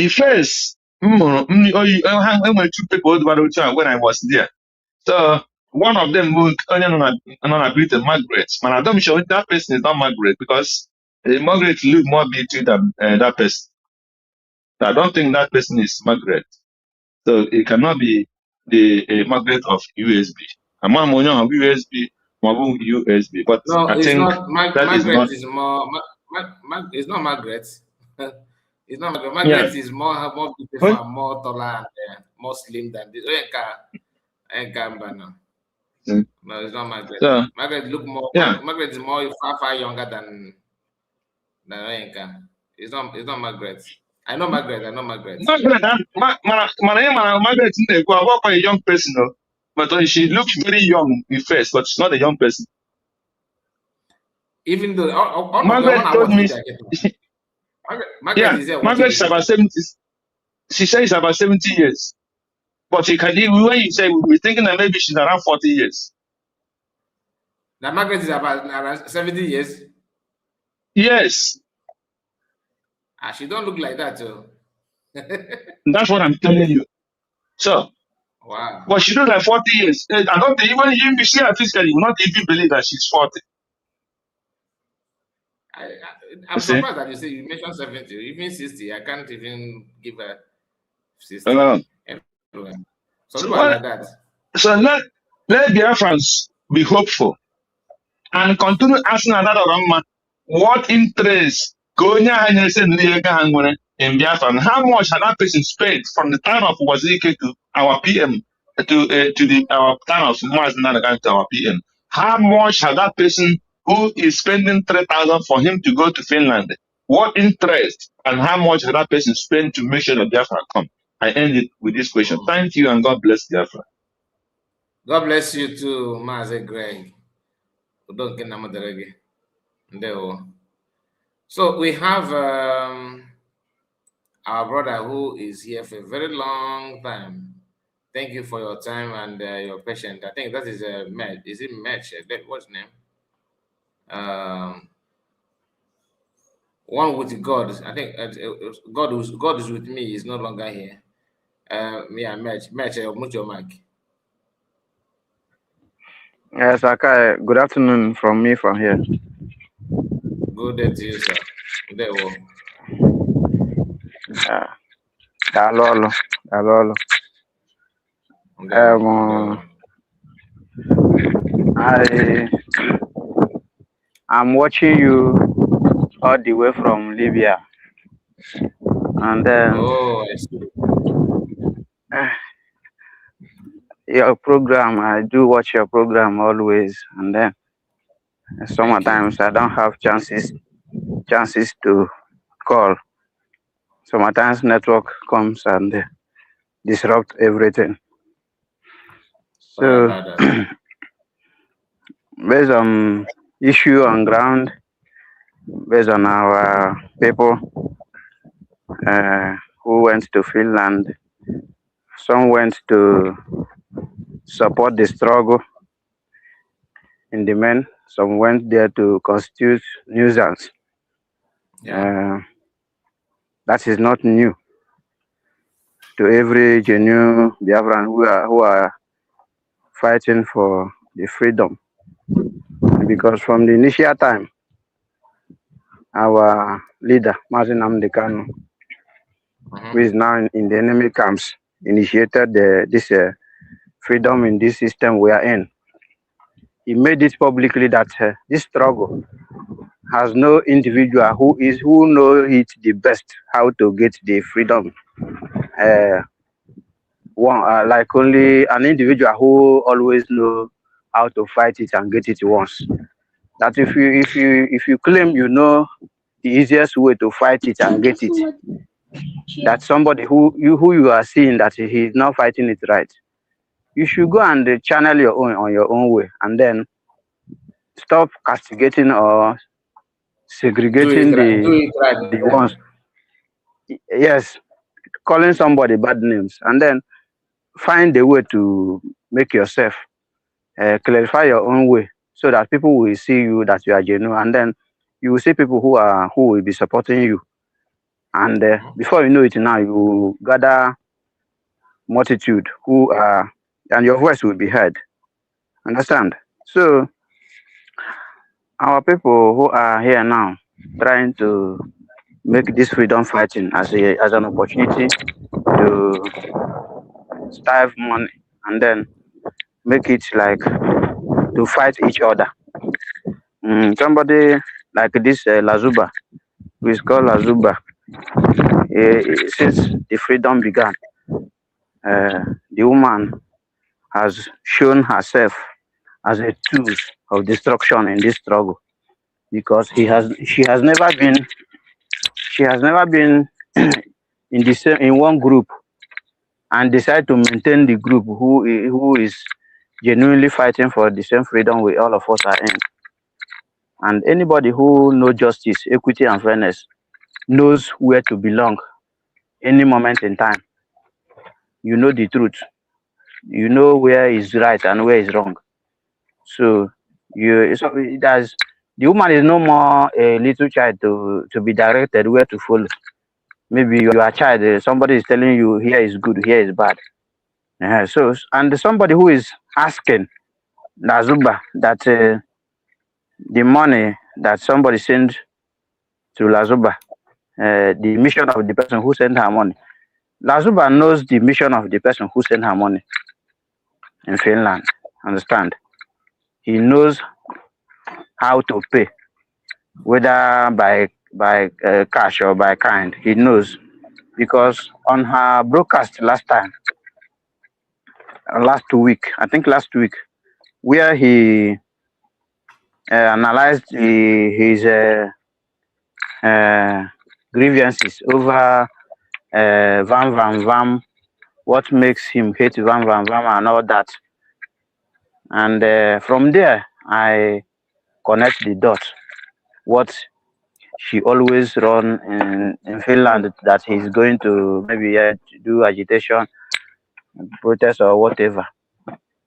first, I went two people when I was there. So one of them will agree to Margaret. But I don't sure that person is not Margaret because Margaret look more beauty than that person. So I don't think that person is Margaret. So it cannot be the Margaret of USB. I'm of USB, USB. But no, I it's think not. that Margaret is is more. It's not Margaret. It's not Margaret. Margaret is more beautiful, and more taller, and more slim than this. No, it's not Margaret. So, Margaret look more. yeah. Margaret is more far younger than Oyenka. It's not Margaret. I know Margaret. Margaret, Margaret is a young person, but she looks very young at first, but she's not a young person. Even though Margaret told me, Margaret is there. Margaret is about 70. She says it's about 70 years. But when you say we're thinking that maybe she's around 40 years. Now Margaret is about around 70 years. Yes. She don't look like that, too. That's what I'm telling you. So, wow. But she looks like 40 years. I don't think even if you see her physically, you will not even believe that she's 40. I'm surprised that you mentioned 70, even 60. I can't even give her 60. So like that. So let Biafrans be hopeful and continue asking another Rama what interest going in Biafra and how much had that person spent from the time of Wazike to our PM to our time of Maznanagan to our PM. How much had that person who is spending 3,000 for him to go to Finland? What interest and how much had that person spent to make sure that Biafra come? I end it with this question. Thank you and God bless Biafra. God bless you too, Maze Greg. So we have our brother who is here for a very long time. Thank you for your time and your patience. I think that is Med. Is it Med? What's his name? One with God. I think God is with me. Is no longer here. Match, mute your mic. Yes, okay. Good afternoon from me from here. Good day to you, sir. There we Hello. I'm watching you all the way from Libya, and then I see. Your program, I do watch your program always, and then sometimes I don't have chances to call. Sometimes network comes and disrupt everything. So based on issue on ground, based on our people who went to Finland, some went to support the struggle in the men, some went there to constitute nuisance. That is not new to every genuine Biafran who are fighting for the freedom. Because from the initial time, our leader, Mazin Amdekano, who is now in the enemy camps, initiated this freedom in this system we are in. He made it publicly that this struggle has no individual who know it the best how to get the freedom. Like only an individual who always know how to fight it and get it once. That if you claim you know the easiest way to fight it and get it, that somebody who you are seeing that he is not fighting it right, you should go and channel your own on your own way, and then stop castigating or segregating the ones. Yes, calling somebody bad names, and then find a way to make yourself clarify your own way, so that people will see you that you are genuine, and then you will see people who will be supporting you, and before you know it, now you gather multitude who are, and your voice will be heard. Understand? So our people who are here now trying to make this freedom fighting as an opportunity to starve money, and then make it like to fight each other. Somebody like this Lazuba, who is called Lazuba, since the freedom began, the woman has shown herself as a tool of destruction in this struggle, because she has never been in the same in one group and decide to maintain the group who is genuinely fighting for the same freedom we all of us are in. And anybody who knows justice, equity, and fairness knows where to belong any moment in time. You know the truth. You know where is right and where is wrong. So the woman is no more a little child to be directed where to follow. Maybe you are a child, somebody is telling you here is good, here is bad. So, and somebody who is asking Nazuba that the money that somebody sent to Lazuba, the mission of the person who sent her money. Lazuba knows the mission of the person who sent her money in Finland. Understand? He knows how to pay, whether by cash or by kind. He knows, because on her broadcast last week, where he analyzed his grievances over Vam Vam Vam, what makes him hate Vam Vam Vam and all that. And from there, I connect the dots. What she always run in Finland, that he's going to maybe do agitation, protest or whatever.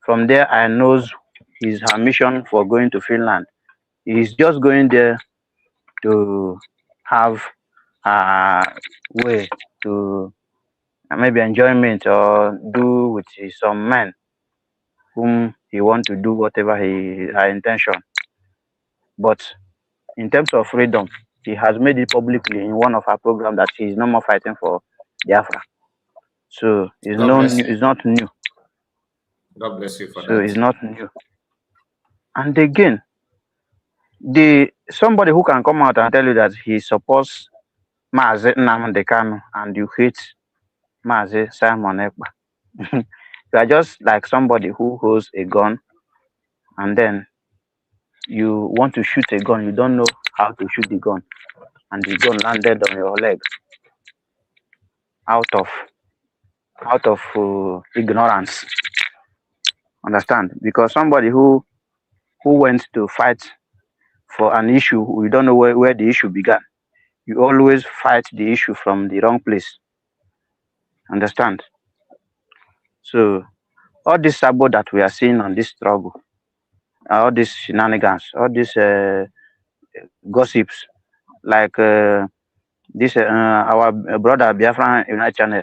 From there, I knows her mission for going to Finland. He's just going there to have a way to maybe enjoyment or do with some men whom he want to do whatever her intention. But in terms of freedom, she has made it publicly in one of her programs that she is no more fighting for Biafra. So it's not new. God bless you for that. So it's not new. And again, somebody who can come out and tell you that he supports Mazi Nnamdi Kanu and you hate Mazi Simon Ekpa. You are just like somebody who holds a gun and then you want to shoot a gun, you don't know how to shoot the gun, and the gun landed on your leg out of ignorance. Understand? Because somebody who went to fight for an issue, we don't know where the issue began. You always fight the issue from the wrong place. Understand? So all this sabo that we are seeing on this struggle, all these shenanigans, all these gossips, like this our brother Biafran United Channel,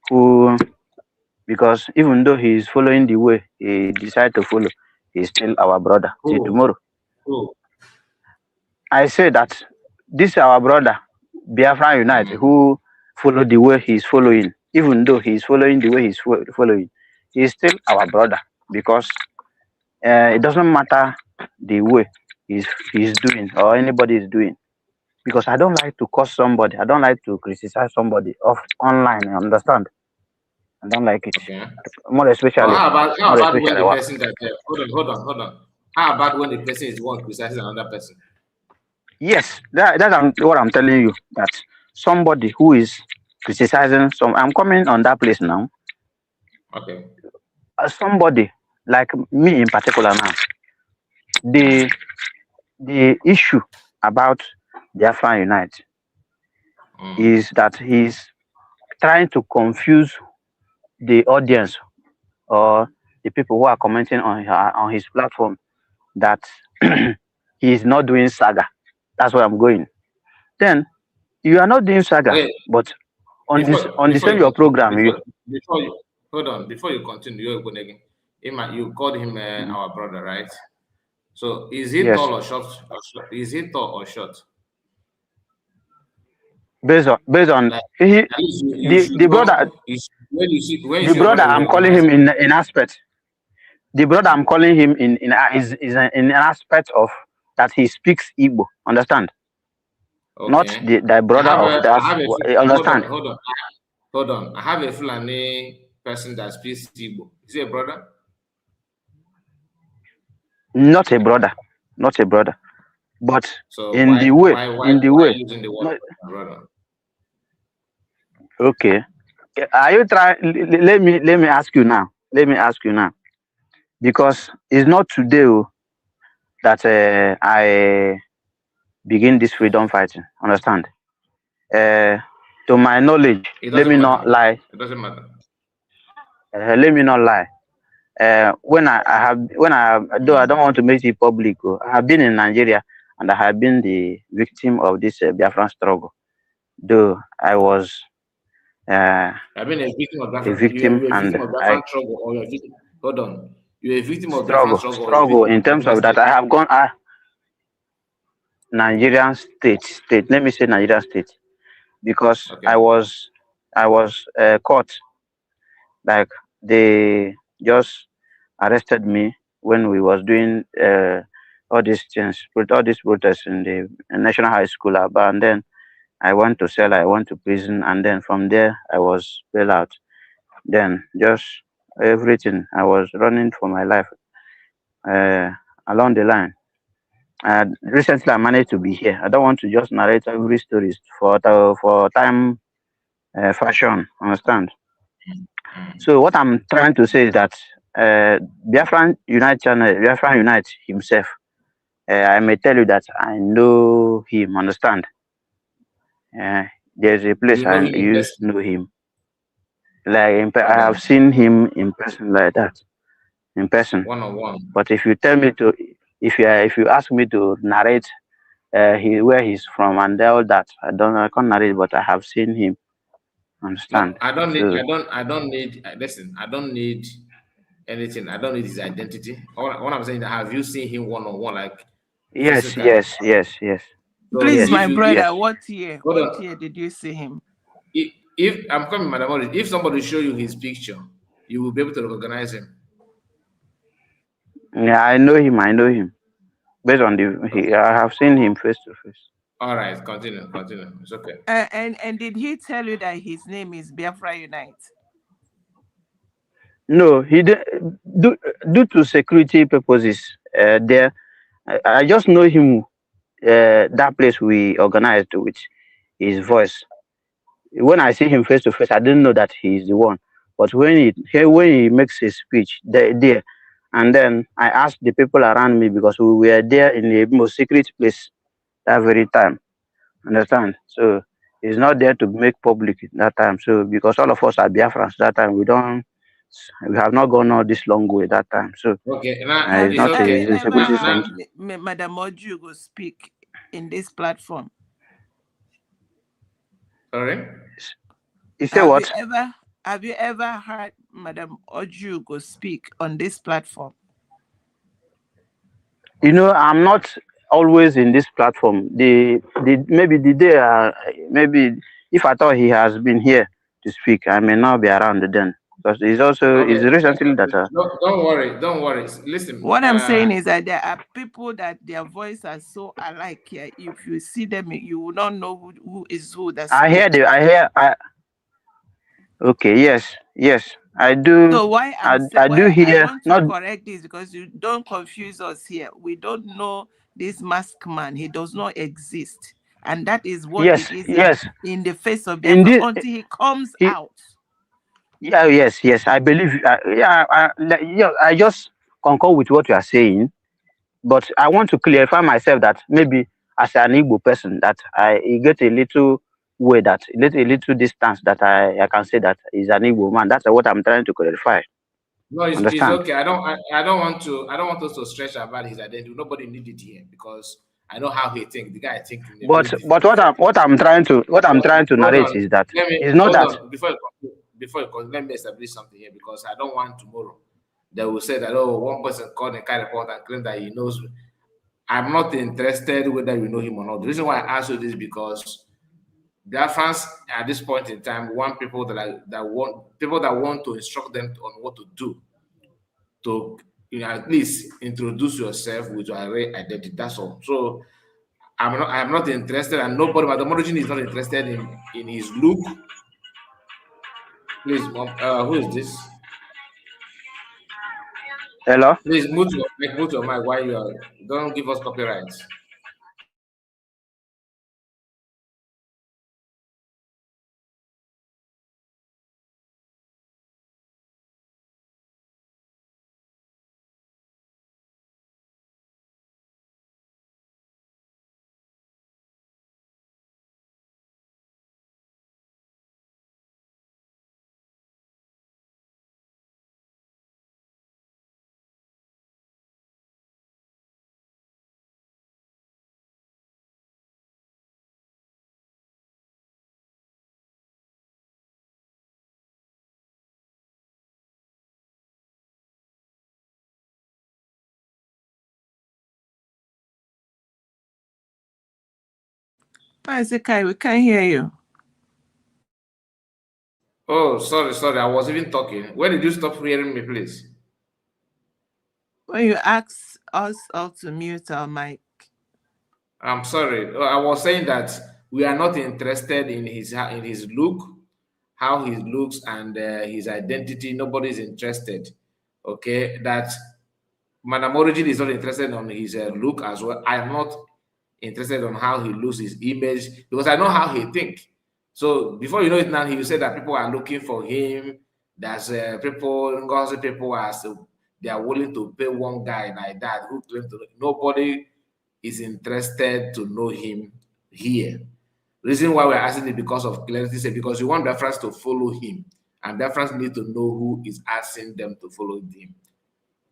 who, because even though he is following the way he decided to follow, he's still our brother till tomorrow. I say that this our brother, Biafra Unite, who follow the way he's following, even though he's following the way he's following, he's still our brother because it doesn't matter the way he's doing or anybody is doing. Because I don't like to curse somebody. I don't like to criticize somebody off online. You understand? I don't like it. Okay. More especially. Or how about when the what? person that hold on. How about when the person is the one criticizing another person? Yes, that's what I'm telling you. That somebody who is criticizing I'm coming on that place now. Okay. Somebody like me in particular now. The issue about Biafra Unite is that he's trying to confuse the audience or the people who are commenting on his platform that he is not doing saga. That's where I'm going. Then you are not doing saga, Okay. but on the same your program. Before you continue, you called him our brother, right? So is he Yes. tall or short? Is he tall or short? Based on Like, the brother. When you see The brother I'm calling him in aspect. The brother I'm calling him in is in an aspect of that he speaks Igbo. Understand? Okay. Not the brother of that. Understand? Hold on. I have a Fulani person that speaks Igbo. Is he a brother? Not a brother. Not a brother. But so in why, the way, why in the way. Using the word brother? Okay. Are you trying? Let me ask you now. Let me ask you now, because it's not today that I begin this freedom fighting. Understand? To my knowledge, let me not lie. It doesn't matter. Let me not lie. Though I don't want to make it public, I have been in Nigeria and I have been the victim of this Biafran struggle. Though I was I've been a victim of Biafran. You're a victim of Biafran struggle, or you're a victim. Hold on. You're a victim of Biafran struggle in terms of that I have gone Nigerian state. Let me say Nigerian state, because okay. I was caught. Like they just arrested me when we was doing all these things, with all these protests in the National High School, and then I went to cell, I went to prison, and then from there I was bailed out. Then just everything, I was running for my life along the line. Recently, I managed to be here. I don't want to just narrate every story for time fashion. Understand? So what I'm trying to say is that Biafran Unite channel, Biafran Unite himself, I may tell you that I know him. Understand? There's a place I used to know him. Like I have seen him in person like that, in person. One-on-one. But if you tell me to, if you ask me to narrate where he's from and all that, I can't narrate, but I have seen him. Understand? No, I don't need. Listen, I don't need anything. I don't need his identity. What I'm saying, have you seen him one-on-one, like? Yes. So please, my brother, what year did you see him? If I'm coming, Madam Morris, if somebody show you his picture, you will be able to recognize him. Yeah, I know him. Based on I have seen him face to face. All right, continue. It's okay. And did he tell you that his name is Biafra Unite? No, he did. Due to security purposes, there, I just know him. That place we organized with his voice. When I see him face to face, I didn't know that he's the one. But when he makes his speech there, and then I asked the people around me, because we were there in the most secret place that very time. Understand? So he's not there to make public that time. So because all of us are Biafrans that time, we have not gone all this long way that time. So okay, have you ever heard Madam Oju go speak in this platform? Sorry? You say what? Have you ever heard Madam Oju go speak on this platform? You know, I'm not always in this platform. Maybe the day, maybe if I thought he has been here to speak, I may not be around then. Because it's Okay. recently that. Don't worry. Don't worry. Listen. What I'm saying is that there are people that their voice are so alike here. If you see them, you will not know who is who that spoke. Okay, yes, I do. So why I do I hear want to not. correct this because you don't confuse us here. We don't know this mask man. He does not exist, and that is what Yes, it is yes. in the face of In Biafra this, until he comes he, out. yeah, yes. I believe. I just concur with what you are saying, but I want to clarify myself that maybe as an Igbo person, that I get a little way that a little distance that I can say that is an Igbo man. That's what I'm trying to clarify. No, it's Understand? okay. I don't want us to stretch about his identity. Nobody need it here because I know how he thinks. The guy thinks in a very But different way. what I'm trying to Hold narrate on. is that Let me it's not hold that. on before you let me establish something here because I don't want tomorrow they will say that one person called a car report and claim that he knows. I'm not interested whether you know him or not. The reason why I ask you this because their fans at this point in time want people that want to instruct them on what to do to at least introduce yourself with your array identity. That's all. So I'm not interested, and nobody, Madam Origin is not interested in his look. Please, who is this? Hello. Please mute your mic while you are. Don't give us copyrights. Kai, we can't hear you. Oh, sorry. I was even talking. When did you stop hearing me, please? When you ask us all to mute our mic. I'm sorry. I was saying that we are not interested in his look, how he looks, and his identity. Nobody's interested. Okay, that Madam Origin is not interested on his look as well. I am not interested on how he loses his image because I know how he think. So before you know it now, he will say that people are looking for him. There's people are they are willing to pay one guy like that who claims to nobody is interested to know him here. Reason why we're asking it because of clarity, say because you want Biafrans to follow him, and Biafrans need to know who is asking them to follow him.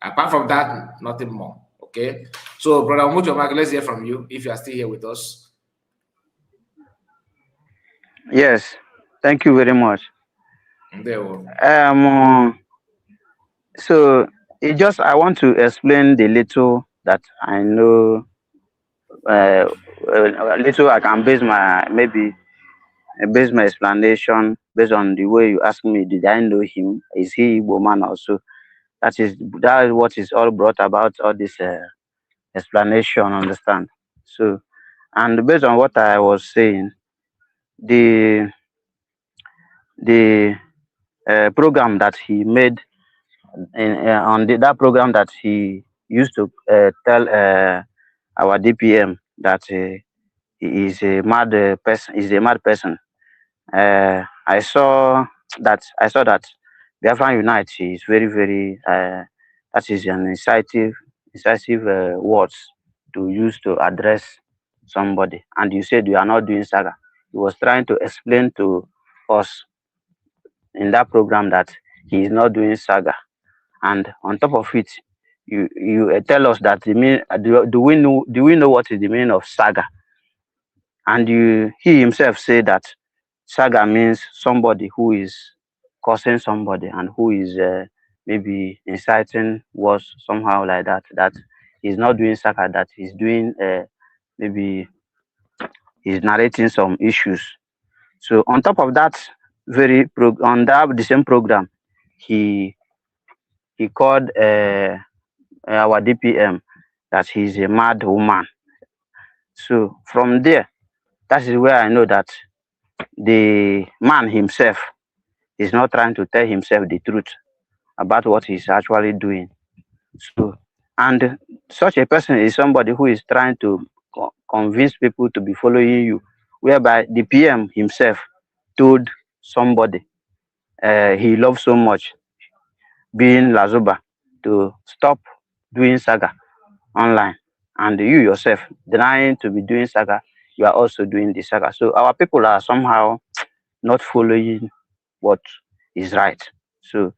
Apart from that, nothing more. Okay. So, Brother Mucho, let's hear from you if you are still here with us. Yes. Thank you very much. There we go. So I want to explain the little that I know. Little I can base my explanation based on the way you ask me. Did I know him? Is he Igbo man also? That is what is all brought about all this explanation. Understand? So, and based on what I was saying, the program that he made that program that he used to tell our DPM that he is a mad person. Is a mad person. I saw that Biafran Unite is very very. That is an incisive words to use to address somebody. And you said you are not doing saga. He was trying to explain to us in that program that he is not doing saga. And on top of it, you tell us that do we know what is the meaning of saga? And he himself said that saga means somebody who is causing somebody and who is maybe inciting words somehow like that. That he's not doing saga, that he's doing maybe he's narrating some issues. So on top of that, the same program, he called our DPM that he's a mad woman. So from there, that is where I know that the man himself is not trying to tell himself the truth about what he's actually doing. So, and such a person is somebody who is trying to convince people to be following you, whereby the PM himself told somebody he loves so much, being Lazoba, to stop doing saga online, and you yourself denying to be doing saga, you are also doing the saga. So our people are somehow not following what is right. So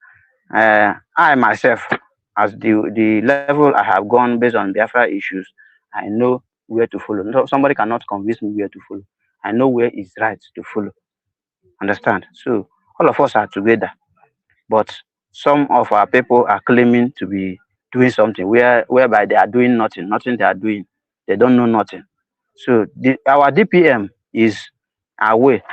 I myself, as the level I have gone based on Biafra issues, I know where to follow. No, somebody cannot convince me where to follow. I know where is right to follow. Understand? So all of us are together, but some of our people are claiming to be doing something whereby they are doing nothing they are doing. They don't know nothing. So our DPM is aware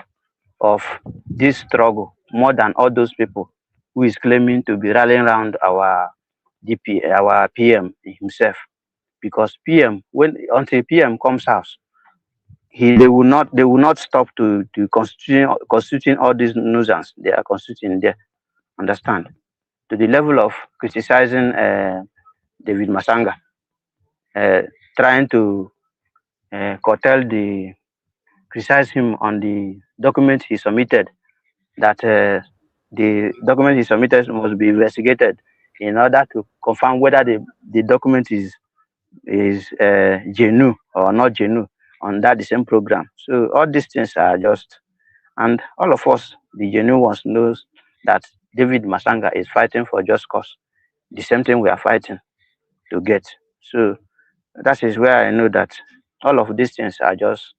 of this struggle more than all those people who is claiming to be rallying around our PM himself. Because PM, until PM comes out, they will not stop to constituting all these nuisance they are constituting there. Understand? To the level of criticizing David Masanga, trying to criticize him on the document he submitted, that the document he submitted must be investigated in order to confirm whether the document is genuine or not genuine on the same program. So all these things are just, and all of us, the genuine ones, knows that David Masanga is fighting for just cause, the same thing we are fighting to get. So that is where I know that all of these things are just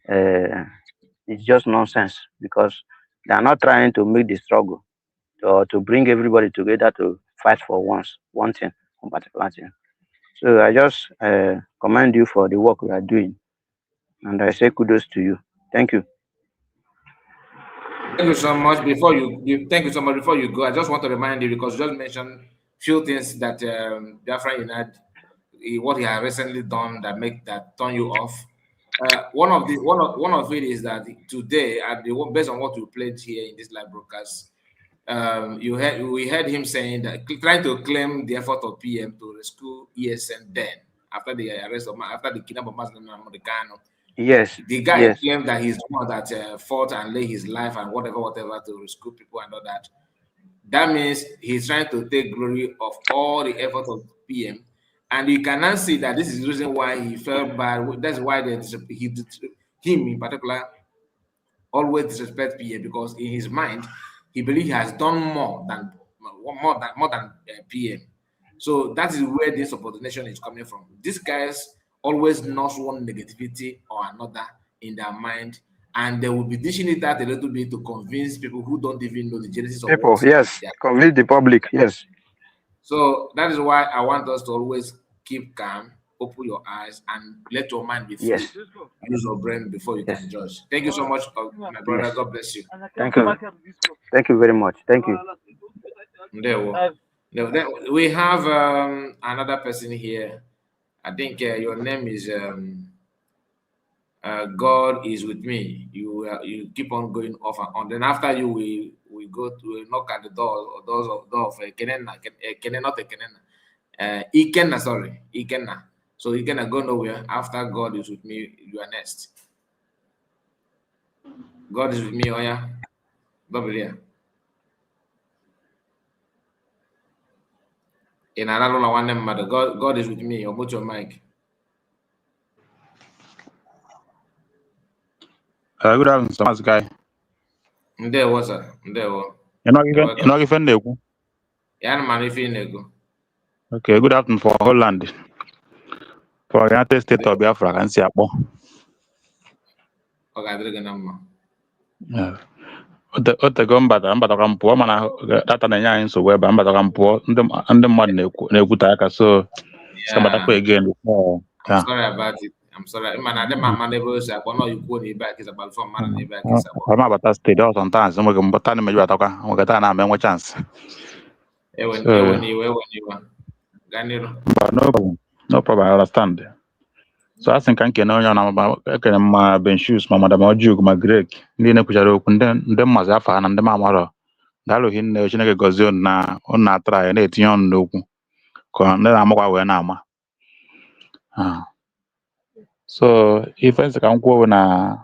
it's just nonsense, because they are not trying to make the struggle or to bring everybody together to fight for one thing, one particular thing. So I just commend you for the work we are doing, and I say kudos to you. Thank you. Thank you so much. Thank you so much. Before you go, I just want to remind you, because you just mentioned few things that Biafra United, what he has recently done that turn you off. One of it is that today, based on what we played here in this live broadcast, we heard him saying that, trying to claim the effort of PM to rescue ESN then after the arrest of after the kidnapping of Muslim Americano. Yes. The guy yes. claimed that he's the one that fought and lay his life and whatever to rescue people and all that. That means he's trying to take glory of all the effort of PM, and you cannot see that this is the reason why he felt bad. That's why him in particular always disrespect PM, because in his mind he believes he has done more than PM. So that is where this subordination is coming from. These guys always nurse one negativity or another in their mind, and they will be dishing it out a little bit to convince people who don't even know the genesis of people. Yes, convince the public. Yes. So that is why I want us to always keep calm, open your eyes, and let your mind be free. Yes. Use your brain before you can judge. Thank you so much, my brother. Yes. God bless you. Thank you. Thank you very much. Thank you. We have another person here. I think your name is God is with me. You keep on going off and on. Then after you, we knock at the door of Kenena, not a Kenena, Ikenna. Sorry, Ikenna. So Ikenna go nowhere. After God is with me, you are next. God is with me. Oh yeah, Babylon. In another one, mother. God is with me. Or put your mic. Good afternoon, Thomas guy. There was a there was. You're not even there. Yeah, man, if you go. Okay, good afternoon for Holland. For United States of Biafra, can see a bo. Okay, I didn't know. Yeah. Ote go mbata ka mpụọ mana data na-enye anyị nsogbu ebe mbata ka mpụọ ndị mmadụ na-ekwute aka, so Yeah. Again. I'm sorry about it. I'm sorry. Man, I didn't my neighbors. I know you go in back is about for man and back is about. I'm about that state sometimes. I'm going to tell you about I'm going to chance. Ewen you. Ganiro. But no problem. I understand. So I think I can know my Ben shoes, my madam Ojuk, my Greg, Lina Pucharo, and then Mazafa and the Mamaro. Dalo hin Chineke gozion na on try and 18 no. Then I'm away now. So if I can go na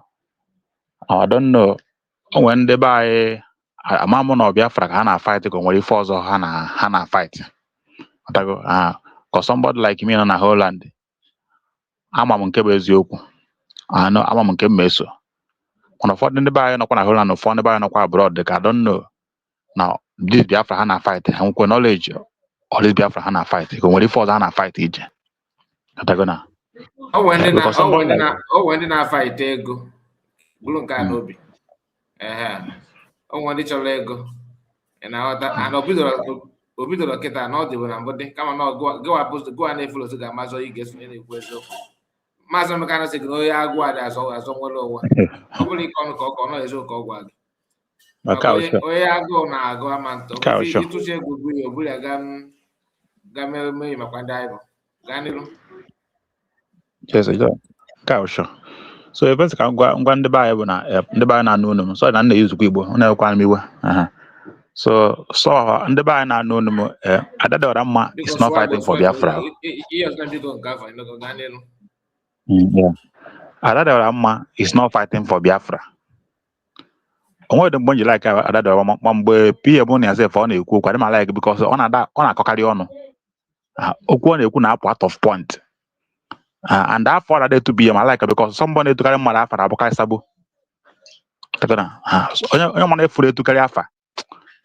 I don't know when they buy a mamma or Biafra Hana fight go when falls or Hana fight. Cause somebody like me on a Holland, I'm on Kebezoku. I know I'm on Kemeso. On a fort in the buy no Holland or found by no abroad, I don't know. Now this Biafra Hana fight, and knowledge or this Biafra Hana fight, go when falls Hana fight each. When did I fight ego? Bulunka nobi. When did your lego? And Obido Kita not the one, but come on, go up, go and follow to the Mazo, you get any question. Mazo Mecano say, no, ya guard as always, somewhere lower. Nobody come corner is okay. I go now, go a man. If you say good, we are Gamel me, Macandaibo. Ganilo. Yes, I do. Sure. So if I can go and the buy na no so I use Guibo on quality me. So and the buy na no Adadorama is not fighting for Biafra. Yeah. Adadorama is not fighting for Biafra. Onwe the you like Adadorama mambe pia boni as if on eku kwa dem like because on akokari onu. Okwu on eku na part of point. And that for that to be my like because somebody to carry mother for Abukai Sabo. Onye man efure to carry afa.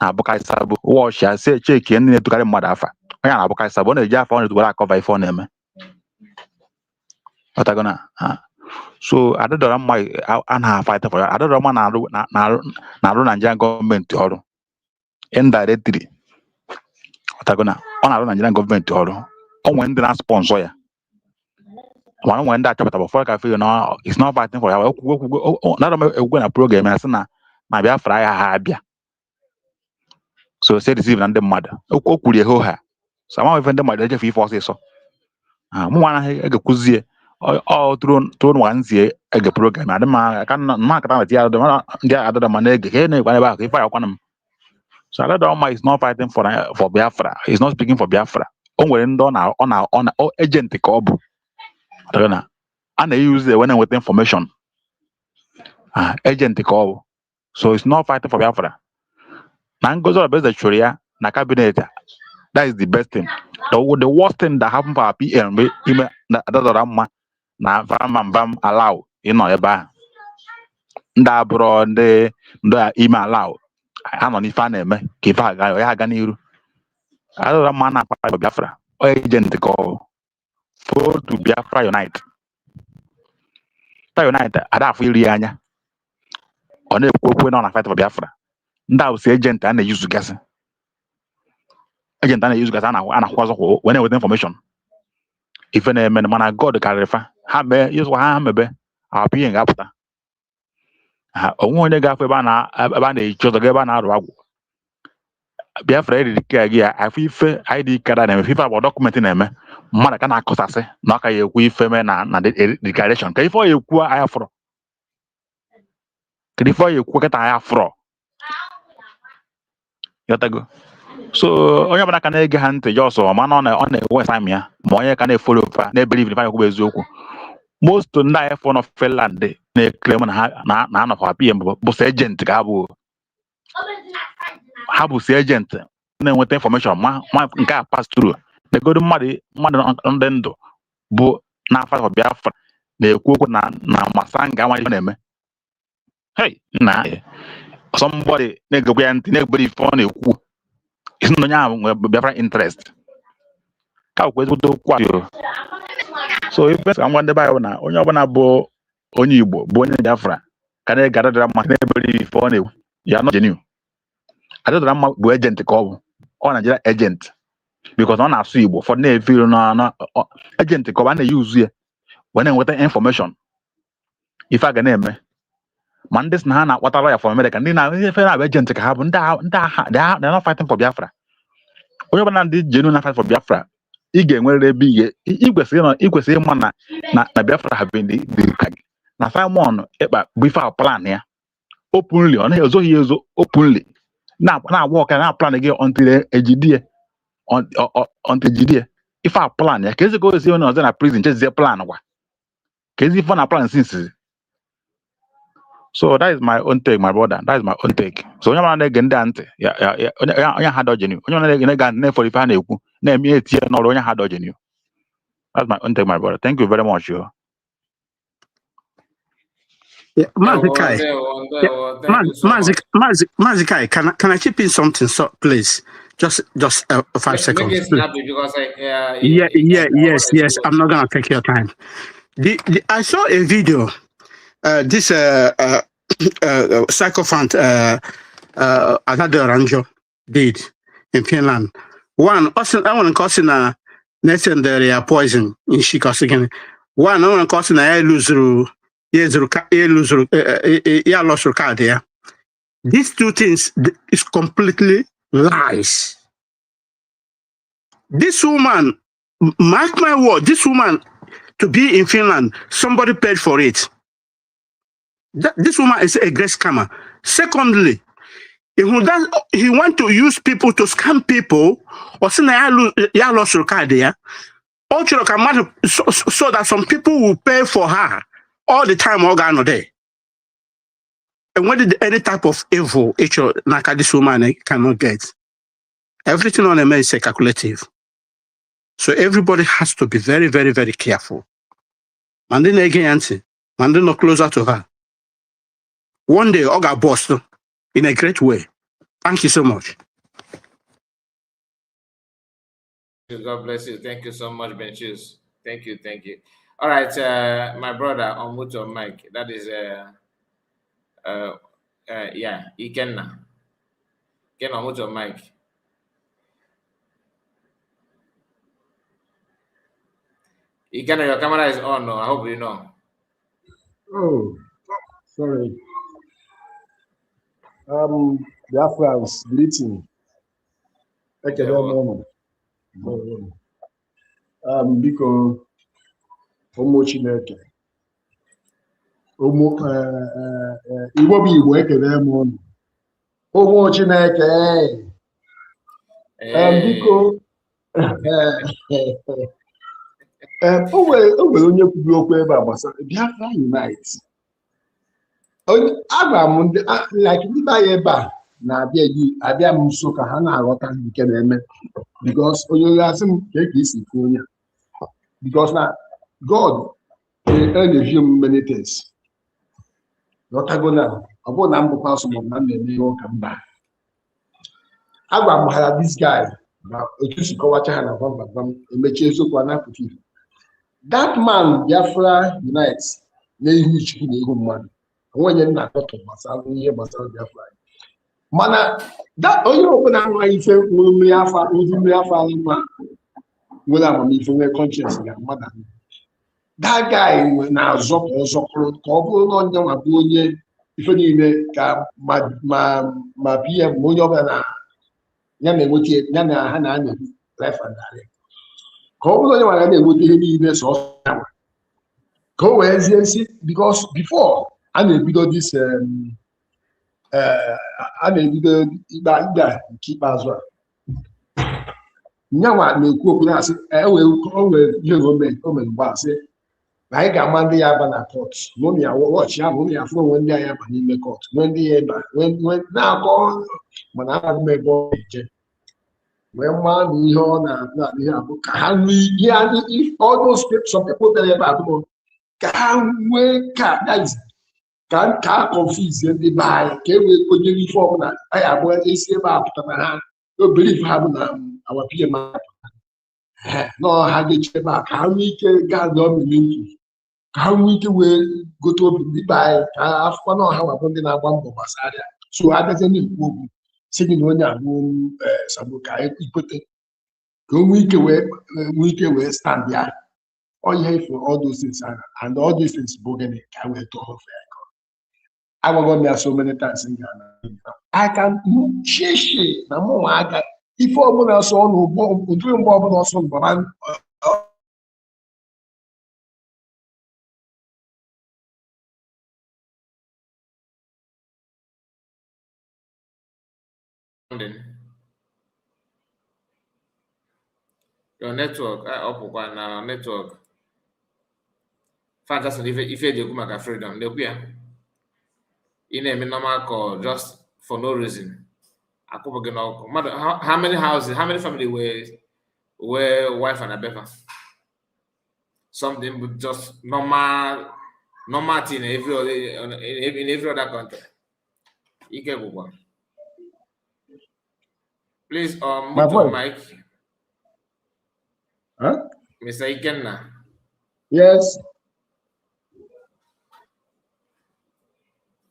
Abukai Sabo. Wash ya say check and to carry mother afa. Onye na Abukai Sabo na ja for to go cover for name. So I don't know my ana fight for I don't know man na Nigerian government ọrụ indirectly. On Nigerian government ọrụ. Onwe ndị na sponsor ya. One when that chapter before I feel no, it's not fighting for you. Not a program as na Biafra ya habia. So say this even the mother. Okuri ho ha. Some even the mother just force so. Mo wana he kuzie all thrown once a program. I can mark out the other man again whenever if I want him. So I don't is not fighting for Biafra. He's not speaking for Biafra. On agent kobu. And they use the when with information. Agent call. So it's not fighting for Biafra. Now goes on the Sharia, na cabinet. That is the best thing. The worst thing that happened for PM, na vam allow, eba. Nda bro, the email allow. I don't if I name, Kifa, I ganiru. I don't man up for Biafra. Agent call. For to Biafra Unite. Unite, I don't feel the on a fight for Biafra. That was agent and they use to guess. Agent and they use gas and when with information. If any man God clarify, have use what I may be our being after. Only gaffe ban each other given out of Biafra I feel ID card and FIFA about documenting them. Man, can I cause say, knock a we femen and the declaration. Can for you, I have for. Can for you, quick I have for. Yotago. So onye ọbụla ka na-ege ha ntị just mana ọ na-ewe time ya ma onye ka na-efolo fa na-ebelieve na kwụ eziokwu. Most ndị anyị fọ nọ Finland na-eklem na ha na-anọkwa PM bụ agent ka ha bụ agent na-enweta information ma nke a pass through na-egodo mmadụ ndị ndụ bụ n'afọ for Biafra na-ekwu okwu na masanga nwa na-eme. Hey na somebody na-egekwa ya ntị na-egbere ife ọ na-ekwu. It's no Biafra interest. So if I'm going to buy one, only one bo only Igbo, born in Biafra. Can I gather that man before you are not genuine? I don't know agent call on Nigeria agent. because on a see for na feel no agent ko ba na use ye when with information if I can name Mondays na na what lawyer from America ndị na ife na agent ka ha bụ they're not fighting for Biafra. Onye ọbụla ndị genuine fight for Biafra ị ga-enwerịrị ebe ikwesịrị ịma na Biafra have been the na Simon Ekpa bụ ife plan ya openly ọ naghị ezoghị ezo openly na-agwa ọka na plan gị until ejidie ife plan ya ka ezi ka ozi onye ọzọ na prison chezie plan gwa ka ezi ife na plan since. So that is my own take, my brother. That is my own take. So onye ọbụla na-ege ndị ntị onye ha dọjeni onye ọbụla na-ege na-efọrọ ife ha na-ekwu na-eme etinye n'ọrụ onye ha dọjeni. That's my own take, my brother. Thank you very much. Yeah, Mazikai. Mazikai, can I chip in something, so please? Just 5 seconds. Make it snappy because yes. I'm not gonna take your time. I saw a video. This sycophant Adado Ranjo did in Finland. One, I want to cause in a necessary poison in Shikos. One, I want to cause in a lost card there. These two things is completely lies. This woman, mark my word, this woman to be in Finland, somebody paid for it. This woman is a great scammer. Secondly, he want to use people to scam people, or so that some people will pay for her all the time. And what did any type of evil this woman cannot get? Everything on a man is calculative. So everybody has to be very, very, very careful. And then again, and then no closer to her. One day, I got bossed in a great way. Thank you so much. God bless you. Thank you so much, Benchus. Thank you. All right, my brother, unmute your mic. That is, Ikenna. Ken, unmute your mic. Ikenna, your camera is on. No, I hope you know. Oh, sorry. Biafrans, greeting. Biko ụmụ Chineke Igbo bụ Igbo ekele m unu ụmụ Chineke biko o nwere onye kwuru okwu ebe a gbasara Biafra Unite. Agwa m ndị anyị ebe a na-abịa m nso ka ha na-aghọta nke na-eme because onye asị m ka esi kwu onye because na God na-eji m many things lọtago na ọ bụrụ na m bụkwa asụmọ na m na-eme ihe ụka mba agwa m ha this guy na otu si kọwacha ha na gwam emechie eziokwu a na-apụta ihe that man Biafra Unite n'ihu Chukwu na ihu mmadụ onye nna akọtọ gbasara ihe gbasara Biafra mana onye ọbụla amaghị ife nwere mmiri afọ anyị mma nwere amamife nwere conscience ya mmadụ that guy na-azọ ka ọ zọkọrọ ka ọ bụrụ na onye nwa bụ onye ife niile ka ma PM onye ọbụla na ya na-enweta ya na ha na-anya life and direct ka ọ bụrụ onye nwa na-enweta ihe niile sọsọ ya ka o wee zie nsi because before a na-ebido this a na-ebido ikpe nke ikpeazụ a nyanwa na-ekwu okwu na-asị o nwere ihe o mere mgbe asị na anyị ga-ama ndị ya aba na kọt n'ụlọ ya wọchị ya ụlọ ya fụ onwe ndị anyị aba n'ime kọt nwee ndị ya eba na-akọ mana amaghị m ebe ọ na-eje wee mma na ihe ọ na-abụ ihe abụ ka ha nwee ihe ọdụ some people bịara ebe abụọ ka ha nwee ka a confuse ndị be anyị ka e wee kwenyere ife ọbụla anyị abụọ esi ebe a pụta na ha obere ife ha bụ na awapie ma nọọ ha ga-eche ebe a ka ha nwee ike gaa n'ọmịmiri ka ha nwee ike wee gote obi ndị be anyị ka afọ na ọha wabụ ndị na-agba mbọ gbasara ya so abịazie na-ekwu okwu si gị na onye abụ sagbo ka anyị ikwete we can stand there. All you have for all those things and all these things bogging can we talk. I will go there so many times in Ghana. I can change na more I can if all else on doing more also but your network, up now network. Fantastic if you do make a freedom, they'll be in a normal call just for no reason. How many houses, how many families were wife and a better? Something with just normal thing in every other country. You can go on. Please mute your mic. Huh? Mr. Ikenna. Yes.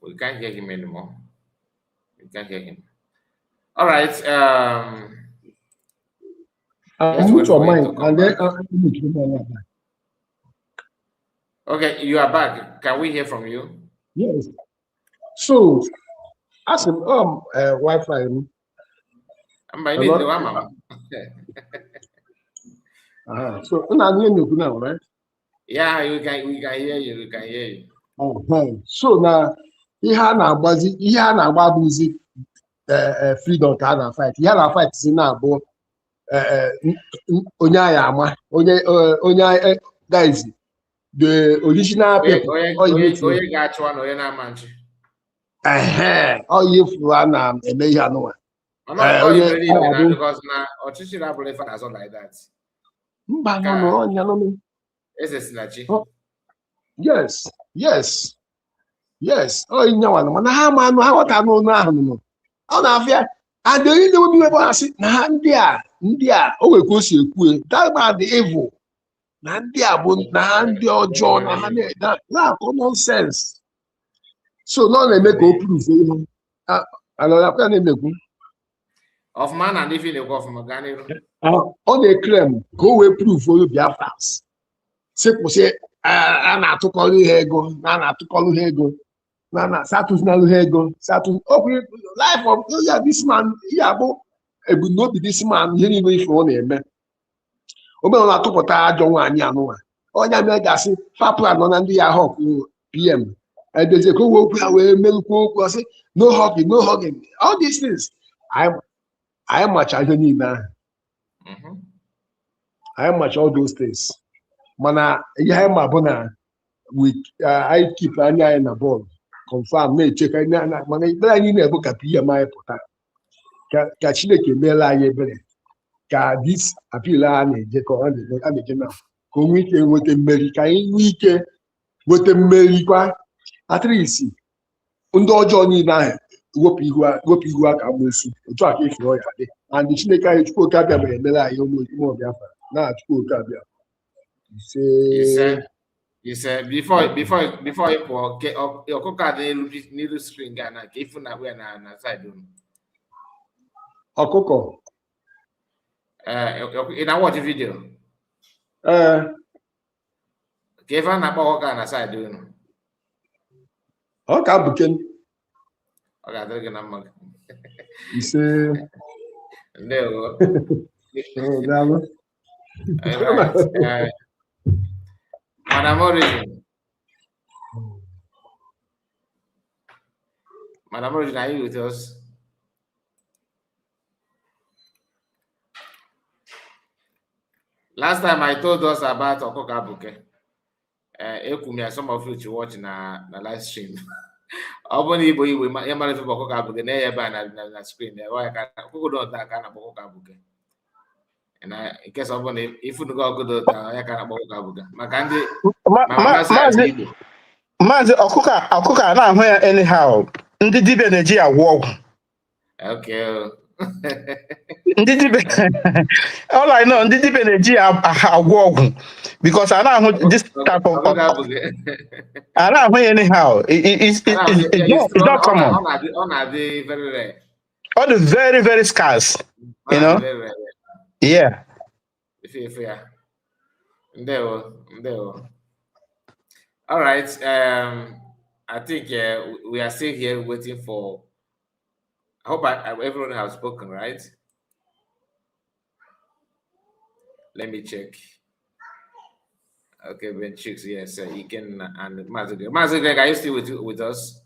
We can't hear him anymore. We can't hear him. All right. Mute your mic and then okay, you are back. Can we hear from you? Yes. So, as in Wi-Fi. So, now, right? Yeah, we can hear you. We can hear you. So now, ihe a na-agbabuzi freedom ka a na-fight. Ihe a na-fight si na-abụ onye anyị ama onye guys the original people onye ga-achụ na onye na-ama nchi. Onye furu a na-eme ihe anụnwa. Because na ọchịchị na-abụrụ ife na-azọ like that. Mba nọ n'ọnya. Eze Sinachi. Yes. Oh, nyawa mana ha ma anụ ha ghọta n'ọnụ ahụ nọ. Ọ na-afịa and onye na-ewebi ebe asị na ha ndị a o nwere ka o si ekwu that about the evil na ndị a bụ na ha ndị ọjọọ na ha na-akọ nonsense. So nọ na-eme ka o prove ihe alọrọkwa na-emekwu ọfụma na ndị na-ekwu ọfụma gaa n'iru. Ọ na-ekrem ka o wee prove onye Biafrans sịpụsị a na-atụkọrọ ihe ego na satụzinalụ ha ego life of this man ya bụ ebumnobi this man ihe niile ife ọ na-eme omere na-atụpụta ajọ nwaanyị anụnwa onye mere gasị fapụ anọ na ndị ya họkụ PM edozie ka owe okwu ha wee merụkwa okwu ọsị no hugging all these things anyị macha ihe niile ahụ anyị macha all those things mana ihe anyị ma bụ na anyị keep anya anyị na bọọlụ confirm na-echeka mana ikpere anyị na-ebu ka PM anyị pụta ka Chineke meela anyị ebere ka dis apil a na-eje ka ọ na-eje na ka o nwee ike nweta mmeri ka anyị nwee ike nweta mmeri kwa atrisi ndị ọjọọ niile ahụ wepụ ihu aka amoosu otu a ka efi ọ ya dị and Chineke anyị Chukwuoke abịa mere emere anyị ụmụ Biafra na Chukwuoke abịa ise before you pụọ ọkụkọ adị n'iru screen ga na ka ifu na we na side unu ọkụkọ ị na-watch video ka ife a na-akpọ ọkụkọ na side unu ọ ka buken ọ ga-adịrị gị na mma ise ndewo daalụ Madam Origin, are you with us? Last time I told us about Okoka Buke. Ekumia, some of you to watch na live stream. Oboni Ibo Iwe, Yamari for Okoka Buke, na screen there. Why can't who don't that kind of Okoka Buke? And in case of one, if you go good, I can't Okoka Buke. Makandi, Mazi Okuka na ahụ ya anyhow. Ndị dibịa na-eji agwọ ọgwụ. Okay. Ndị dibịa all I know ndị dibịa na-eji agwọ ọgwụ because I na-ahụ this type of I na-ahụ ya anyhow. It's not common. Ọ na-adị very rare. All the very, very scarce, you know. Very rare. Yeah. Fair. There. All right. I think we are still here waiting for. I hope everyone has spoken, right? Let me check. Okay, Ben Chicks, yes, you can, and Mazig, are you still with us?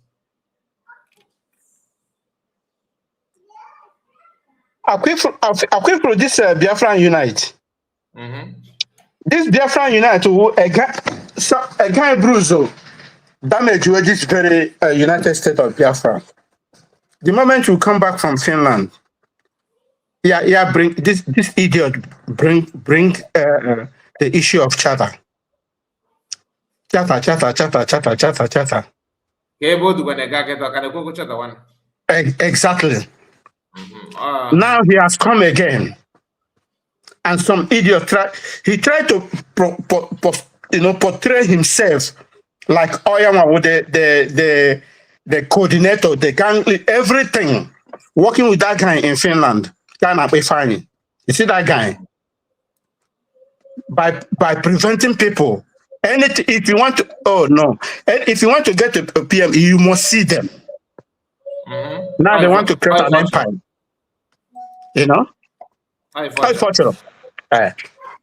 I quit for this Biafran Unite. This Biafran Unite, a guy Bruzo, damage with this very United States of Biafra. The moment you come back from Finland, bring this idiot bring the issue of chatter. Exactly. Now he has come again, and some idiot tried to portray himself like Oyama with the coordinator, the gang, everything, working with that guy in Finland. Can be fine. You see that guy? By preventing people. Anything, if you want to, if you want to get a PM, you must see them. Now they want to create an empire. You know? How fortunate.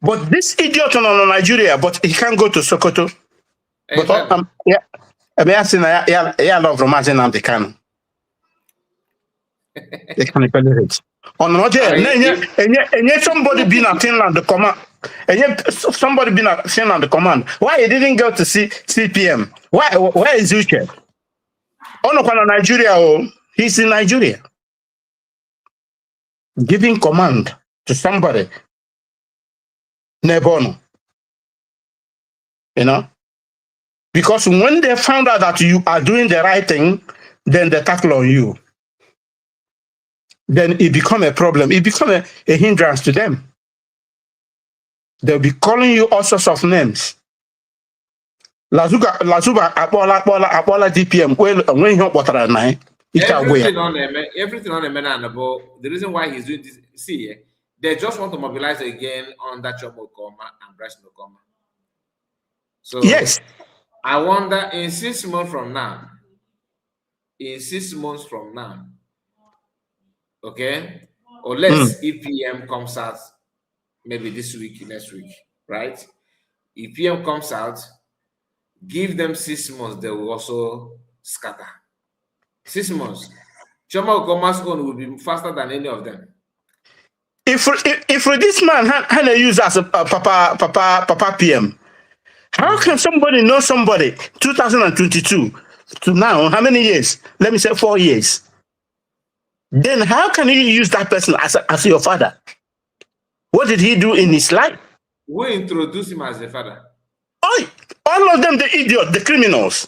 But this idiot on Nigeria, but he can't go to Sokoto. But I mean, I love Romazin and the can. They can it. On and yet somebody been at Finland the command. And yet somebody been at Finland the command. Why he didn't go to CPM? Where is Uche? On Nigeria, he's in Nigeria. Giving command to somebody. Nebono. You know? Because when they found out that you are doing the right thing, then they tackle on you. Then it become a problem. It become a hindrance to them. They'll be calling you all sorts of names. Lazuba, Apola DPM. Well, when you water at night, everything on the man. The reason why he's doing this, see, they just want to mobilize again on that Chomo Koma and Bryce Nokoma. So yes, I wonder in 6 months from now, okay, unless EPM comes out maybe this week, next week, right? If PM comes out, give them 6 months, they will also scatter. 6 months. Choma Okoma's own will be faster than any of them. If this man had a use as a Papa PM, how can somebody know somebody 2022 to now? How many years? Let me say 4 years. Then how can you use that person as your father? What did he do in his life? We introduce him as a father. All of them, the idiot, the criminals.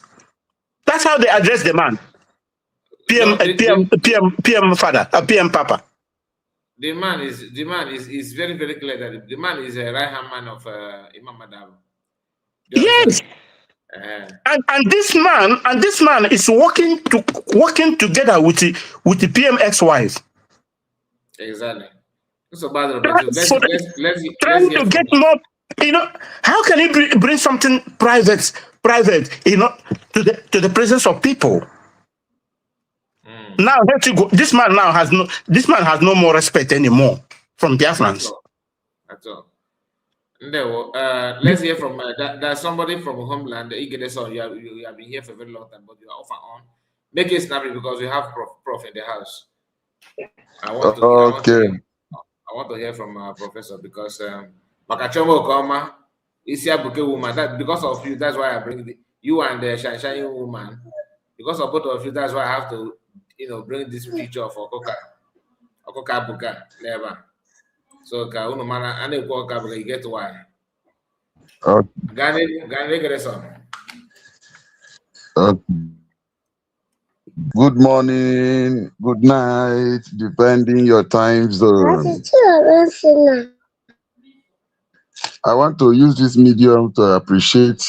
That's how they address the man. PM father, PM papa. The man is very, very clear that the man is a right-hand man of Imam Madam. Yes. And this man is working together with the PM ex-wife. Exactly. So bad. Trying to get more. You know, how can he bring something private? You know, to the presence of people. Now let you go. This man has no more respect anymore from Biafrans. That's all. Let's hear from there's somebody from Homeland. You have been here for a very long time, but you are off and on. Make it snappy because we have Prof in the house. I want to hear from Professor because Makachomo Okoma is a bouquet woman. That because of you, that's why I bring you and the shiny woman. Because of both of you, that's why I have to, bring this picture of Okoka Buka never. So Kauno Mana and you get why. Good morning, good night, depending your time zone. I want to use this medium to appreciate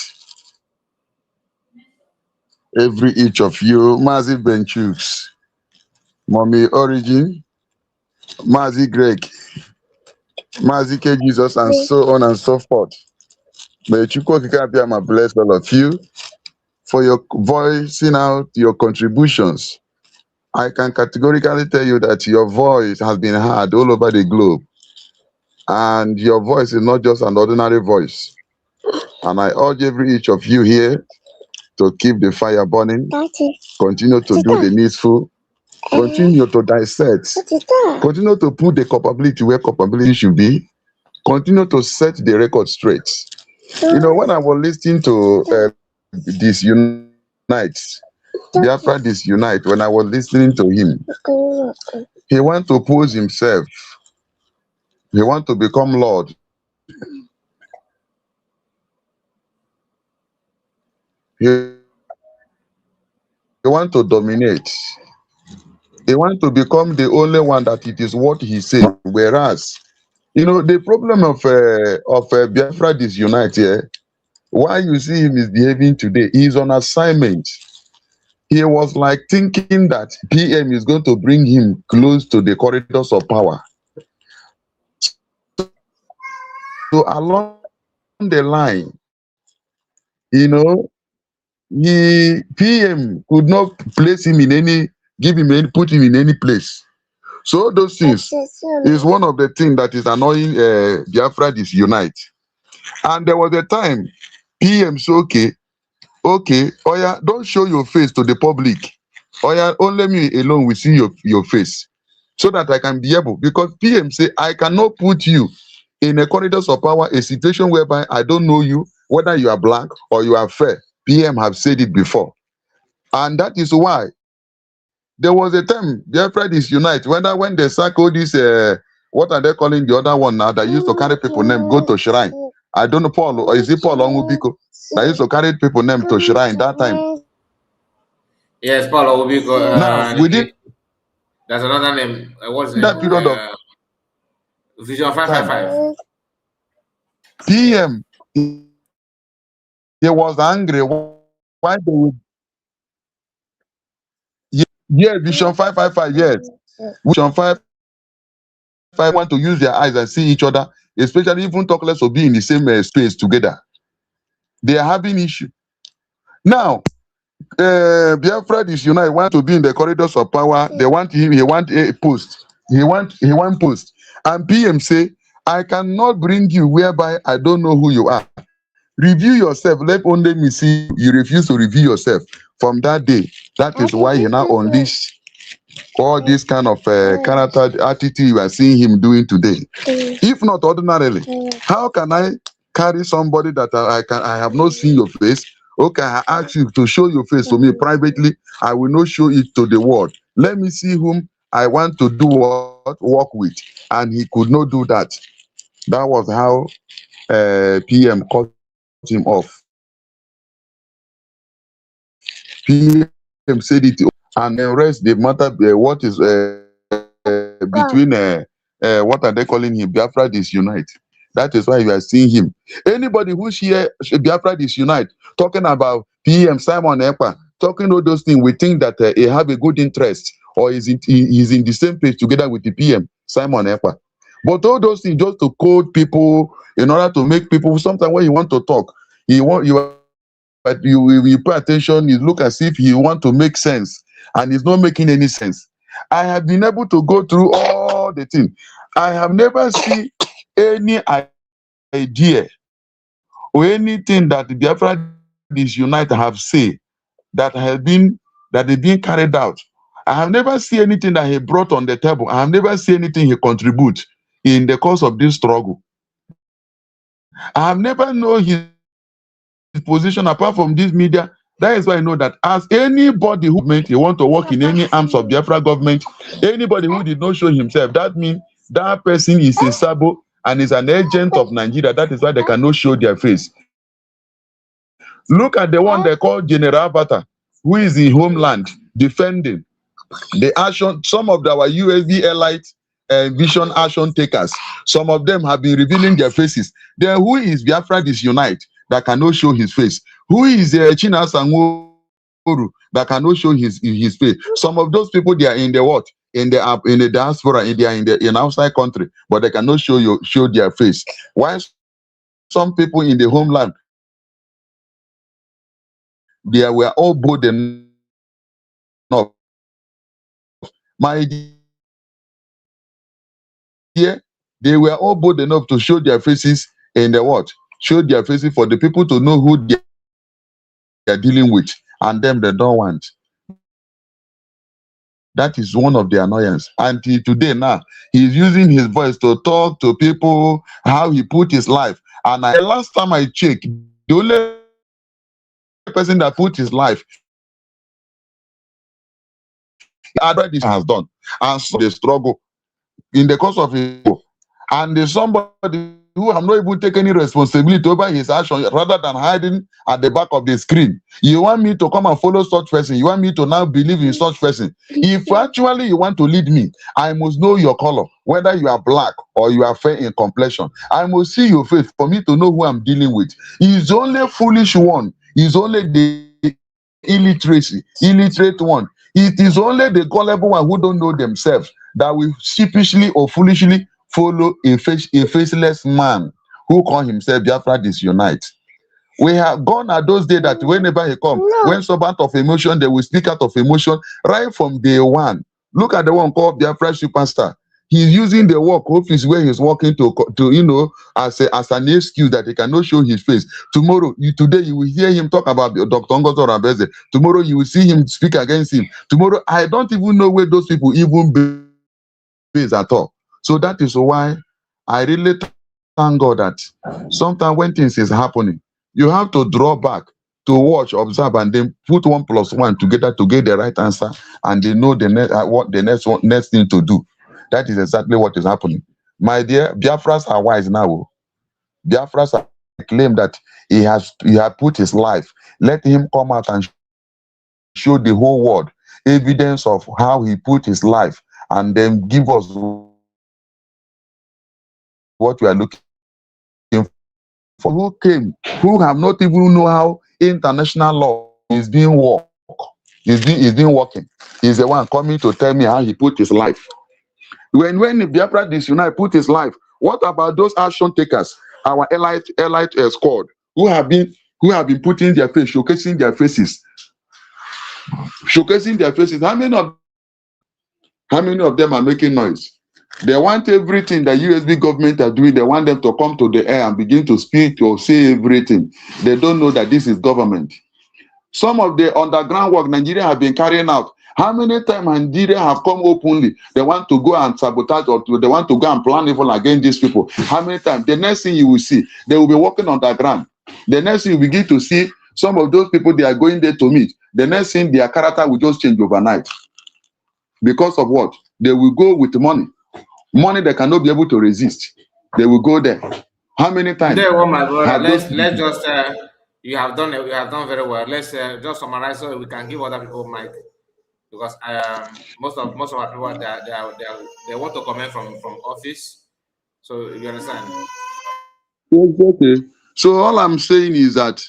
each of you. Mazi Benchux, Mommy Origin, Mazi Greg, Mazike Jesus, and so on and so forth. May Chukwu Okike Abiyama bless all of you for your voicing out your contributions. I can categorically tell you that your voice has been heard all over the globe. And your voice is not just an ordinary voice. And I urge every each of you here to keep the fire burning, continue to do the needful, continue to dissect, continue to put the culpability where culpability should be, continue to set the record straight. You know, when I was listening to this Unite, Biafra this Unite, when I was listening to him, he wants to pose himself. He wants to become Lord. He wants to dominate. He wants to become the only one that it is what he says. Whereas, you know, the problem of Biafra this Unite here, why you see him is behaving today, he's on assignment. He was like thinking that PM is going to bring him close to the corridors of power. So along the line, you know, PM could not place him in any, put him in any place. So those things is one of the things that is annoying Biafra this Unite. And there was a time PM said, okay, Oya, don't show your face to the public. Oya, only me alone will see your face so that I can be able, because PM say, I cannot put you in a corridors of power, a situation whereby I don't know you, whether you are black or you are fair. PM have said it before. And that is why there was a time, Biafra is Unite, when they sack all this, what are they calling the other one now that used to carry people name, go to shrine. I don't know, Paul, or is it Paul Ongubiko? That used to carry people name to shrine that time. Yes, Paul Ongubiko. Now, within there's another name. What's the that name? period of Vision 555. PM, he was angry. Why they would, yeah, Vision 555, yes. Vision 555 want to use their eyes and see each other, especially even talk less of being in the same space together. They are having issue. Now, Biafra is Unite want to be in the corridors of power. They want him, he want a post. He want post. And PM say, I cannot bring you whereby I don't know who you are. Review yourself. Let only me see you. You refuse to review yourself. From that day, that is why he now unleashed all this kind of character attitude you are seeing him doing today. If not ordinarily, how can I carry somebody that I have not seen your face? Okay, I ask you to show your face to me privately. I will not show it to the world. Let me see whom I want to do what work with. And he could not do that. That was how PM cut him off. PM said it, and the rest the matter. What is between what are they calling him? Biafra is Unite. That is why you are seeing him. Anybody who hear Biafra is Unite talking about PM Simon Ekpa, talking all those things, we think that he have a good interest or he's in the same page together with the PM Simon Ekpa. But all those things just to code people in order to make people. Sometimes when you want to talk, but you pay attention. You look as if you want to make sense, and it's not making any sense. I have been able to go through all the things. I have never seen any idea or anything that the Biafra is Unite have said that is being carried out. I have never seen anything that he brought on the table. I have never seen anything he contribute in the course of this struggle. I have never known his position apart from this media. That is why I know that as anybody who meant he want to work in any arms of Biafra government, anybody who did not show himself, that means that person is a sabo and is an agent of Nigeria. That is why they cannot show their face. Look at the one they call General Avatar, who is in homeland defending the action. Some of our UAV elite vision action takers, some of them have been revealing their faces. Then who is Biafra is Unite that cannot show his face? Who is China Sangoru that cannot show his face? Some of those people, they are in the what? in the diaspora, in outside country, but they cannot show their face. Why some people in the homeland, they were all bold enough. My dear, they were all bold enough to show their faces in the what? Show their faces for the people to know who they are dealing with, and them they don't want. That is one of the annoyance. Until today now, he's using his voice to talk to people how he put his life. And the last time I checked, the only person that put his life this has done, and so the struggle in the course of it, and there's somebody who have not even taken any responsibility over his action rather than hiding at the back of the screen. You want me to come and follow such person? You want me to now believe in such person? If actually you want to lead me, I must know your color, whether you are black or you are fair in complexion. I must see your face for me to know who I'm dealing with. He's only foolish one. He's only the illiterate one. It is only the gullible one who don't know themselves that will sheepishly or foolishly follow a faceless man who call himself Biafra Disunite. We have gone at those days that whenever he comes, when servant of emotion, they will speak out of emotion right from day one. Look at the one called Biafra Superstar. He's using the work office where he's working to as an excuse that he cannot show his face. Today you will hear him talk about Dr. Ngozo Rabeze. Tomorrow you will see him speak against him. Tomorrow I don't even know where those people even base at all. So that is why I really thank God that sometimes when things is happening, you have to draw back to watch, observe, and then put 1 + 1 together to get the right answer, and they know what the next thing to do. That is exactly what is happening. My dear, Biafras are wise now. Biafras are claim that he has put his life. Let him come out and show the whole world evidence of how he put his life, and then give us what we are looking for. Who came, who have not even know how international law is being working. He's the one coming to tell me how he put his life. When the Biafra Disunite put his life, what about those action takers, our elite squad, who have been putting their face, showcasing their faces? How many of them are making noise? They want everything the USB government are doing. They want them to come to the air and begin to speak or say everything. They don't know that this is government. Some of the underground work Nigeria have been carrying out. How many times Nigeria have come openly? They want to go and sabotage, or they want to go and plan evil against these people. How many times? The next thing you will see, they will be working underground. The next thing you begin to see, some of those people they are going there to meet. The next thing, their character will just change overnight. Because of what? They will go with money. Money they cannot be able to resist. They will go there. How many times? There, my brother. Let's just you have done very well. Let's just summarize so we can give other people mic, because most of our people they want to comment from office. So you understand? Okay. So all I'm saying is that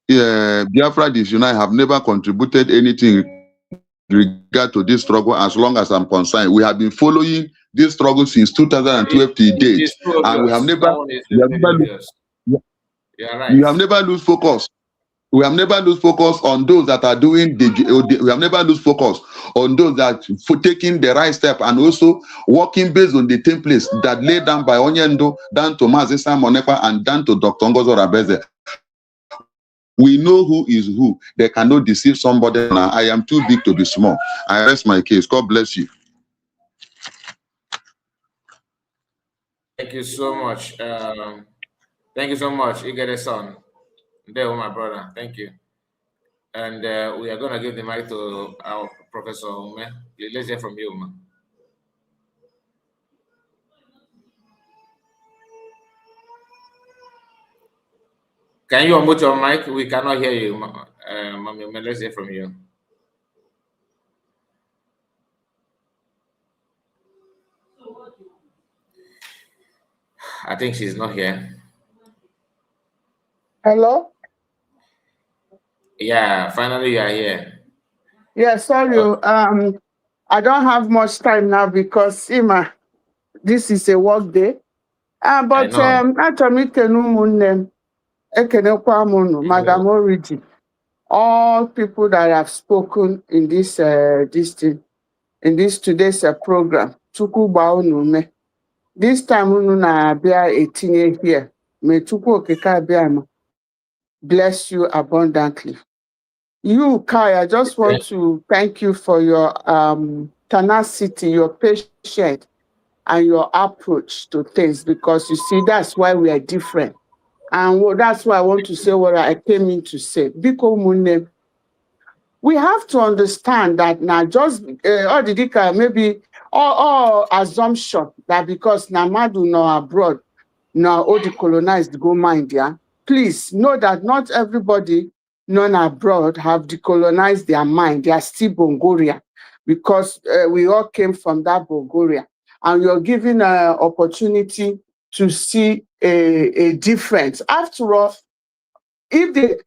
Biafra Disunite have never contributed anything regard to this struggle. As long as I'm concerned, we have been following this struggle since 2012 to date, and we have never lose focus. We have never lose focus on those that are doing we have never lose focus on those that taking the right step and also working based on the templates that laid down by Onyendo, down to Mazi Monepa, and down to Dr. Ngozo Rabeze. We know who is who. They cannot deceive somebody. Now, I am too big to be small. I rest my case. God bless you. Thank you so much. Thank you so much, Igede-san. There, my brother. Thank you. And we are going to give the mic to our Professor Ume. Let's hear from you, man. Can you unmute your mic? We cannot hear you, Mami Ume. Let's hear from you. I think she's not here. Hello? Yeah, finally you are here. Yeah, sorry. I don't have much time now because Ima, this is a work day. But Madam Origi, all people that have spoken in this in this today's program, Chukwu gba unu ume. This time unu na-abịa etinye here. May Chukwu okike abịama bless you abundantly. You, Kai, I just want to thank you for your tenacity, your patience, and your approach to things, because you see, that's why we are different. And that's why I want to say what I came in to say. Because we have to understand that now just maybe all assumption that because Namadu no abroad, now all the colonized go mind, yeah. Please know that not everybody non abroad have decolonized their mind. They are still Bongoria, because we all came from that Bongoria. And you're given an opportunity to see a difference. After all, if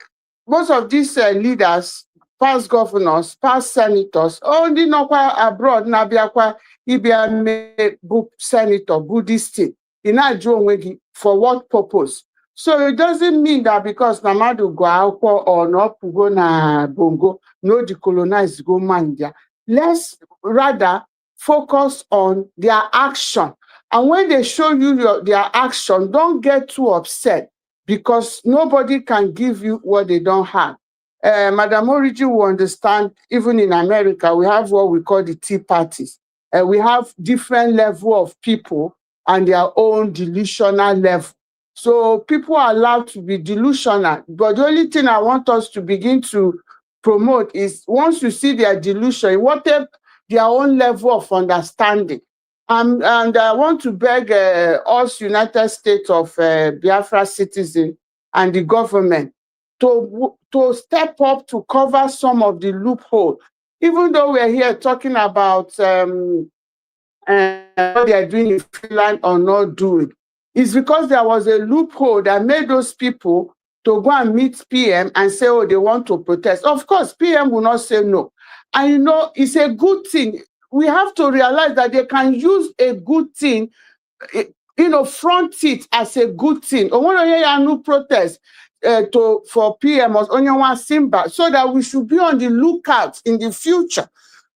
most of these leaders, past governors, past senators, only no abroad, nabiakwa ibia book senator, Buddhist thing, for what purpose? So it doesn't mean that because Namadu go out or not go na Bongo, no decolonize go mandia. Let's rather focus on their action. And when they show you their action, don't get too upset, because nobody can give you what they don't have. Madam Origi will understand, even in America, we have what we call the Tea Parties. We have different level of people and their own delusional level. So people are allowed to be delusional. But the only thing I want us to begin to promote is, once you see their delusion, whatever their own level of understanding. And I want to beg us United States of Biafra citizens and the government to step up to cover some of the loophole. Even though we're here talking about what they are doing in Finland or not doing, it's because there was a loophole that made those people to go and meet PM and say, oh, they want to protest. Of course, PM will not say no. And you know, it's a good thing. We have to realize that they can use a good thing, front it as a good thing. I want to hear a new protest for PM or Onyawa Simba, so that we should be on the lookout in the future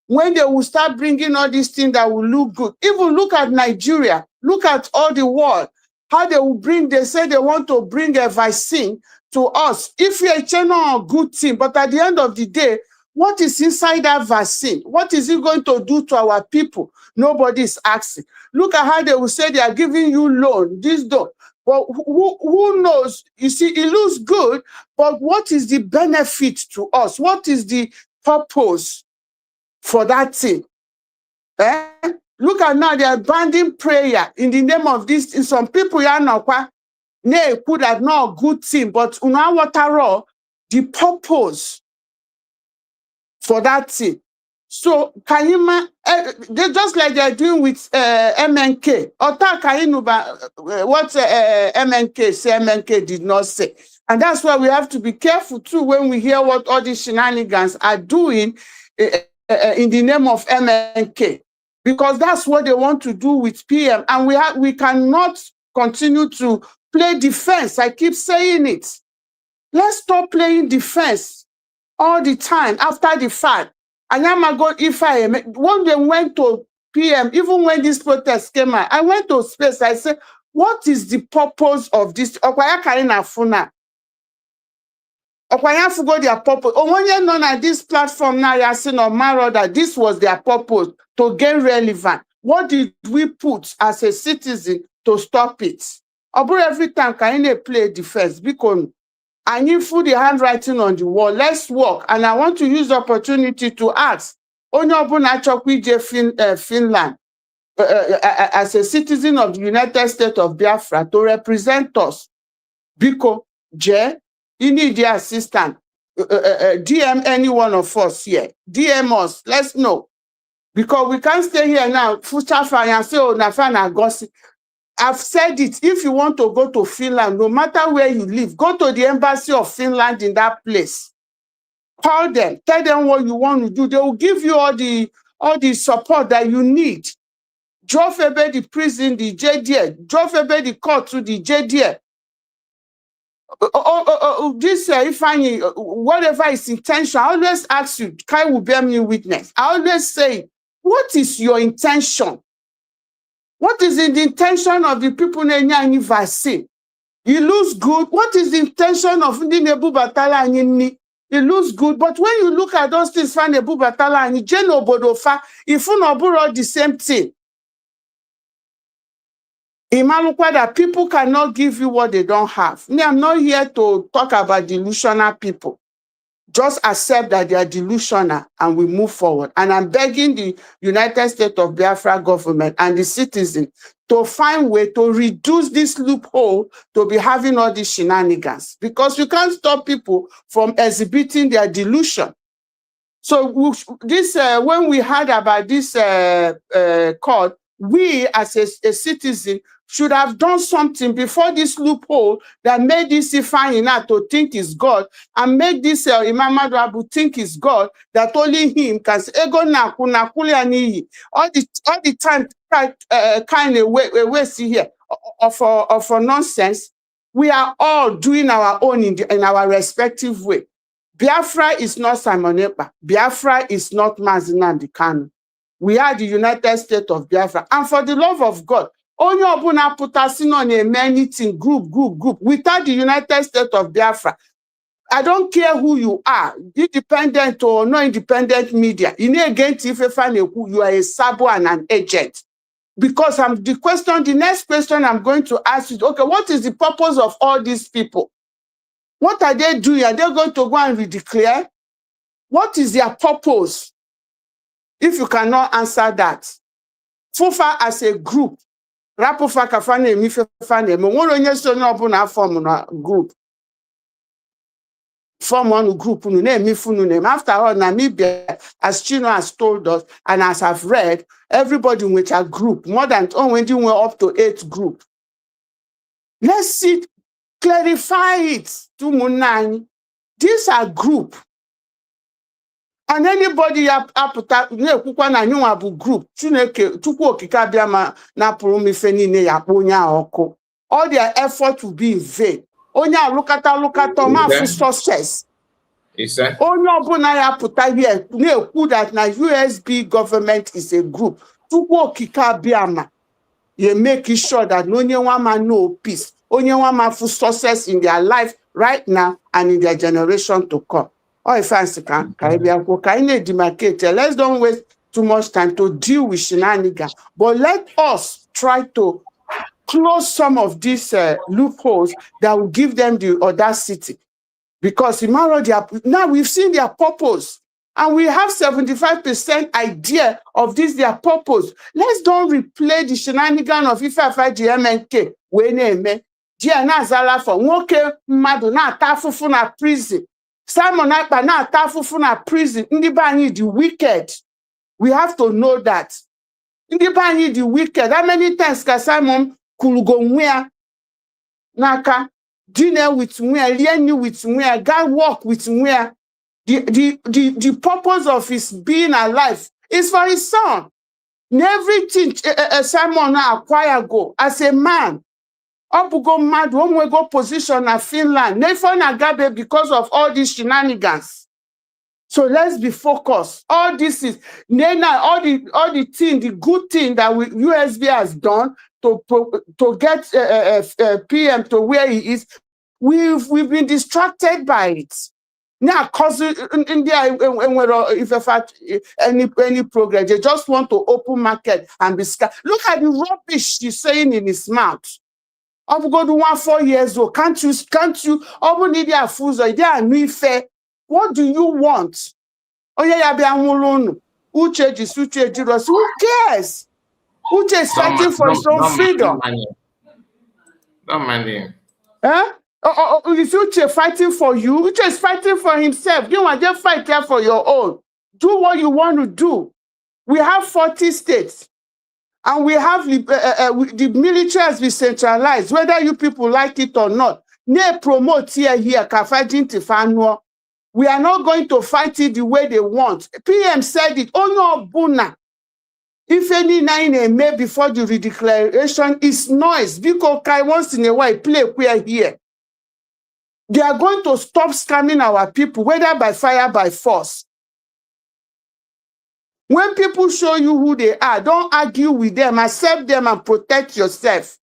when they will start bringing all these things that will look good. Even look at Nigeria, look at all the world, how they say they want to bring a vaccine to us. If you're a channel, a good thing, but at the end of the day, what is inside that vaccine? What is it going to do to our people? Nobody is asking. Look at how they will say they are giving you loan, this loan. But who knows? You see, it looks good, but what is the benefit to us? What is the purpose for that thing? Look at now, they are banning prayer in the name of this. In some people, they could have not a good thing, but the purpose for that thing. So can you they just like they're doing with MNK. Ota Kainuba, what MNK say, MNK did not say. And that's why we have to be careful too when we hear what all these shenanigans are doing in the name of MNK. Because that's what they want to do with PM. And we cannot continue to play defense. I keep saying it. Let's stop playing defense all the time after the fact. And when they went to PM, even when this protest came out, I went to space. I said, what is the purpose of this? Forgot their purpose. When you're known at this platform now, you're saying that this was their purpose to gain relevant. What did we put as a citizen to stop it? Every time can you play defense? Because I need the handwriting on the wall. Let's work. And I want to use the opportunity to ask Finland as a citizen of the United States of Biafra to represent us. Because you need the assistant. DM any one of us here. DM us. Let's know. Because we can't stay here now. And say, oh, Nafana gossip. I've said it. If you want to go to Finland, no matter where you live, go to the embassy of Finland in that place. Call them, tell them what you want to do. They will give you all the support that you need. Drove away the prison, the JDA. Drove away the court to the JDA. This if I whatever is intention, I always ask you, Kai will bear me witness. I always say, what is your intention? What is the intention of the people in any vaccine? You lose good. What is the intention of the Nebu Batala and you lose good? But when you look at those things, find Nebu Batala and Jeno Bodofa, if you not the same thing. Imalukwa, that people cannot give you what they don't have. I'm not here to talk about delusional people. Just accept that they are delusional and we move forward. And I'm begging the United States of Biafra government and the citizens to find a way to reduce this loophole to be having all these shenanigans. Because you can't stop people from exhibiting their delusion. So when we heard about this court, we as a citizen should have done something before this loophole that made this Ifeanyi to think is God and make this Imam Abu think is God, that only him can say, all the time kind of way see here of nonsense. We are all doing our own in our respective way. Biafra is not Simon Ekpa. Biafra is not Mazi Nnamdi Kanu. We are the United States of Biafra. And for the love of God, only Obuna put us in on a anything group. Without the United States of Biafra, I don't care who you are, independent or no independent media. You need against if you are a sabo and an agent. Because the next question I'm going to ask is, okay, what is the purpose of all these people? What are they doing? Are they going to go and redeclare? What is their purpose? If you cannot answer that, FUFA as a group, Rapofa Kafane, Mifefane, Mononye Sono Buna form a group. Form one group, name. After all, Namibia, as Chino has told us, and as I've read, everybody with a group, more than when you were up to 8 group. Let's see, clarify it to Munani. These are group. And anybody up group, all their effort will be in vain. Onya lukata ma for success. Onya obuna ya puta here that na USB government is a group. Tukwo kika biama. You make sure that no one man know peace. Only one man for success in their life right now and in their generation to come. Oh, if I can demarcate. Let's don't waste too much time to deal with shenanigans. But let us try to close some of these loopholes that will give them the audacity. Because now we've seen their purpose. And we have 75% idea of this, their purpose. Let's don't replay the shenanigan of Ifafa GMNK. Diana Zala for Woke Madu na tafufu na prison. Simon Ekpa na tafufu na prison. Ndibani the wicked. We have to know that. Ndibani the wicked. How many times can Simon kulugo nwea naka dinner with nwea, lienu with nwea, God walk with nwea? The purpose of his being alive is for his son. Everything Simon now acquire go as a man. Go mad, one way go position at Finland. Nefon Agabe because of all these shenanigans. So let's be focused. All this is all the thing, the good thing that USB has done to get PM to where he is. We've been distracted by it. Now, cause in India, if any progress, they just want to open market and be scared. Look at the rubbish he's saying in his mouth. I've got 4 years old. Can't you? Open India fools. They are new fair. What do you want? Oh yeah, Uche is Uche Jiros. Who cares? Uche is fighting for his own freedom. Don't mind him. Huh? Is Uche fighting for you? Uche is fighting for himself. You want to fight there for your own. Do what you want to do. We have 40 states. And we have the military has been centralized, whether you people like it or not. Ne promote here, Kafajin Tifanwa. We are not going to fight it the way they want. PM said it. Oh no, Buna. If any nine made before the redeclaration is noise, because once in a while play queer here. They are going to stop scamming our people, whether by fire, by force. When people show you who they are, don't argue with them, accept them and protect yourself.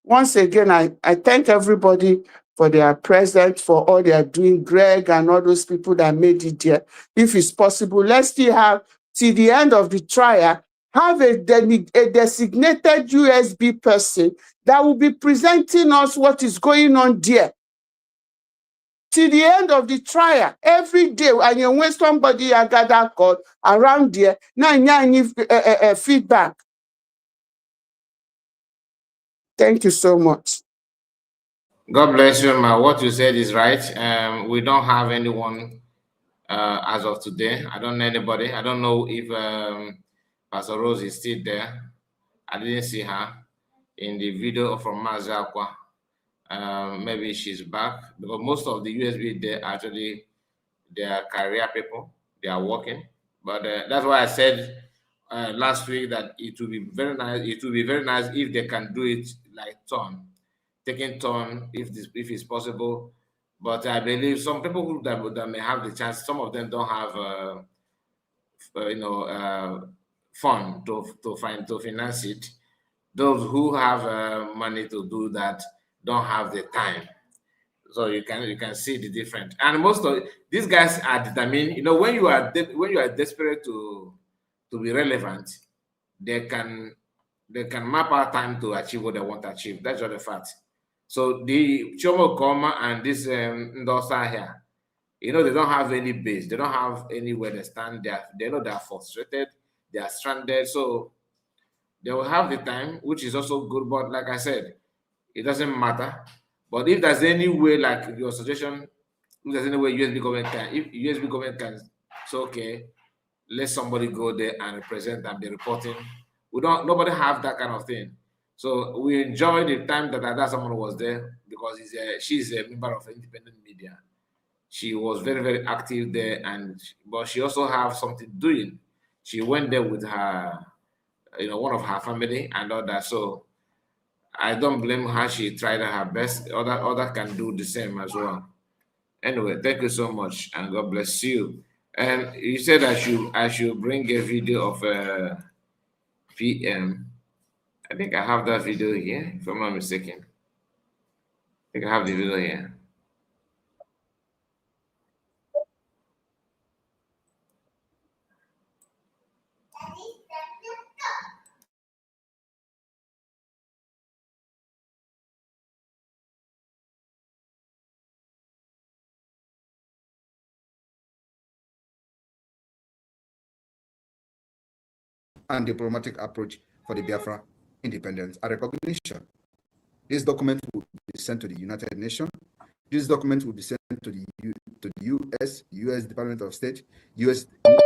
Once again, I thank everybody for their presence, for all they are doing, Greg and all those people that made it there. If it's possible, let's still have, till the end of the trial, have a designated USB person that will be presenting us what is going on there. Till the end of the trial, every day, and when somebody gather call around there, now feedback. Thank you so much. God bless you, ma. What you said is right. We don't have anyone as of today. I don't know anybody. I don't know if Pastor Rose is still there. I didn't see her in the video from Mazakwa. Maybe she's back because most of the USB they actually they are career people. They are working, but that's why I said last week that it would be very nice. It would be very nice if they can do it like taking turn if it's possible. But I believe some people who that may have the chance. Some of them don't have fund to finance it. Those who have money to do that don't have the time. So you can see the difference. And most of these guys are determined. You know, when you are desperate to be relevant, they can map out time to achieve what they want to achieve. That's just the fact. So the Chomo Koma and this Ndosa here, you know, they don't have any base. They don't have anywhere they stand. They know they're frustrated. They are stranded. So they will have the time, which is also good. But like I said, it doesn't matter. But if there's any way, like your suggestion, if there's any way USB government can, if USB government can say, okay, let somebody go there and represent and be reporting. Nobody have that kind of thing. So we enjoy the time that someone was there because she's a member of independent media. She was very, very active there, but she also have something doing. She went there with her, one of her family and all that. So I don't blame her. She tried her best. Other can do the same as well. Anyway, thank you so much, and God bless you. And you said I should bring a video of PM. I think I have that video here, if I'm not mistaken. I think I have the video here. And diplomatic approach for the Biafra independence and recognition. This document will be sent to the United Nations. This document will be sent to the U.S. Department of State,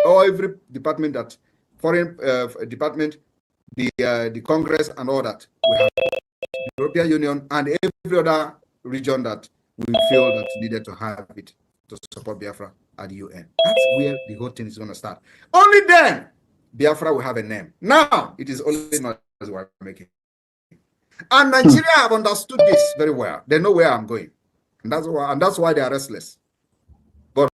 or every department that foreign department, the Congress and all that. We have the European Union and every other region that we feel that needed to have it to support Biafra at the UN. That's where the whole thing is going to start. Only then Biafra will have a name. Now it is only not as we're making. And Nigeria have understood this very well. They know where I'm going. And that's why they are restless. But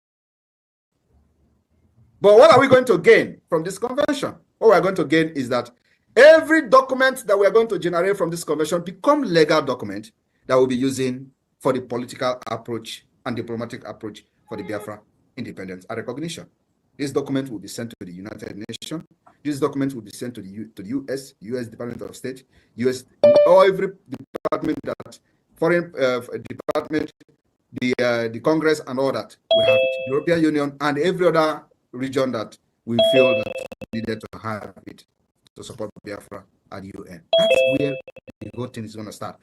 what are we going to gain from this convention? What we're going to gain is that every document that we're going to generate from this convention become legal document that we'll be using for the political approach and diplomatic approach for the Biafra independence and recognition. This document will be sent to the United Nations. This document will be sent to the U.S. Department of State, or every department that foreign department, the Congress and all that. We have it. European Union and every other region that we feel that needed to have it to support Biafra at the UN. That's where the whole thing is going to start.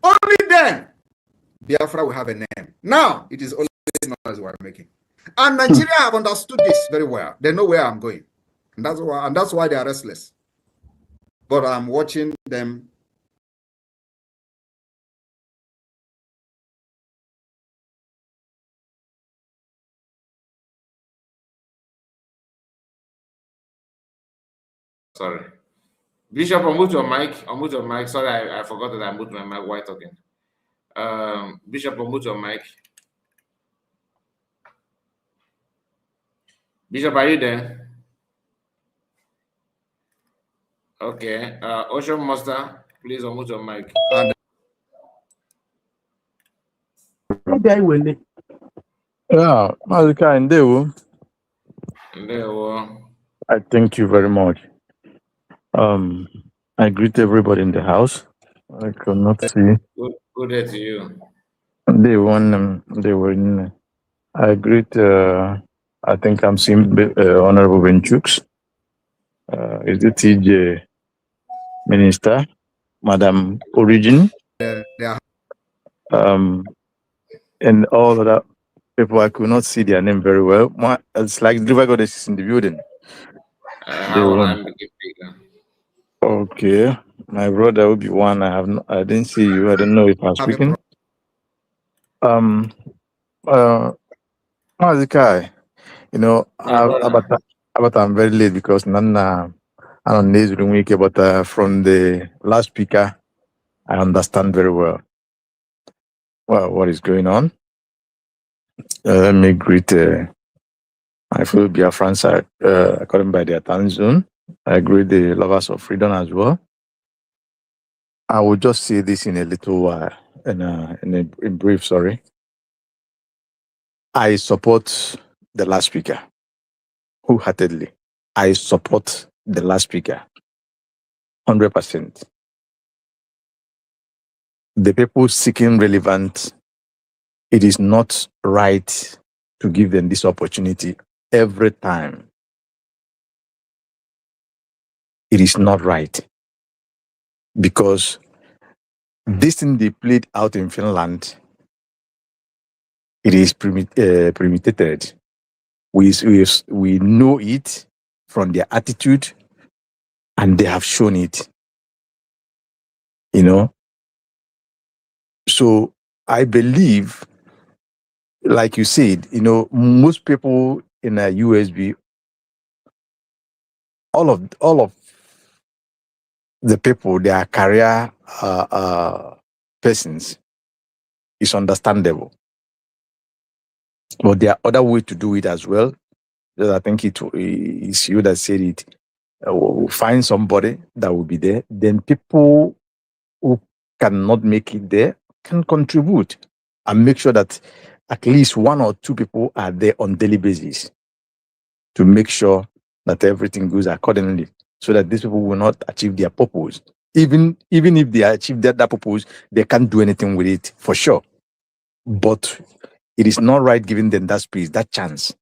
Only then Biafra will have a name. Now it is only not as we're making. And Nigeria have understood this very well. They know where I'm going. And that's why they are restless. But I'm watching them Sorry. Bishop, unmute your mic. Unmute your mic. Sorry, I forgot that I moved my mic while talking. Bishop, unmute your mic. Bishop, are you there? Okay. Ocean Master, please unmute your mic. And Yeah, Mazika Ndewo, There, I thank you very much. I greet everybody in the house. I could not see. good day to you. They were in. I greet. I think I'm seeing Honorable Benchuk's. Is the TJ Minister, Madam Origin, they are and all other people. I could not see their name very well. It's like River Goddess is in the building. How I'm the speaker. Okay, my brother will be one. I didn't see you. I don't know if I'm speaking. Mazikai, you know, about I'm very late because Nana, I don't know week, but from the last speaker, I understand very well. Well, what is going on? Let me greet my fellow Biafran side, according by their time zone. I greet the lovers of freedom as well. I will just say this in a little while, in brief, sorry. I support the last speaker wholeheartedly. I support the last speaker 100%. The people seeking relevance, it is not right to give them this opportunity every time. It is not right because this thing they played out in Finland, it is premeditated. We know it from their attitude, and they have shown it. You know, so I believe, like you said, you know, most people in a USB, all of the people, their career persons, is understandable. But there are other ways to do it as well. I think it's you that said it. We'll find somebody that will be there. Then people who cannot make it there can contribute and make sure that at least one or two people are there on daily basis to make sure that everything goes accordingly, so that these people will not achieve their purpose. Even if they achieve that purpose, they can't do anything with it for sure. But it is not right giving them that space, that chance.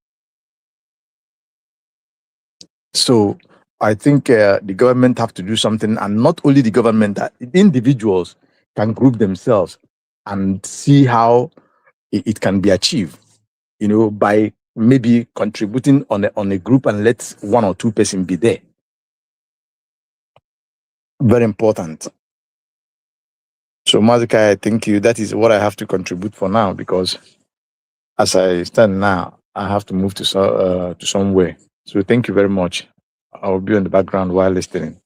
So I think the government have to do something, and not only the government, that individuals can group themselves and see how it can be achieved. You know, by maybe contributing on a group and let one or two person be there. Very important. So Mazika, I think that is what I have to contribute for now, because as I stand now, I have to move to somewhere. So thank you very much. I will be on the background while listening.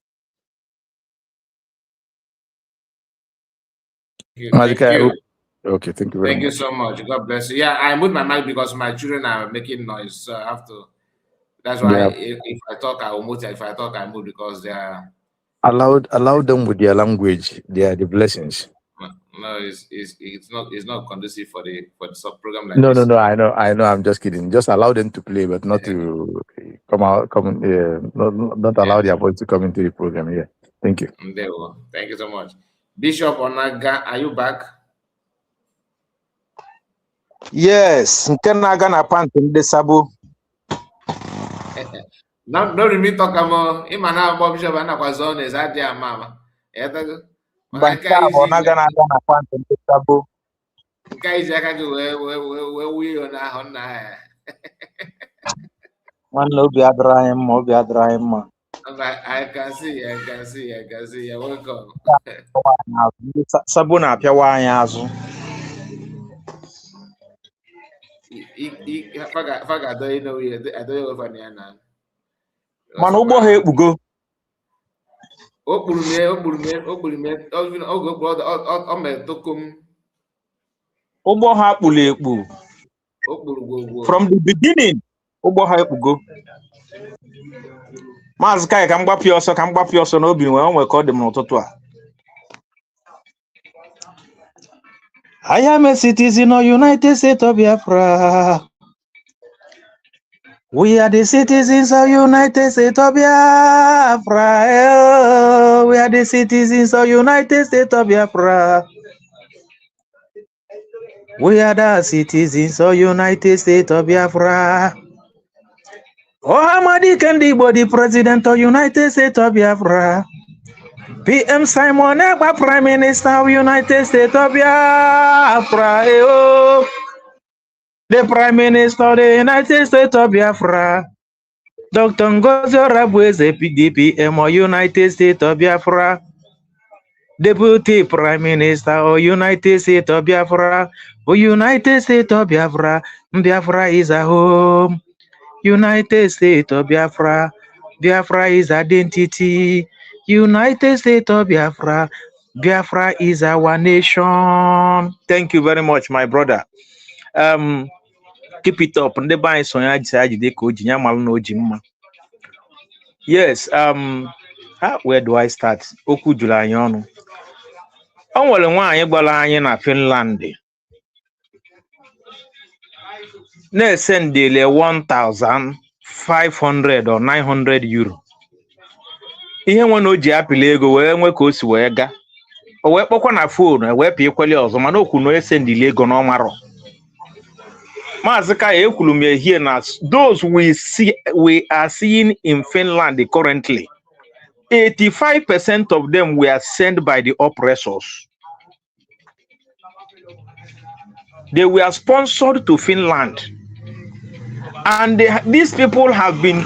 Thank you. Okay, thank you very much. Thank you so much. God bless you. Yeah, I moved my mic because my children are making noise, so I have to. That's why if I talk, I will mute. If I talk, I move because they are. Allow them with their language. They are the blessings. No, it's not conducive for the sub program like No, this. No. I know. I'm just kidding. Just allow them to play, but not to not allow their voice to come into the program. Yeah. Thank you. There we go. Thank you so much. Bishop Onaga, are you back? Yes, nke na-aga na pantị ndị Sabo. No remi talk amo. Ima na Bob Bishop anakwazi ọ na-eze adị ama. Mgbe ọ na-aga na pantị ndị Sabo. Nke a iji aka gị wee wuye na ahụ nna ya. Nwanne obi adịrọ anyị mma, obi adịrọ anyị mma. I can see. You're welcome. Sabo na-apịawa anyị azụ. Faga adọghị n'oyi, adọghị over ya na. Mana ụgbọ ha ekpugo. Ụgbọ ha kpụrụ ekpu. From the beginning, ụgbọ ha ekpugo. Maazị Kai ka m gbapịa ọsọ n'obi nwere onwe ka ọ dị m n'ụtụtụ a. I am a citizen of United States of Biafra. We are the citizens of United States of Biafra. We are the citizens of United States of Biafra. We are the citizens of United States of Biafra. Ohamadi Kendigbo, the President of United States of Biafra. PM Simon Ekpa, Prime Minister of United States of Biafra. The Prime Minister of the United States of Biafra. Dr. Ngozi Orabueze, PDPM of United States of Biafra. Deputy Prime Minister of United States of Biafra. United States of Biafra. Biafra is a home. United States of Biafra. Biafra is identity. United States of Biafra. Biafra is our nation. Thank you very much, my brother. Keep it up. Yes. Where do I start? Okwu juru anyị ọnụ. O nwere nwaanyị gbara anyị na Finland. Na-esendile 1,500 or 900 euro. Ihe nwe na o ji apịla ego wee nwe ka o si wee ga. O wee kpọkwa na phone wee pịa ikweli ọzọ mana okwu na esendile ego n'ọmarọ. Maazị Kai ekwuru m here na those we are seeing in Finland currently, 85% of them were sent by the oppressors. They were sponsored to Finland, and these people have been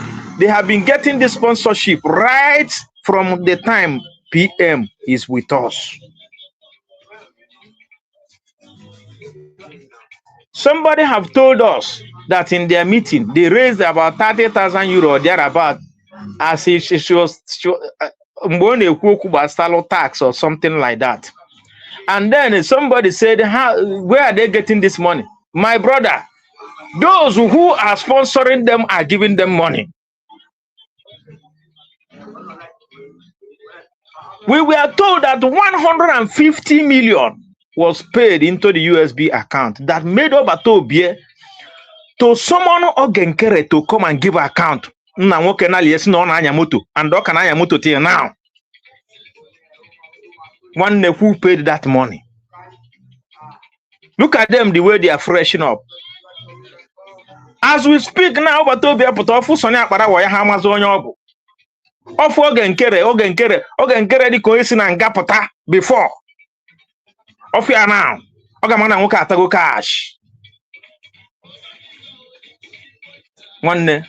getting the sponsorship right from the time PM is with us. Somebody have told us that in their meeting they raised about 30,000 euro thereabout, as if she was tax or something like that. And then somebody said, where are they getting this money? My brother, those who are sponsoring them are giving them money. We were told that 150 million was paid into the USB account that made up a Tobie to someone Ogenkere to come and give account. And till now. One who paid that money. Look at them the way they are freshening up. As we speak now, but Tobia put off Sonia Parawa Amazon. Of Ogenkere the cohesion and Gapota before. Of here now. Ogamana Wukatago cash. One day.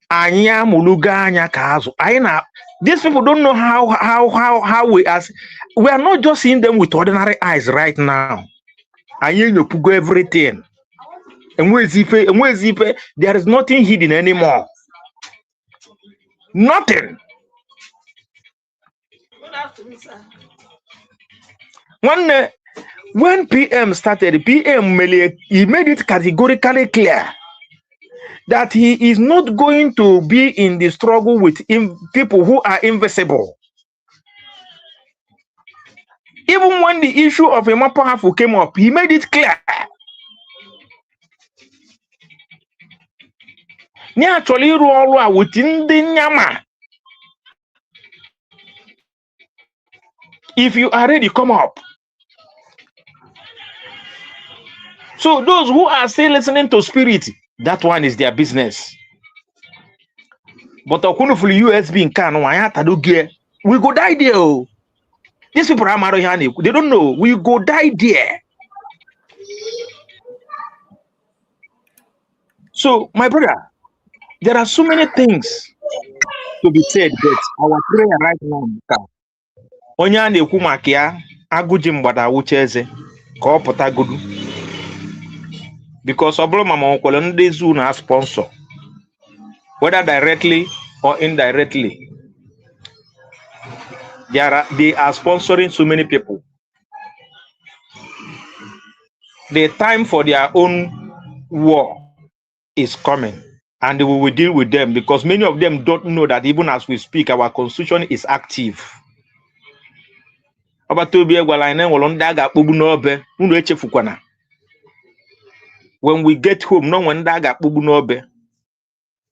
Anya muluga anya kazu. These people don't know how we are not just seeing them with ordinary eyes right now. Anya you pugo everything. And there is nothing hidden anymore. Nothing. When PM started, PM he made it categorically clear that he is not going to be in the struggle with people who are invisible. Even when the issue of a Mapahafu came up, he made it clear. Actually, within the Nyama. If you are ready, come up. So those who are still listening to spirit, that one is their business. But Okunufuli USB in Kano, we go die there. These people are Marohani, they don't know. We go die there. So, my brother, there are so many things to be said, but our prayer right now, Onyane Kumakia, Agujim Bada Wucheze, Koopota Gudu. Because Obloma Mokolonde Zuna sponsor, whether directly or indirectly, they are sponsoring so many people. The time for their own war is coming, and we will deal with them because many of them don't know that even as we speak, our constitution is active. When we get home, no one daga kpubu n'obe.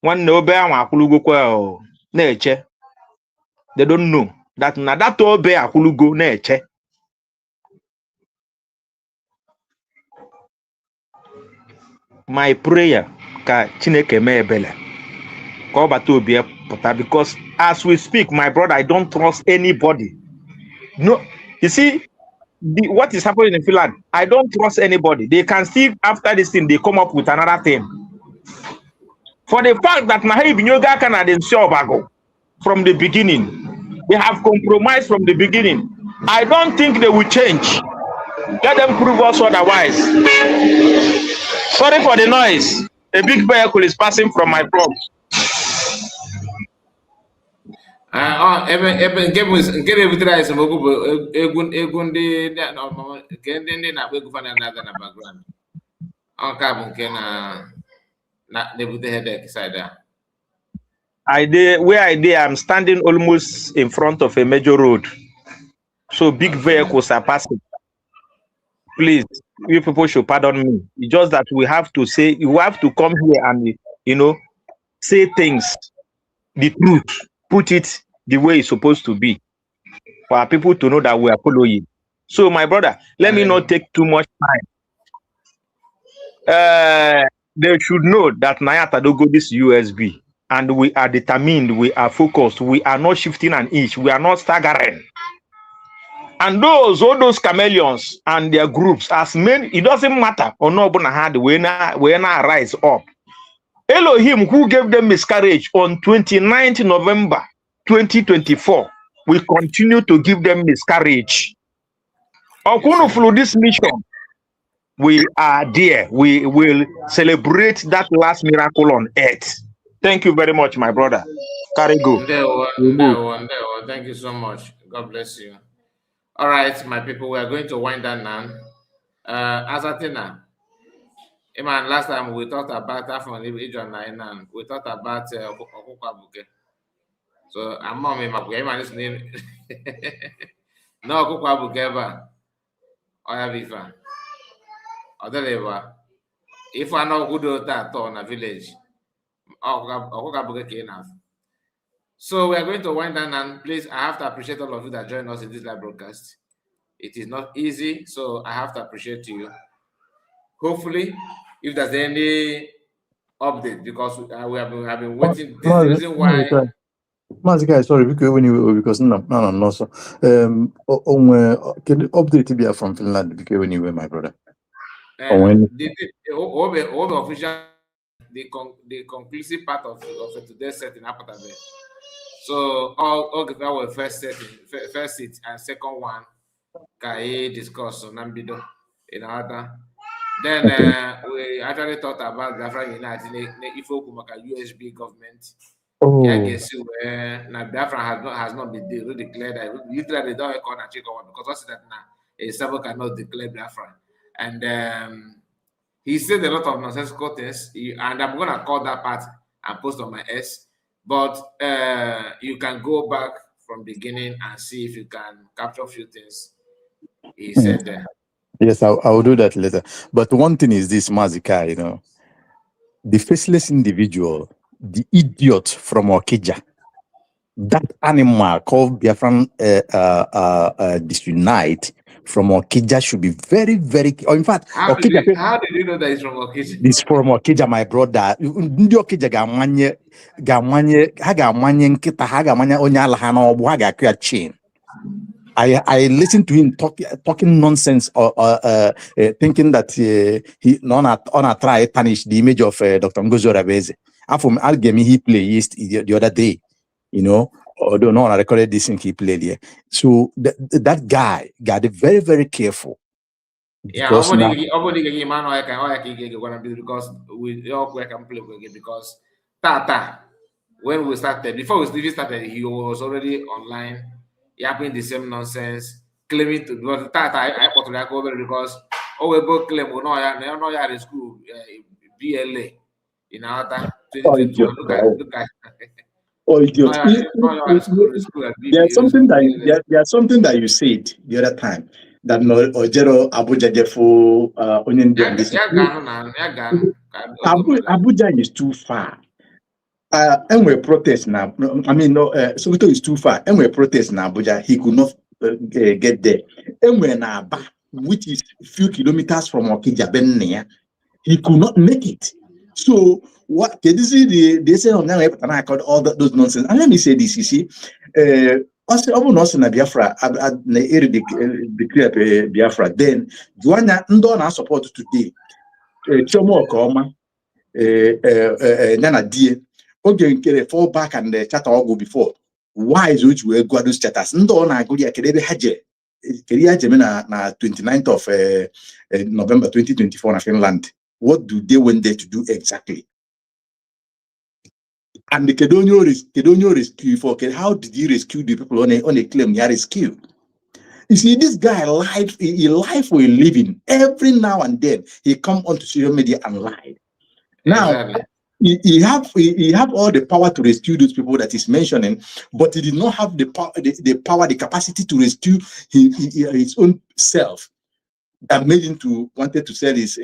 One obe ahụ akwụlugokwa o na-eche. They don't know that na that obe akwụlugo na-eche. My prayer ka Chineke mee ebele ka ọ bata obi pụta, because as we speak, my brother, I don't trust anybody. No, you see, what is happening in Finland, I don't trust anybody. They can still, after this thing, they come up with another thing. For the fact that Nahi Binyoga Canadian Siobago from the beginning, they have compromised from the beginning. I don't think they will change. Let them prove us otherwise. Sorry for the noise. A big vehicle is passing from my block. I'm standing almost in front of a major road. So big vehicles are passing. Please, you people should pardon me. It's just that we have to say, you have to come here and, you know, say things, the truth, put it the way it's supposed to be, for our people to know that we are following. So, my brother, let me not take too much time. They should know that Nayata don't go this USB, and we are determined, we are focused, we are not shifting an inch, we are not staggering. And all those chameleons and their groups, as men, it doesn't matter or no, but had when I rise up. Elohim, who gave them miscarriage on 29th November 2024, we continue to give them miscarriage. Through this mission, we are there. We will celebrate that last miracle on earth. Thank you very much, my brother. Carry go. Thank you so much. God bless you. All right, my people, we are going to wind down now. As Athena, man, last time we talked about that from Ijon, we talked about Okukwabuke. So I'm on my listening. No Okukwabuke ever. Oya Viva. Odeleva. If I know who do that in a village, Okukwabuke came out. So we are going to wind down, and please, I have to appreciate all of you that join us in this live broadcast. It is not easy, so I have to appreciate you. Hopefully, if there's any update, because we have been waiting. This is the reason why. Mazika, sorry, because no, so can update be from Finland because when you were my brother. The official, the conclusive part of today's setting happened there. So all our first seat and second one, Kai discuss on Nambido in other. Then we actually thought about Biafra United, Ifokumaka USB government. Yeah, I guess now Biafra has not been declared. Literally, they don't record and check over because what's that now? A Sabo cannot declare Biafra, and he said a lot of nonsensical things, and I'm gonna call that part and post on my S. But you can go back from beginning and see if you can capture a few things he said there. Yes, I will do that later. But one thing is this, Mazika, you know, the faceless individual, the idiot from Okija, that animal called Biafran Disunite from Okija should be very, very. Or in fact, how did you know that it's from Okija? It's from Okija, my brother. Ndị Okija ga-amanye nkịta ha ga-amanye onye ala ha n'ọgbụ ha ga-akụ ya chain. I listened to him talking nonsense or thinking that he on try tarnish the image of Dr. Ngozi Orebeze. I'll give me he played the other day, you know, although no one recorded this thing he played here. So that guy got very, very careful. Yeah, because we all can play because Tata when we started, before we even started, he was already online, yapping the same nonsense, claiming to because I because we both claim we know you in school, BLA in our 2021. Look at Oh, idiot. no, you are in school at There's something that there's something that you said the other time that no Ojero Abuja Jeffo Onion this. Abuja is too far. And we protest now. I mean, no, Sokoto is too far. And we protest now, Abuja. He could not get there. And we're now back, which is a few kilometers from Okija Bennia. He could not make it. So what can you see? They say on now and I called all those nonsense. And let me say this, you see, also na Biafra declare Biafra. Then Joanna Ndona support today. Chomo Koma Nana Die. Okay, fall back and the chatter all go before. Why is which we go those chatters? Ndona go dia kedebe haje. Keria Jemena na 29th of November 2024 in Finland. What do they went there to do exactly? And the Kedonio rescue for how did he rescue the people on a claim he rescue? You see, this guy life for a living. Every now and then he come onto social media and lie. Now he have all the power to rescue those people that he's mentioning, but he did not have the power, the capacity to rescue his own self. That made him to wanted to sell his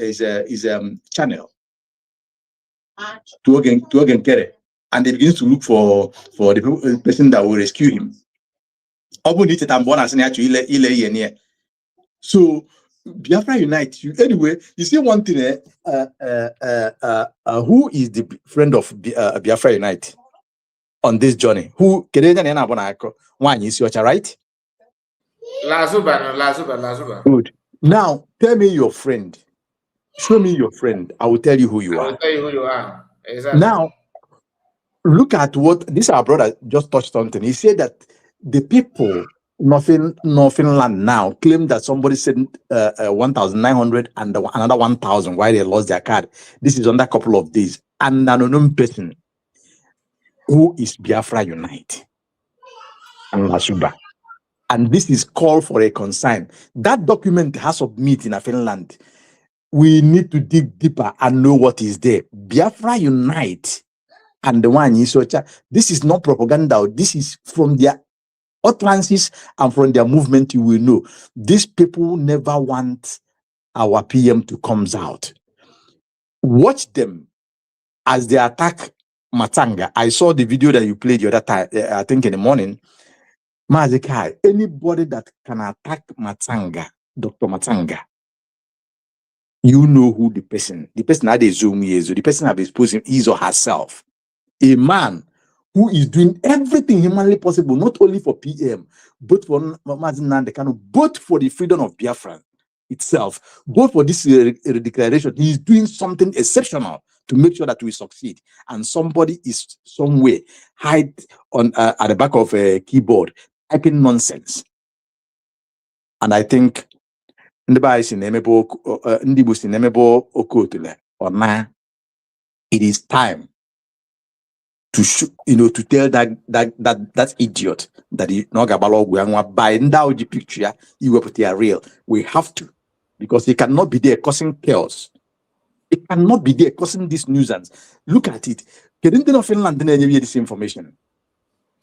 channel to again Kere, and they begin to look for the person that will rescue him. So Biafra Unite. Anyway, you see one thing. Who is the friend of Biafra Unite on this journey? Who? One is your right? Lazuba. Good. Now tell me your friend. Show me your friend. I will tell you who you are. I will tell you who you are. Exactly. Now, look at what this our brother just touched something. He said that the people North Finland now claim that somebody sent 1,900 and another 1,000 while they lost their card. This is under a couple of days. And an unknown person who is Biafra Unite and Lasuba. And this is call for a consign. That document has submitted in Finland. We need to dig deeper and know what is there. Biafra Unite and the one in Socha. This is not propaganda. This is from their utterances and from their movement. You will know these people never want our PM to come out. Watch them as they attack Matanga. I saw the video that you played the other time. I think in the morning. Mazikai, anybody that can attack Matanga, Dr. Matanga, you know who the person had a Zoom is, the person have exposed him, his or herself. A man who is doing everything humanly possible, not only for PM, but for Mazin both for the freedom of Biafra itself, both for this declaration. He is doing something exceptional to make sure that we succeed. And somebody is somewhere hide on at the back of a keyboard typing nonsense. And I think it is time to to tell that idiot that he by now the picture you will put here real. We have to, because he cannot be there causing chaos. He cannot be there causing this nuisance. Look at it. Finland this information.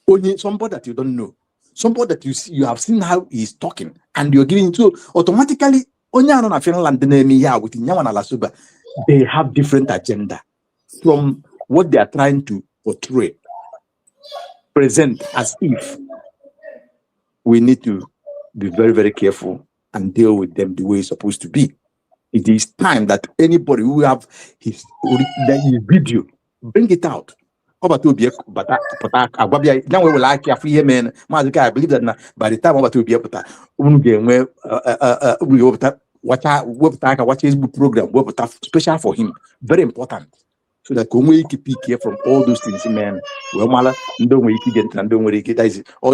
Only somebody that you don't know. Somebody that you have seen how he's talking, and you're giving it to automatically. Finland they have different agenda from what they are trying to portray, present as if. We need to be very, very careful and deal with them the way it's supposed to be. It is time that anybody who have his video, bring it out. Now we will like a free man. I believe that by the time to be able to watch Facebook program, special for him, very important. So that we keep care from all those things, man. All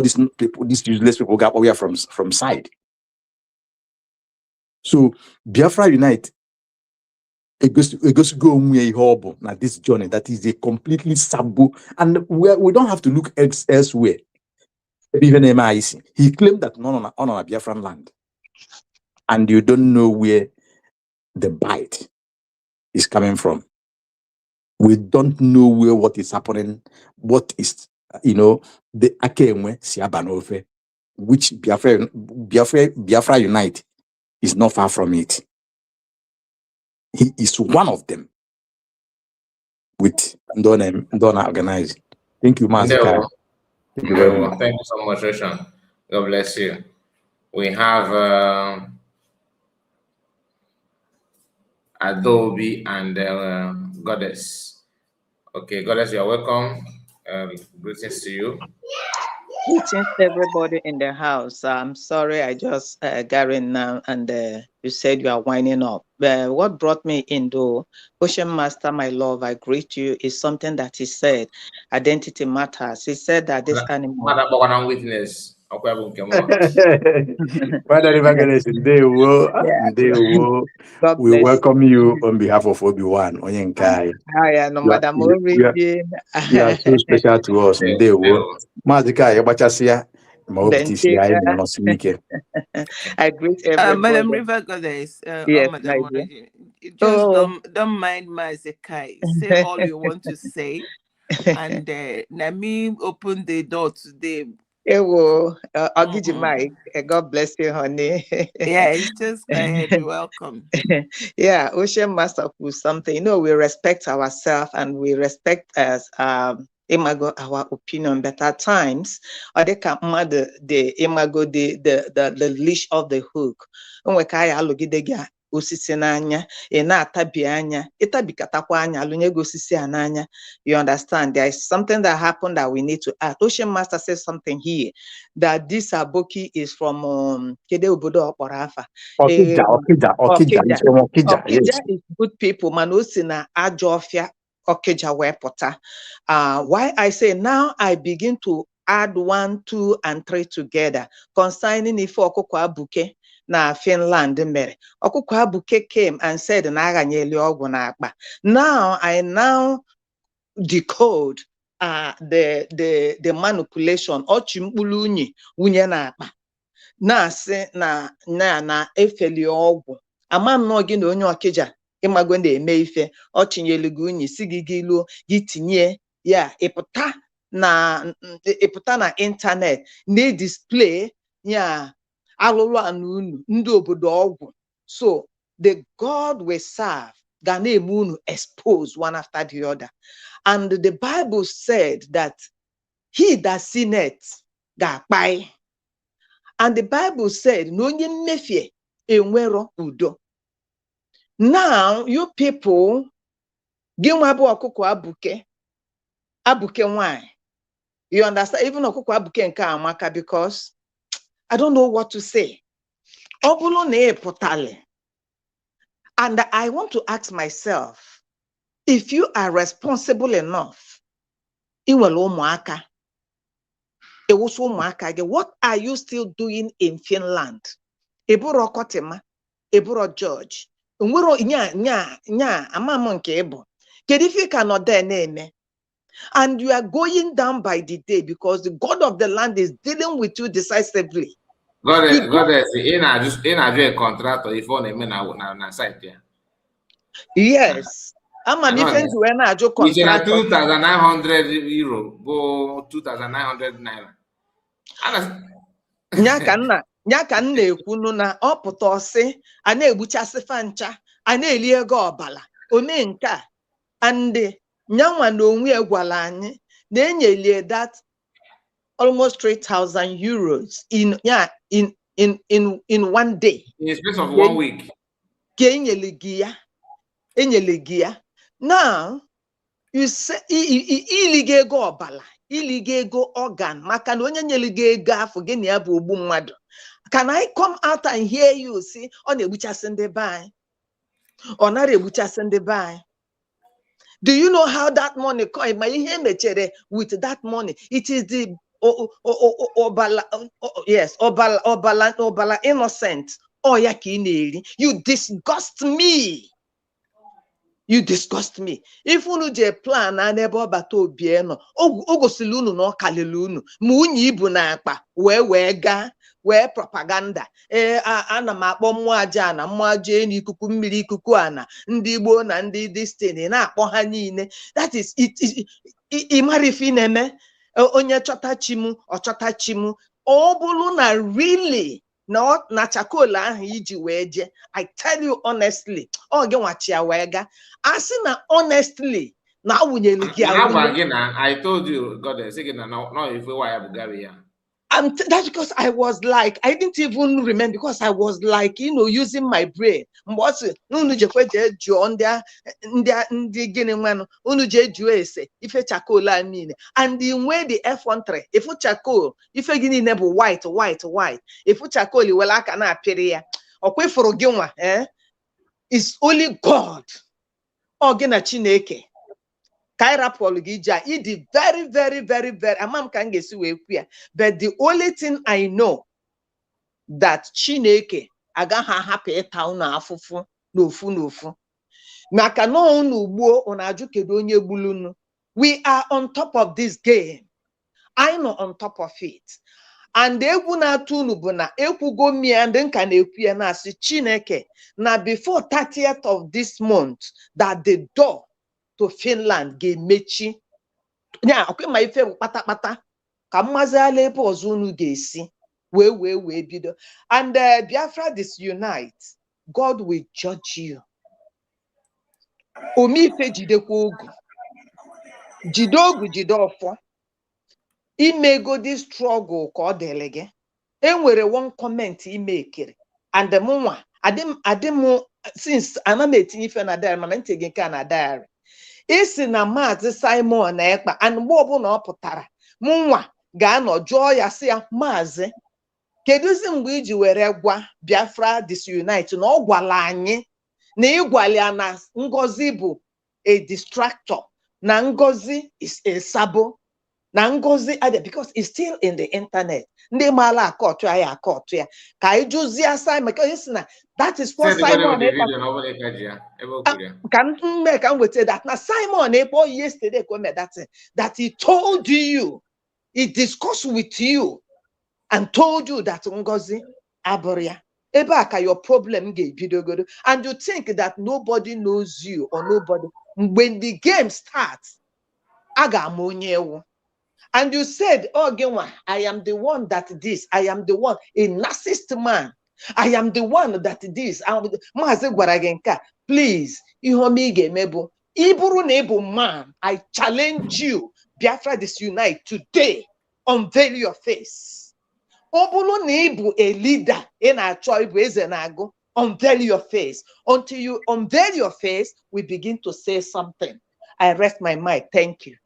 these people, these useless people got away from side. So Biafra Unite It goes go horrible now this journey that is a completely sabu, and we don't have to look elsewhere. Even MIC, he claimed that on a Biafran land, and you don't know where the bite is coming from. We don't know where what is happening, what is the Akemwe Siabanove, which Biafra Unite is not far from it. He is one of them with Donna organized. Thank you, Master. Thank you very much. Thank you so much, Roshan. God bless you. We have Adobe and Goddess. Okay, Goddess, you're welcome. Greetings to you. Greetings to everybody in the house. I'm sorry I just got in now and you said you are winding up. What brought me in though, Ocean Master, my love, I greet you, is something that he said, identity matters. He said that this animal... Witness. We welcome you on behalf of Obi-Wan. Madam Origin. You are so special to us. I greet everybody. Madam River Goddess, yes, Madam Origin. Just don't mind Mazekai. Say all you want to say. And Nami open the door today. I'll give you Mike. God bless you, honey. Yeah, it's just go ahead. You're welcome. Yeah, Ocean Master was something. We respect ourselves and we respect as imago our opinion, but at times they can mother the imago the leash of the hook. Osisi n'anya na-atabi anya itabikatakwa anya alụnye go osisi ananya. You understand? There is something that happened that we need to add. Ocean Master says something here that this aboki is from Kede Obodo Okporafa. Okija is good people. Manosi na Ajofia Okija wepota. Why I say now I begin to add 1, 2, and 3 together concerning Ifo Okoko Abuke na Finland mere. Okuko Abuke came and said na aganyeli ogwu na akpa. Now I decode the manipulation ochimkpulu unyi unye na akpa. Na se na efeli ogwu. Ama no gi na onye Okija imago na-eme ife ochinyelu gi unyi si gi giluo gi tinye ya ịpụta na internet na display ya alụlụ anunu ndị obodo ọgwụ. So the God we serve ga na-eme unu expose one after the other. And the Bible said that he that sinneth ga-akpai. And the Bible said na onye mmefie enwero udo. Now you people gị nwa bụ ọkụkọ abuke nwanyị. You understand? Even ọkụkọ abuke nke amaka, because I don't know what to say. Obulu ne potale. And I want to ask myself, if you are responsible enough, what are you still doing in Finland? Eburo Kotima, Eburo George, and you are going down by the day because the God of the land is dealing with you decisively. Goddess, in a contractor, if on a site there. Yes. I'm an event when I do contract. 2,900 euro, go 2,900 naira. Nyaka na-ekwu na ọ pụta ọsị a na-egbuchasị fancha a na-eli ego ọbala ome nke a and nyanwa na onwe egwala anyị na-enyelie that almost 3,000 euros in one day. In the space of 1 week. Now, you say iliga ego ọbala, iliga ego organ, maka na onye nyeliga ego afọ gị na ya bụ ogbu mmadụ. Can I come out and hear you say ọ na-egbuchasị ndị be anyị? Ọ nara egbuchasị ndị be anyị? Do you know how that money come? Ma ihe mechere with that money. It is the obala innocent. Oh ya ka ị na-eri. You disgust me. You disgust me. If unu je plan and ebe ọbata obie no, o gosili unu na ọ kalili unu, ma unyi ibu na akpa wee gaa wee propaganda. Ana m akpọ mmụọ aja na mmụọ aja enyi ikuku mmiri ikuku ana ndị Igbo na ndị destiny na-akpọ ha niile. That is it. Ịmara ife ị na-eme onye chọta chi m ọ chọta chi m. Ọ bụrụ na really na chakol ahụ iji wee je, I tell you honestly, ọ gị nwachi ya wee ga. Asị na honestly na awụnyelu gị awụnye. I told you, God, no, if we were Bulgaria. That's because I was like, I didn't even remember, because I was like, using my brain. Ese ife chakola mean, and the way the F13 if chakol ife gini nebu white if chakoli well aka na apere okwe foro ginwa it's only God ogena Chineke Kaira Polgija, it is very, very, very, very. Amam can get you queer. But the only thing I know that Chineke agaha happy town afufu no fu. Makano nubo on ajukedonye bulunu. We are on top of this game. I'm not on top of it. And eguna tunubuna ekugo mi and then can equia na si Chineke. Now before 30th of this month that the door to Finland ga-emechi. Nya okwe ma ife pata ka mmazi ala ebe ọzọ unu ga-esi wee bido. And Biafra disunite, God will judge you. Omi ife jidekwa ogu. Jide ogu jide ọfọ. Imego this struggle ka ọ dịrị gị. Enwere one comment imekere. And the mụnwa adịm since ana m etinye ife na diary mana ntị gị nke na diary. Isi na Maazị Simon na Ekpa, and mgbe ọbụla ọ pụtara mụnwa ga-anọ jụọ ya sị ya, Maazị kedụzi mgbe iji were gwa Biafra disunite na ọ gwala anyị na ịgwala na Ngozi bụ a distractor, na Ngozi is a sabo, na Ngozi because it's still in the internet. Ndị maala akọtụ ya akọtụ ya ka anyị jụzie Simon because na that is what Simon can we say that now Simon yesterday that he told you, he discussed with you and told you that Ngozi Aboria Ebaka your problem get and you think that nobody knows you or nobody. When the game starts, agamonyewo. And you said, oh, Genwa, I am the one that this, I am the one, a narcissist man. I am the one that this. Please, man, I challenge you, Biafra disunite today. Unveil your face. Obulu nebu a leader in our choice and ago. Unveil your face. Until you unveil your face, we begin to say something. I rest my mind. Thank you.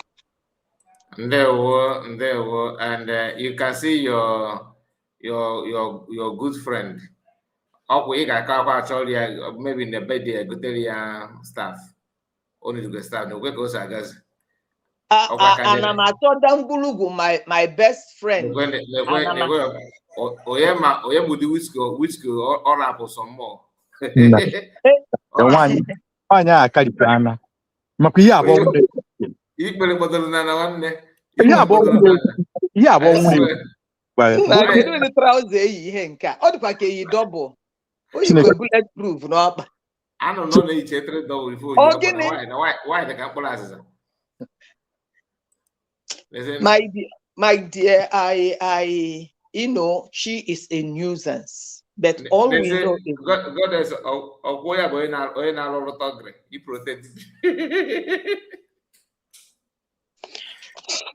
There were, and you can see your good friend. Maybe in the bed there, go tell your staff. Only to get staff. No, where goes I guess. And I'm a my best friend. Which or apple some more. Bulletproof, no. I don't know the double before. Why the campus? My dear, I she is a nuisance. But all we know is God is He protects.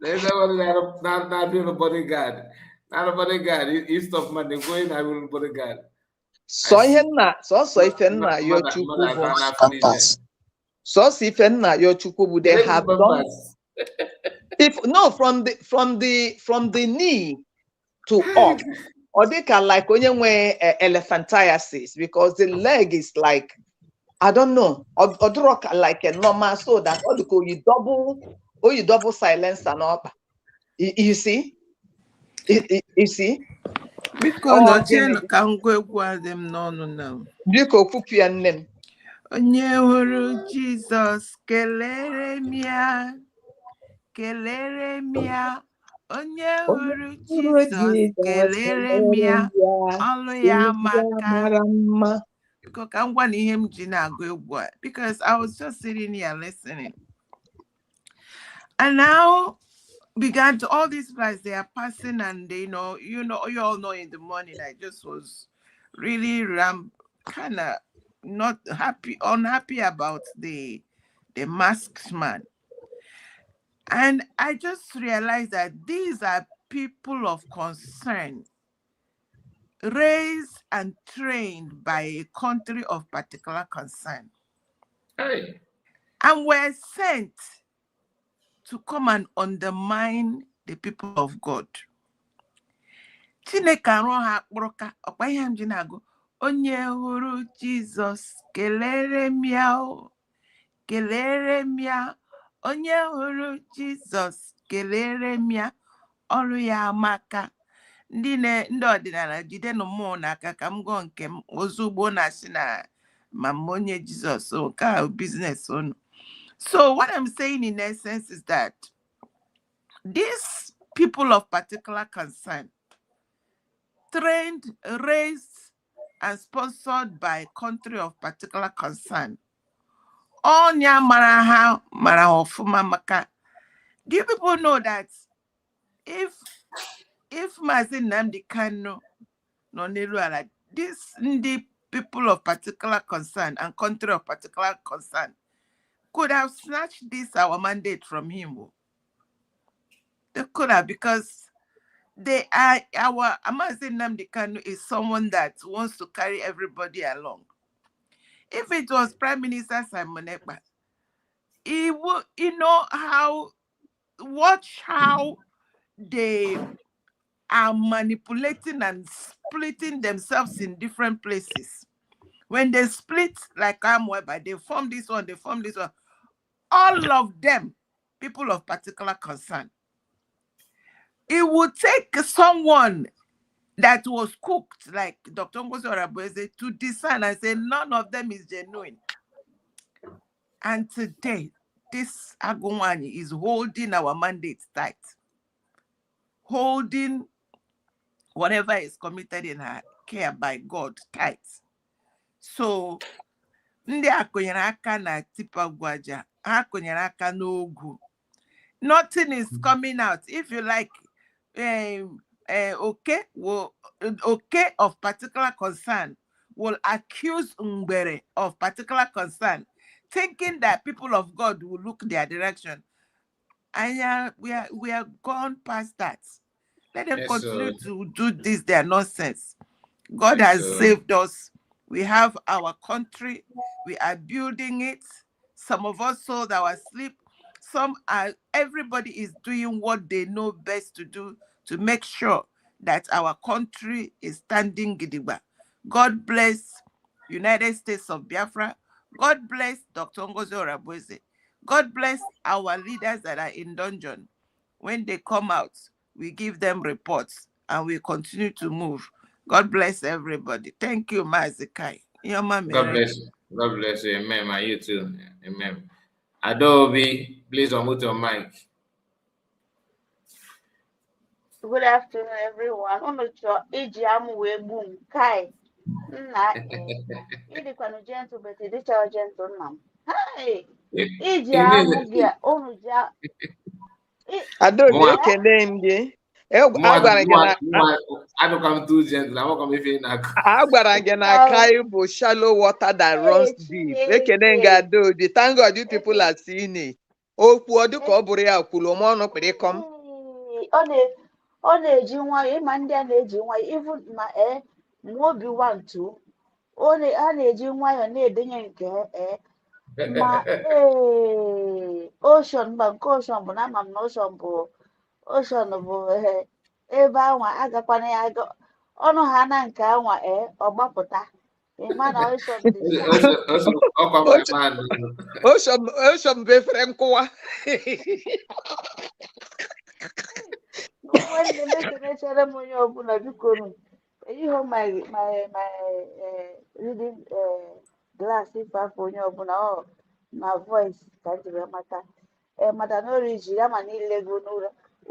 There's not being a bodyguard. Not a bodyguard. He stopped man. They going. I will bodyguard. So ifenna your chukubu. So ifenna your chukubu. They have done. If no, from the knee to up, or they can like when you wear elephantiasis because the leg is like I don't know, or like a normal so that you double silence and up. You see, you see. Because no can go them no. You go cook your name. Onye hụrụ Jizọs kelere m ya, kelere m ya. Onye hụrụ Jizọs kelere m ya, ọlụ ya amaka. Because I'm going to him because I was just sitting here listening. And now began to all these flights they are passing, and you all know in the morning I just was really kind of not unhappy about the masked man. And I just realized that these are people of concern, raised and trained by a country of particular concern. Hey. And were sent to come and undermine the people of God. Chineke arụ ha akpụrụ ka ọkwa ihe m ji na-agụ onye hụrụ Jizọs kelere m ya o, kelere m ya. Onye hụrụ Jizọs kelere m ya, ọrụ ya amaka. Ndị ọdịnala jidenụ mmụọ n'aka ka m gụọ nke m ozugbo na-asị na ma m onye Jizọs nke a business unu. So what I'm saying in essence is that these people of particular concern, trained, raised, and sponsored by a country of particular concern, Onya maraha marahofuma maka. Do you people know that if Mazin Nnamdi Kanu no Neluala, the people of particular concern and country of particular concern could have snatched this our mandate from him? They could have, because they are Mazin Nnamdi Kanu is someone that wants to carry everybody along. If it was Prime Minister Simon Ekpa, he would, watch how they are manipulating and splitting themselves in different places. When they split, like Amweba, they form this one, they form this one. All of them, people of particular concern. It would take someone that was cooked, like Dr. Ngozi Orabueze, to discern and say none of them is genuine. And today, this Agumwani is holding our mandate tight, holding whatever is committed in her care by God tight. So, ndị akụnyere aka na tipa gwaja, ha kụnyere aka n'ogu. Nothing is coming out. If you like, okay of particular concern will accuse Ngbere of particular concern, thinking that people of God will look their direction. And we are gone past that. Let them continue to do this, their nonsense. God has saved us. We have our country. We are building it. Some of us sold our sleep. Everybody is doing what they know best to do to make sure that our country is standing gidigba. God bless United States of Biafra. God bless Dr. Ngozi Orabueze. God bless our leaders that are in dungeon. When they come out, we give them reports and we continue to move. God bless everybody. Thank you, Mazikai. God bless you. God bless you. Amen. And you too. Amen. Adobe, please unmute your mic. Good afternoon, everyone. Kai. Kwanu gentle, but it is gentle now. Hi. Adaobi ekele m gị. Agwara gị na Kai bụ shallow water that runs deep. Ekele m gị Adaobi. Thank God you people are seeing it. Okwu ọ dịka ọ bụrụ ya kwuru m ọnụ kpịrịkọm. Ọ na-eji nwayọ ịma ndị a na-eji nwayọ even ma obi wantu a na-eji nwayọ na-edenye nke ma ocean mba nke ocean bụ na ama m na ocean bụ ebe anwa agakwana ya ọnụ ha na nke anwa ọ gbapụta ịma na ocean dị ocean bụ efere nkụwa. nwanne na-echere m onye ọbụla biko ihe my reading glaasị ife afọ onye ọbụla ọ na voice ka m jiri mata mata na oriji ya ma niile gị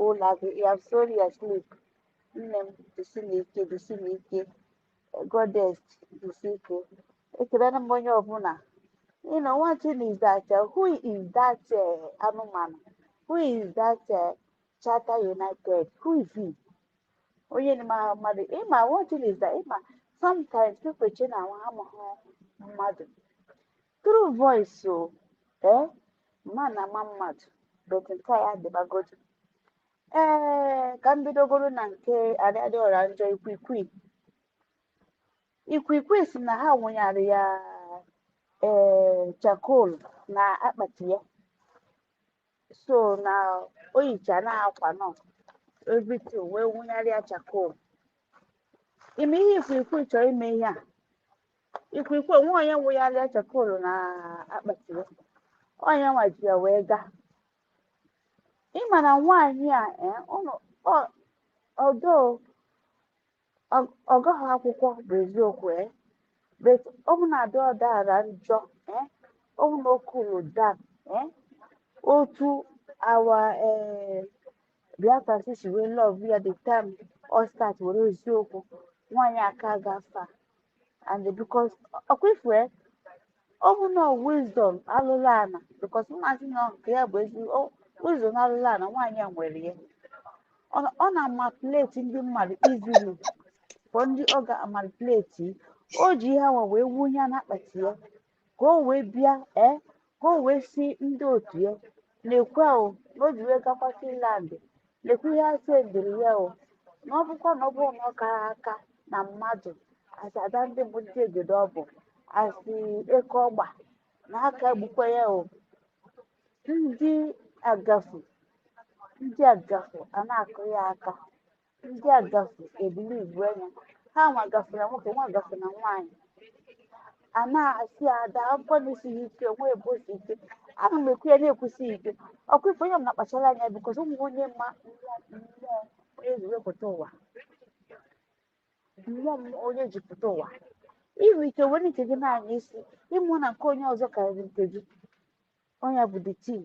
ụlọ gị you have sold your sleep nne m dịsi n'ike dịsi n'ike goddess dịsi ike ekelena m onye ọbụla. You know, one thing is that who is that anụmanụ? Who is that Charter United? Who is he? Onye na mmadụ ịma one thing is that ịma sometimes people che na ha mmadụ through voice so mma na ama mmadụ but nke a ya dịbagodu. Ka m bidogoro na nke Adịọra Njọ Ikwikwii si na ha wụnyere ya charcoal na akpati ya so na o yicha na akwa nọ everything wee wụnyere ya charcoal. Ime ihe Ikwikwii chọrọ ime ihe a Ikwikwii onwe onye wụnyere ya charcoal na akpati ya onye nwa ji ya wee gaa. Ịma na nwaanyị a ọdọ ọgụghị akwụkwọ bụ eziokwu but ọ bụ na Adịọra Njọ ọ bụ na o cool down otu our Biafra si wee love ya the time ọ start were eziokwu nwaanyị aka gafa and because ọkwifue ọ bụ na wisdom alụrụ ana because mmasị na nke ya bụ ezigbo wisdom alụrụ ana nwaanyị a nwere ya ọ na-amanipulate ndị mmadụ easily for ndị ọ ga-amanipulate o ji ihe awa wee wunye n'akpati ya ka o wee bịa ka o wee si ndị otu ya na-ekwe o na o ji wee gakwa Finland lekwa ihe asị edere ya o na ọ bụkwa na ọ bụrụ na ọ kara aka na mmadụ asị ada ndị bụ ndị egedo ọ bụ asị eke ọgba na aka egbukwa ya o ndị agafu a na-akụ ya aka ndị agafu ebili igwe anya ha nwa gafere nwoke nwa gafere na nwaanyị a na-asị ada akwụkwọ na-esighị ike nwa ebosi ike ana m ekwu ya na-ekwusighị ike ọkwa ife onye m na-akpachara anya bikọs ụmụ onye mmụọ onye ziwepụta ụwa mmụọ onye jipụta ụwa inwe ike were nke gị na-anya isi ịmụ na nke onye ọzọ karịrị nke gị onye bụ the team.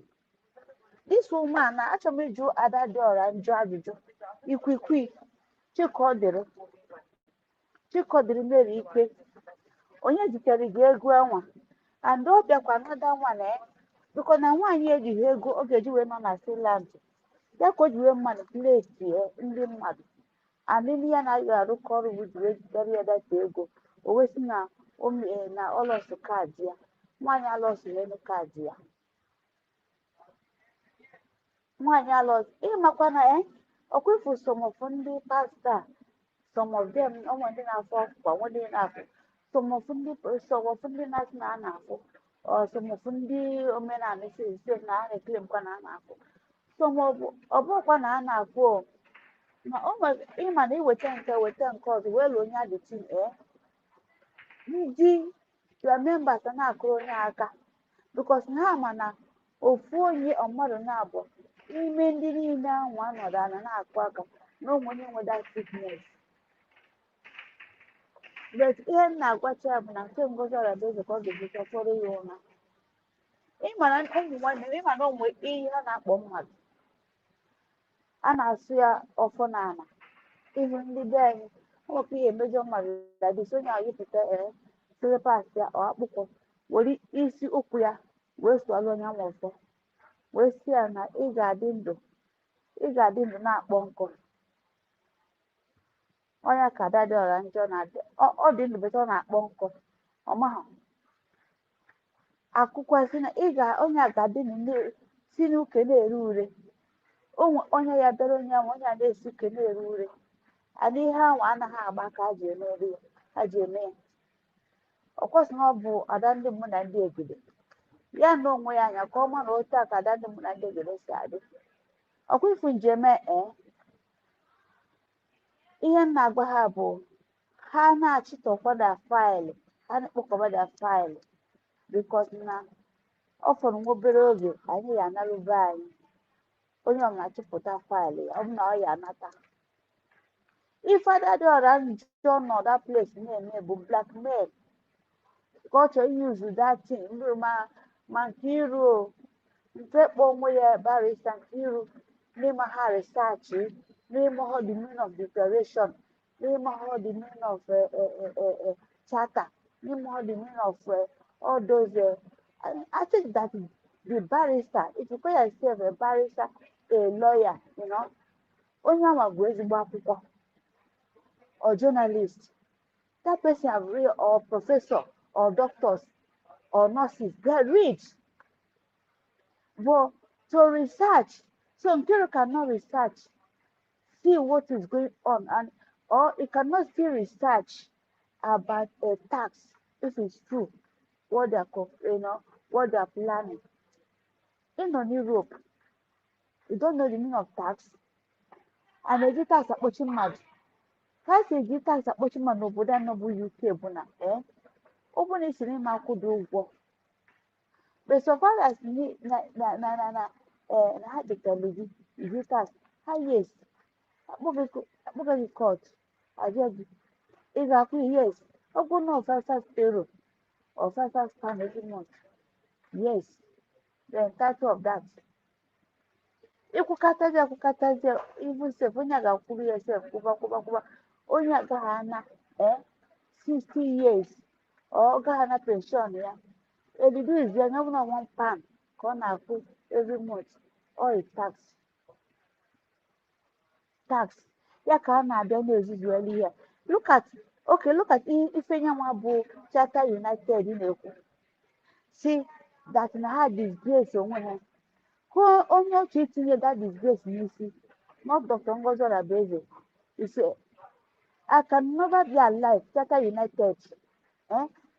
This woman na achọrọ m ịjụ Adịọra Njọ ajụjụ Ikwikwii Chikọdịrị mere ikpe onye zitere gị ego anwa and ọ bịakwa nada nwa na biko na nwaanyị ejighị ego ọ ga-eji wee nọ na Finland ya ka o ji wee manipulate ndị mmadụ and ndị ya na-agaghị arụkọ ọrụ bụ ji wee jitere ya data ego o wee sị na na ọlọsụ kaadị ya nwaanyị alọsụ elu kaadị ya nwaanyị alọsụ ịmakwa na ọkwefu somofu ndị pasta some of them ụmụ ndị na-afụ ọkwa nwe ndị na-afụ somofu ndị na-asị na a na-afụ somofu ndị omenala si na a na-eklemkwa na a na-afụ ọ bụrụkwa na a na-afụ na ịma na iweta nke weta nke ọzọ wee lụ onye adịtin ndị ya members na-akụrụ onye aka bikos ha ma na ofu onye mmadụ na-abụ n'ime ndị niile ahụ anọdụ ana na-akụ aka na ụmụ onye nweda sickness. But ihe m na-agwacha ya bụ na nke Ngozi Ọrabeeze ka ọ ga-ebucha fọrọ ya ụra ịma na ụmụ nwanne m ịma na ụmụ ihe a na-akpọ mmadụ a na-asụ ya ọfọ na ala ihu ndị be anyị nwoke ihe emejọ mmadụ dadịsi onye ayụpụta silipas ya ọ akpụkpọ were isi ụkwụ ya wee sụọlụ onye ama ọfọ wee sị ya na ị ga-adị ndụ na-akpọ nkụ onye ka Adịọra Njọ ọ dị ndụ bete ọ na-akpọ nkụ ọmaha akụkwasị na onye a ga-adị si n'uke na-ere ure onye ya bịara onye ahụ onye a na-esi uke na-ere ure adị ihe ahụ anaghị agba ka ha ji eme ya ọ kwesị na ọ bụ ada ndị mụ na ndị egede ya na onwe ya anya ka ọ ma na otu a ka ada ndị mụ na ndị egede si adị ọkwifu njem ihe m na-agwa ha bụ ha na-achịtọkwada faịlụ ha na-ekpokọbada faịlụ bikos na ọ fọrọ nwa obere oge anyị ya analụbe anyị onye ọ na-achịpụta faịlụ ya ọ bụ na ọ ya anata ife Adịọra Njọ nọ that place na-eme bụ blackmail culture use that thing ndị ma Nkiru nke kpọ onwe ya barista Nkiru n'ime ha research n'ime ha the meaning of declaration n'ime ha the meaning of charter n'ime ha the meaning of all those I think that the barrister, if you call yourself a barrister, a lawyer, onye ama bụ ezigbo akwụkwọ or journalist, that person have read, or professor or doctors or nurses, they read. But to research, so Nkiru cannot research, see what is going on, or he cannot still research about a tax if it's true, what they're what they're planning. In Europe, you don't know the meaning of tax, and eji tax akpọchi mmadụ. Ka esi eji tax akpọchi mmadụ n'obodo anọ bụ UK bụ na ọ bụ na isi n'ime akwụdo ụgwọ. But so far as na ha detara gị iji tax, ha yes, akpọghị court, ajọ gị, ị ga-akwụ yes, ọ bụ na 5 euro or 5 pound every month. Yes, the entitled of that. Ịkwụkatazie even sef onye a ga-akwụrụ ya sef kwụba onye agaghị ana 60 years ọ gaghị ana penshọn ya edidu izi anya ọ bụla £1 ka ọ na-akwụ every month or tax ya ka a na-abịa na-ezuzuelu ihe. Look at ife nyanwa bụ Charter United na-ekwu si that na ha disgrace onwe ha. Onye otu itinye that disgrace n'isi, not Dr. Ngozi Orabueze. He said, I can never be alive, Charter United.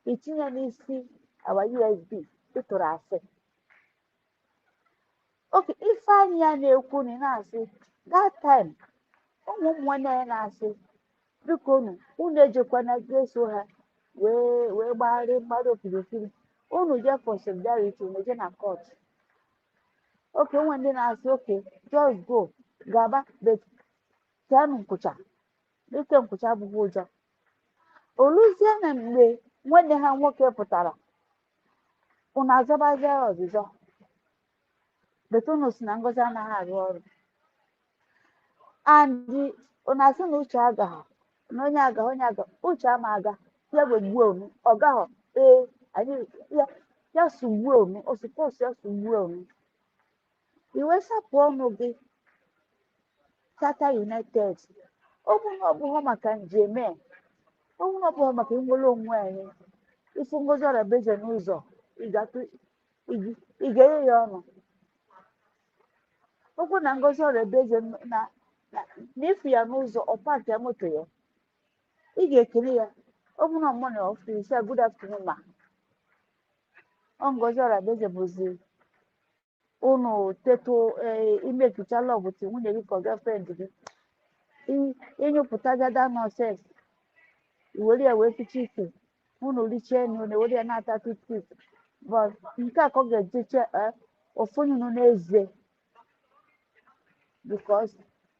Itinye n'isi our USB ịtụrụ asị. Okay, ife anyị ya na-ekwu na-asị that time ụmụ nwanne ya na-asị biko unu ejekwana ga-eso ha wee gbagharị mmadụ okirikiri, unu jee for solidarity, unu jee na court. Okay, when they ask, okay, just go, gaba, but tell nkucha, dike nkucha bụ ụjọ. Oluzie na mgbe nwanne ha nwoke pụtara, unu azọbazie ọzụzọ, but unu si na Ngozi anaghị arụ ọrụ. And unu asị na uche agaghị, na onye agaghị, uche ama aga, ya wegbuo unu, ọ gaghị, ya sugbuo unu, o suppose ya sugbuo unu. Iwe sapụ ọnụ gị Charter United, ọ bụ na ọ bụghị maka njem, ọ bụ na ọ bụghị maka nwere onwe anyị. Ifu Ngozi Orabueze n'ụzọ, ị ga-enye ya ọnụ. Ọ bụ na Ngozi Orabueze n'ifu ya n'ụzọ ọ paakị ya moto ya, ị ga-ekele ya. Ọ bụ na ọ mọnị ọfịs ya, good afternoon ma. Ọ Ngozi Orabueze bụzi unu teto imekicha lọv ti nwunye gị ka girlfriend gị, ịnyụpụta gada nọses, iwere ya wee ficha ike, unu richie nri, unu ewere ya na-ata toothpick. But nke a ka ọ ga-ejeche ofunye unu n'eze, because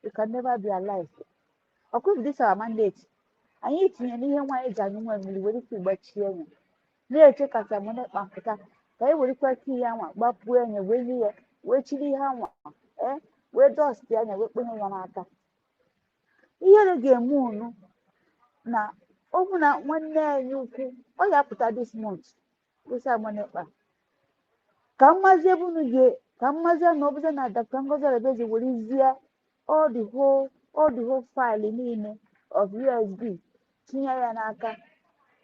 you can never be alive. Ọkwa this our mandate, anyị tinye n'ihe nwaanyị ji anyụ nwa mmiri were ike ịgbachie ya na-eche kasa mụ kpa mpụta ka anyị were kweta ihe anwa gbapuo anya wee nye ya wee chiri ihe anwa wee dọstị anya wee kpenye ya n'aka. Ihere ga-eme unu na ọ bụ na nwanne anyị ukwu ọ ga-apụta this month gosi amanekpa ka mmazi ebe unu ka mmazi na ọ bụzi na Dr. Ngozi Orabueze werezie all the whole file niile of USB tinye ya n'aka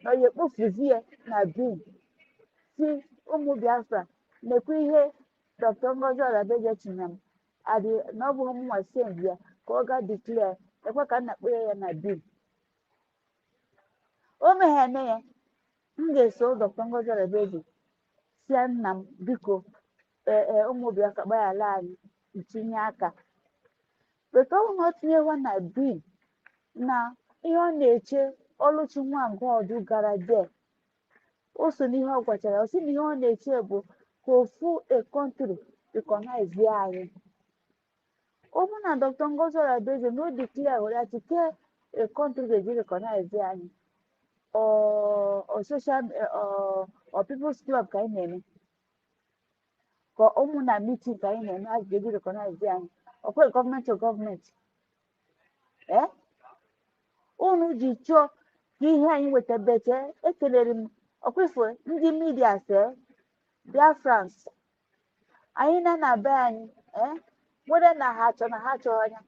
na ya ekpofuzie na bin si ụmụ Biafra mekwa ihe Dr. Ngozi Orabueze tinye m adị na ọ bụghị mụnwa send ya ka ọ ga declare ekwe ka nna kpee ya na bin. O meghene ya, m ga-eso Dr. Ngozi Orabueze si nna m biko ụmụ Biafra gbaghara anyị itinye aka. But ọ na o tinyewa na bin na ihe ọ na-eche Oluchi Nwangọdụ gara there, o so n'ihe ọ gwachara, o si na ihe ọ na-eche bụ ka ofu a country recognize anyị. Ọ bụ na Dr. Ngozi Orabueze na o declare were atike a country ga-eji recognize anyị, ọ or social or people's club ka anyị na-eme ka ụmụ na meeting ka anyị na-eme a ga-eji recognize anyị ọkwa gọọmenti to gọọmenti unu ji chọọ ka ihe anyị wetabete ekelere m ọkwefo ndị midia se Biafrans anyị na be anyị whether na ha chọrọ na ha chọrọ anya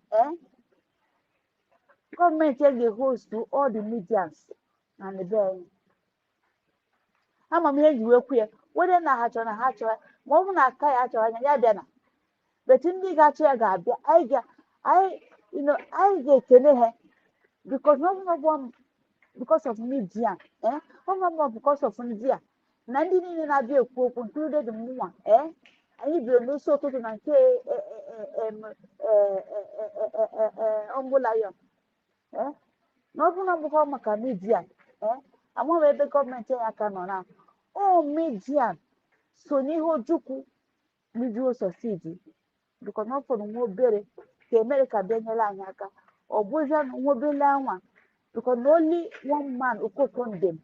gọọmenti ga-host all the medias na be anyị ama m ihe ji wee kwu ya whether na ha chọrọ na ha chọrọ ma ọ bụ na aka ya chọrọ anya ya bịa na betu ndị ga-achọ ya ga-abịa anyị ga-ekele ha because no because of media no because of ndị a na ndị niile na-abịa ekwu okwu included mụnwa anyị biri n'isi ụtụtụ na nke ọmbụlayọ na ọ bụ na ọgbụkọ maka media amaghị ebe gọọmenti anyị aka nọ na media so n'ihe ojukwu media sosidi bikọ na ọ fọrọ nwa obere ka Amerịka bịa nyere anyị aka ọ bụzia na nwa obere anwa bikọ na only one man Okoko Ndem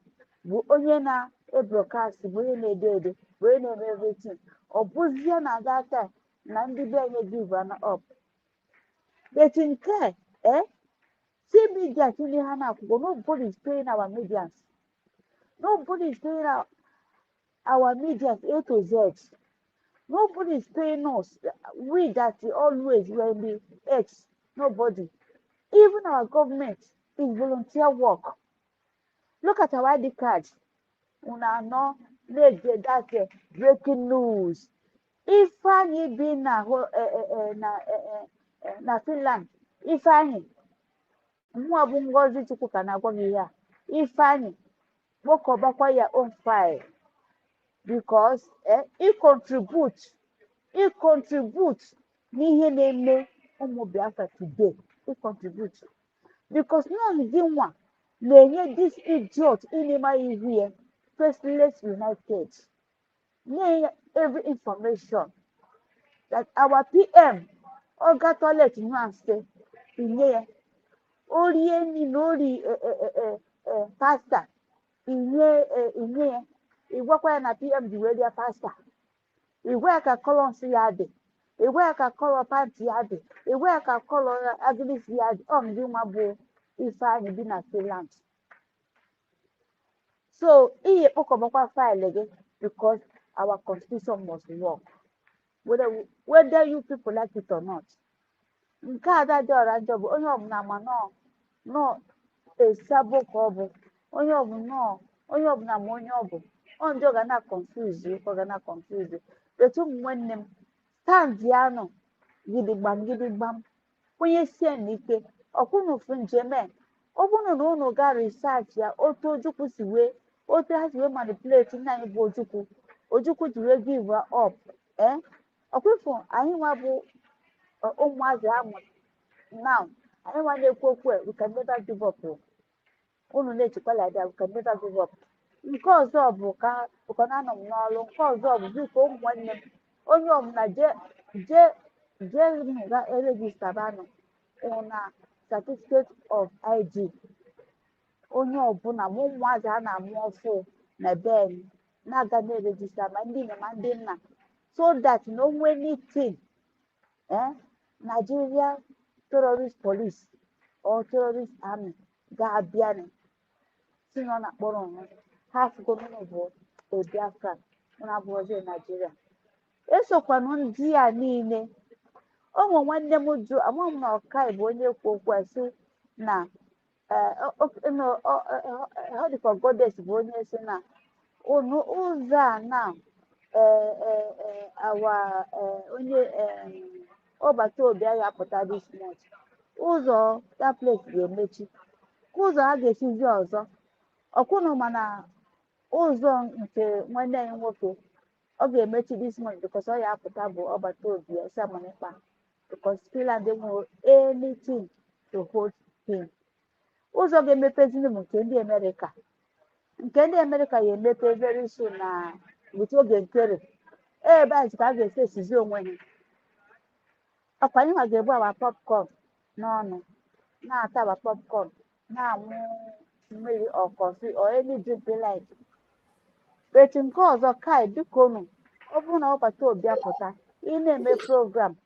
bụ onye na-ebrokast bụ onye na-ede ede bụ onye na-eme everything ọ bụzie na data na ndị be anyị give na up but nke si media tinye ha na akwụkwọ nobody is paying our medias nobody is paying our medias A to Z nobody is paying us we that always were in the X nobody even our government is volunteer work look at our ID card una no na-eje that breaking news Ifeanyi bi na Finland Ifeanyi mmụọ bụ Ngozi Chukwu ka na-agwa gị ihe a Ifeanyi kpokọbakwa ya own file because e contribute n'ihe na-eme ụmụ Biafra today e contribute because none gị nwa na-enye this idiot ịnema ihu ya Faceless United nye every information that our PM oga toilet nwanse inye ya orie nri na ori pasta inye ya ịgwakwa ya na PM ji wee rie pasta igwe ya ka kọlọ nsị ya dị igwe ya ka kọlọ panti ya dị igwe ya ka kọlọ agilisi ya dị ndị nwa bụ Ifeanyi bi na Finland so ihe kpọkọbakwa faịlụ gị because our constitution must work whether you people like it or not nke ada dị ọra njọ bụ onye ọbụla ma nọ esabo ka ọ bụ onye ọbụla ma onye ọ bụ ndị ọ ga na confuse etu ụmụ nwanne m stand ya nọ gidigbam onye sie n'ike ọkwụnụfu njem ọ bụrụ na unu ga research ya otu Ojukwu si wee otu ha si wee manipulate nna anyị bụ Ojukwu ji wee give up ọkwụfụ anyị nwa bụ ụmụazị amụ now anyị nwa na-ekwu okwu we can never give up unu na-echekwa like that we can never give up nke ọzọ bụ ka ụkọ na anọ m n'ọrụ nke ọzọ bụ biko ụmụ nwanne m onye ọbụla jee ga erejista banụ na certificate of ID onye ọbụla ma ụmụazị a na-amụ ọfụ na be na-aga na-erejista ma ndị nne ma ndị nna so that no anything Nigeria terrorist police or terrorist army ga-abịa si nọ na kpọrọ onwe ha fụgonụ bụ Biafra na abụọzi Nigeria esokwanụ ndị a niile ụmụ nwanne m jụ ama m na ọka bụ onye kwu okwu si na ọ dịka Goddess bụ onye si na ụzọ a na onye ọbata obi anyị apụta this month ụzọ that place ga-emechi ka ụzọ ha ga-esizi ọzọ ọkwụnụ mana ụzọ nke nwanne anyị nwoke ọ ga-emechi this month because ọ ya apụta bụ ọbata obi ya Samonikpa because Finland enweghị anything to hold him ụzọ ga-emepezini bụ nke ndị Amerịka ya emepe very soon na wit oge nkere ebe anyị ka a ga-esi esizi onwe ha ọkwa anyị nwa ga-ebu awa popcorn n'ọnụ na-ata awa popcorn na-amụ mmiri or coffee or any drink they like. But in cause of kai bikonu, open up a to be apota, in a program.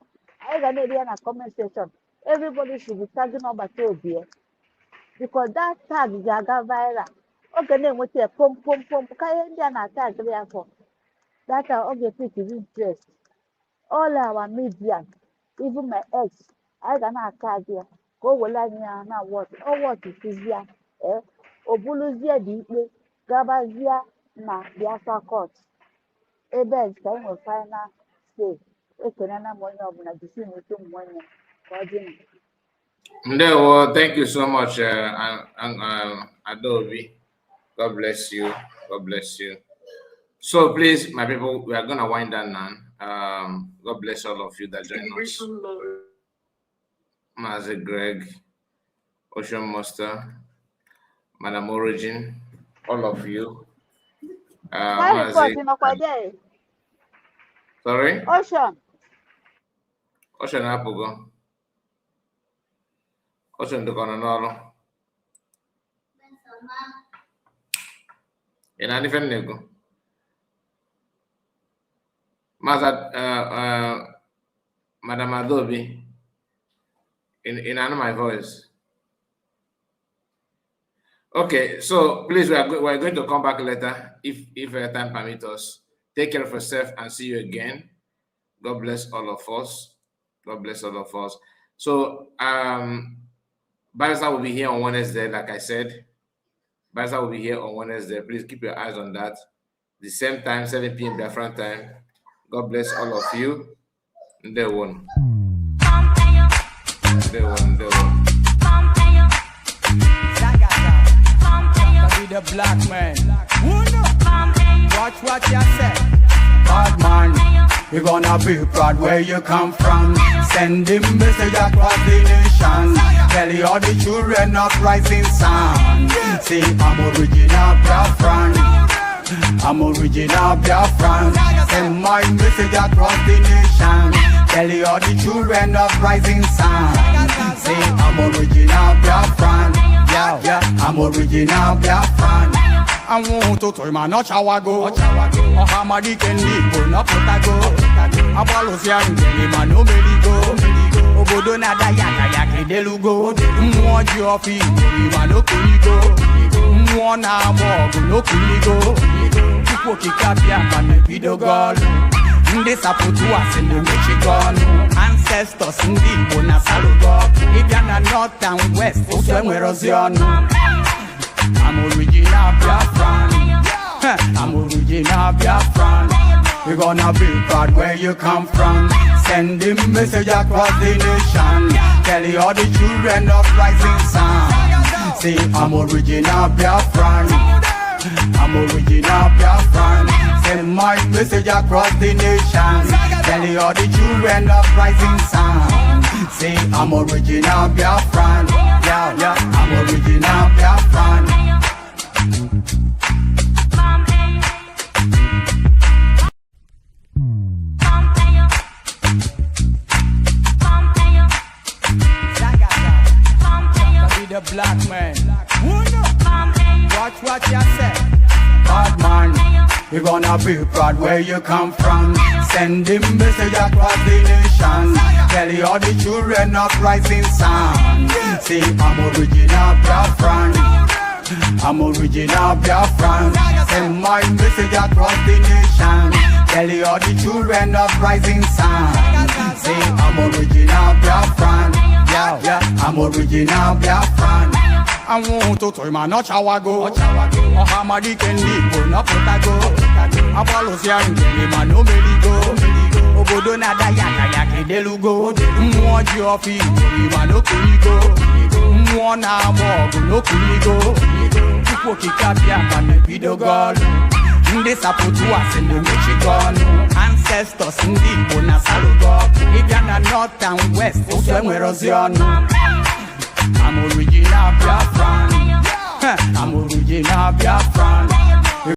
I got a comment section. Everybody should be tagging up a to beer. Because that tag is a viral. Okay, then with a pump, kai Indian tag therefore. That are objective interest. All our media, even my ex, I cannot tag here. Go will I now what? Or what is here? Obuluzia deeply, Gabazia, na Biafra court. Ebe time of final say. Ekenana money of na disi mutu money. Well, thank you so much, Adobe. God bless you. God bless you. So please, my people, we are gonna wind down now. God bless all of you that joined us. Master Greg, Ocean Master, Madam Origin, all of you. Sorry? Ocean. Ocean Apugo. Ocean the Conanoro. In a different nego. Madam Adobe, in my voice. Okay, so please, we're going to come back later if time permits us. Take care of yourself and see you again. God bless all of us. God bless all of us. So, Barrister will be here on Wednesday, like I said. Barrister will be here on Wednesday. Please keep your eyes on that. The same time, 7 p.m. Biafran time. God bless all of you. They won. They won. The black man. Watch what you say. Bad man, you're gonna be proud where you come from. Send him message across the nation. Tell you all the children of rising sun. Say I'm original Biafran. I'm original Biafran. Send my message across the nation. Tell you all the children of rising sun. Say I'm original Biafran. Yeah, I'm original Biafran. I want to tell my not chawago. Oh, Hamadi can live, not potago. Apollos young, man, no medigo. Obodo na da yaka delugo. Mwa jofi, man, no kuligo. Mwa na mogo, no kuligo. People kick up ya, man, video girl. They support us in the Michigan. Ancestors in the Bona Salugo. If you're not north and west, somewhere else you're I'm original Biafran. I'm original Biafran. You're gonna be proud where you come from. Send him message across the nation. Tell you all the children of rising sun. Say I'm original Biafran. I'm original Biafran. Send my message across the nation. Tell you all the children of rising sun. Say I'm original Biafran. Yeah, I'm original Biafran. The black man. Watch what you say. Bad man, you're gonna be proud where you come from. Send him message across the nation. Tell you all the children of rising sun. Say I'm original Biafran. I'm original Biafran. Send my message across the nation. Tell you all the children of rising sun. Say I'm original Biafran. Yeah, I'm original Biafran. I want to tell my not chawago. Oh, Hamadi can live, not potago. Apollos young, man, no medigo. Obodo na da yaka delugo. Mwa jofi, man, no kuligo. Mwa na mogo, no kuligo. People kick up ya, man, video girl. They support us in the Michigan. Ancestors in the Bona Salugo. If you're not north and west, somewhere else you're I'm original Biafran. I'm original Biafran.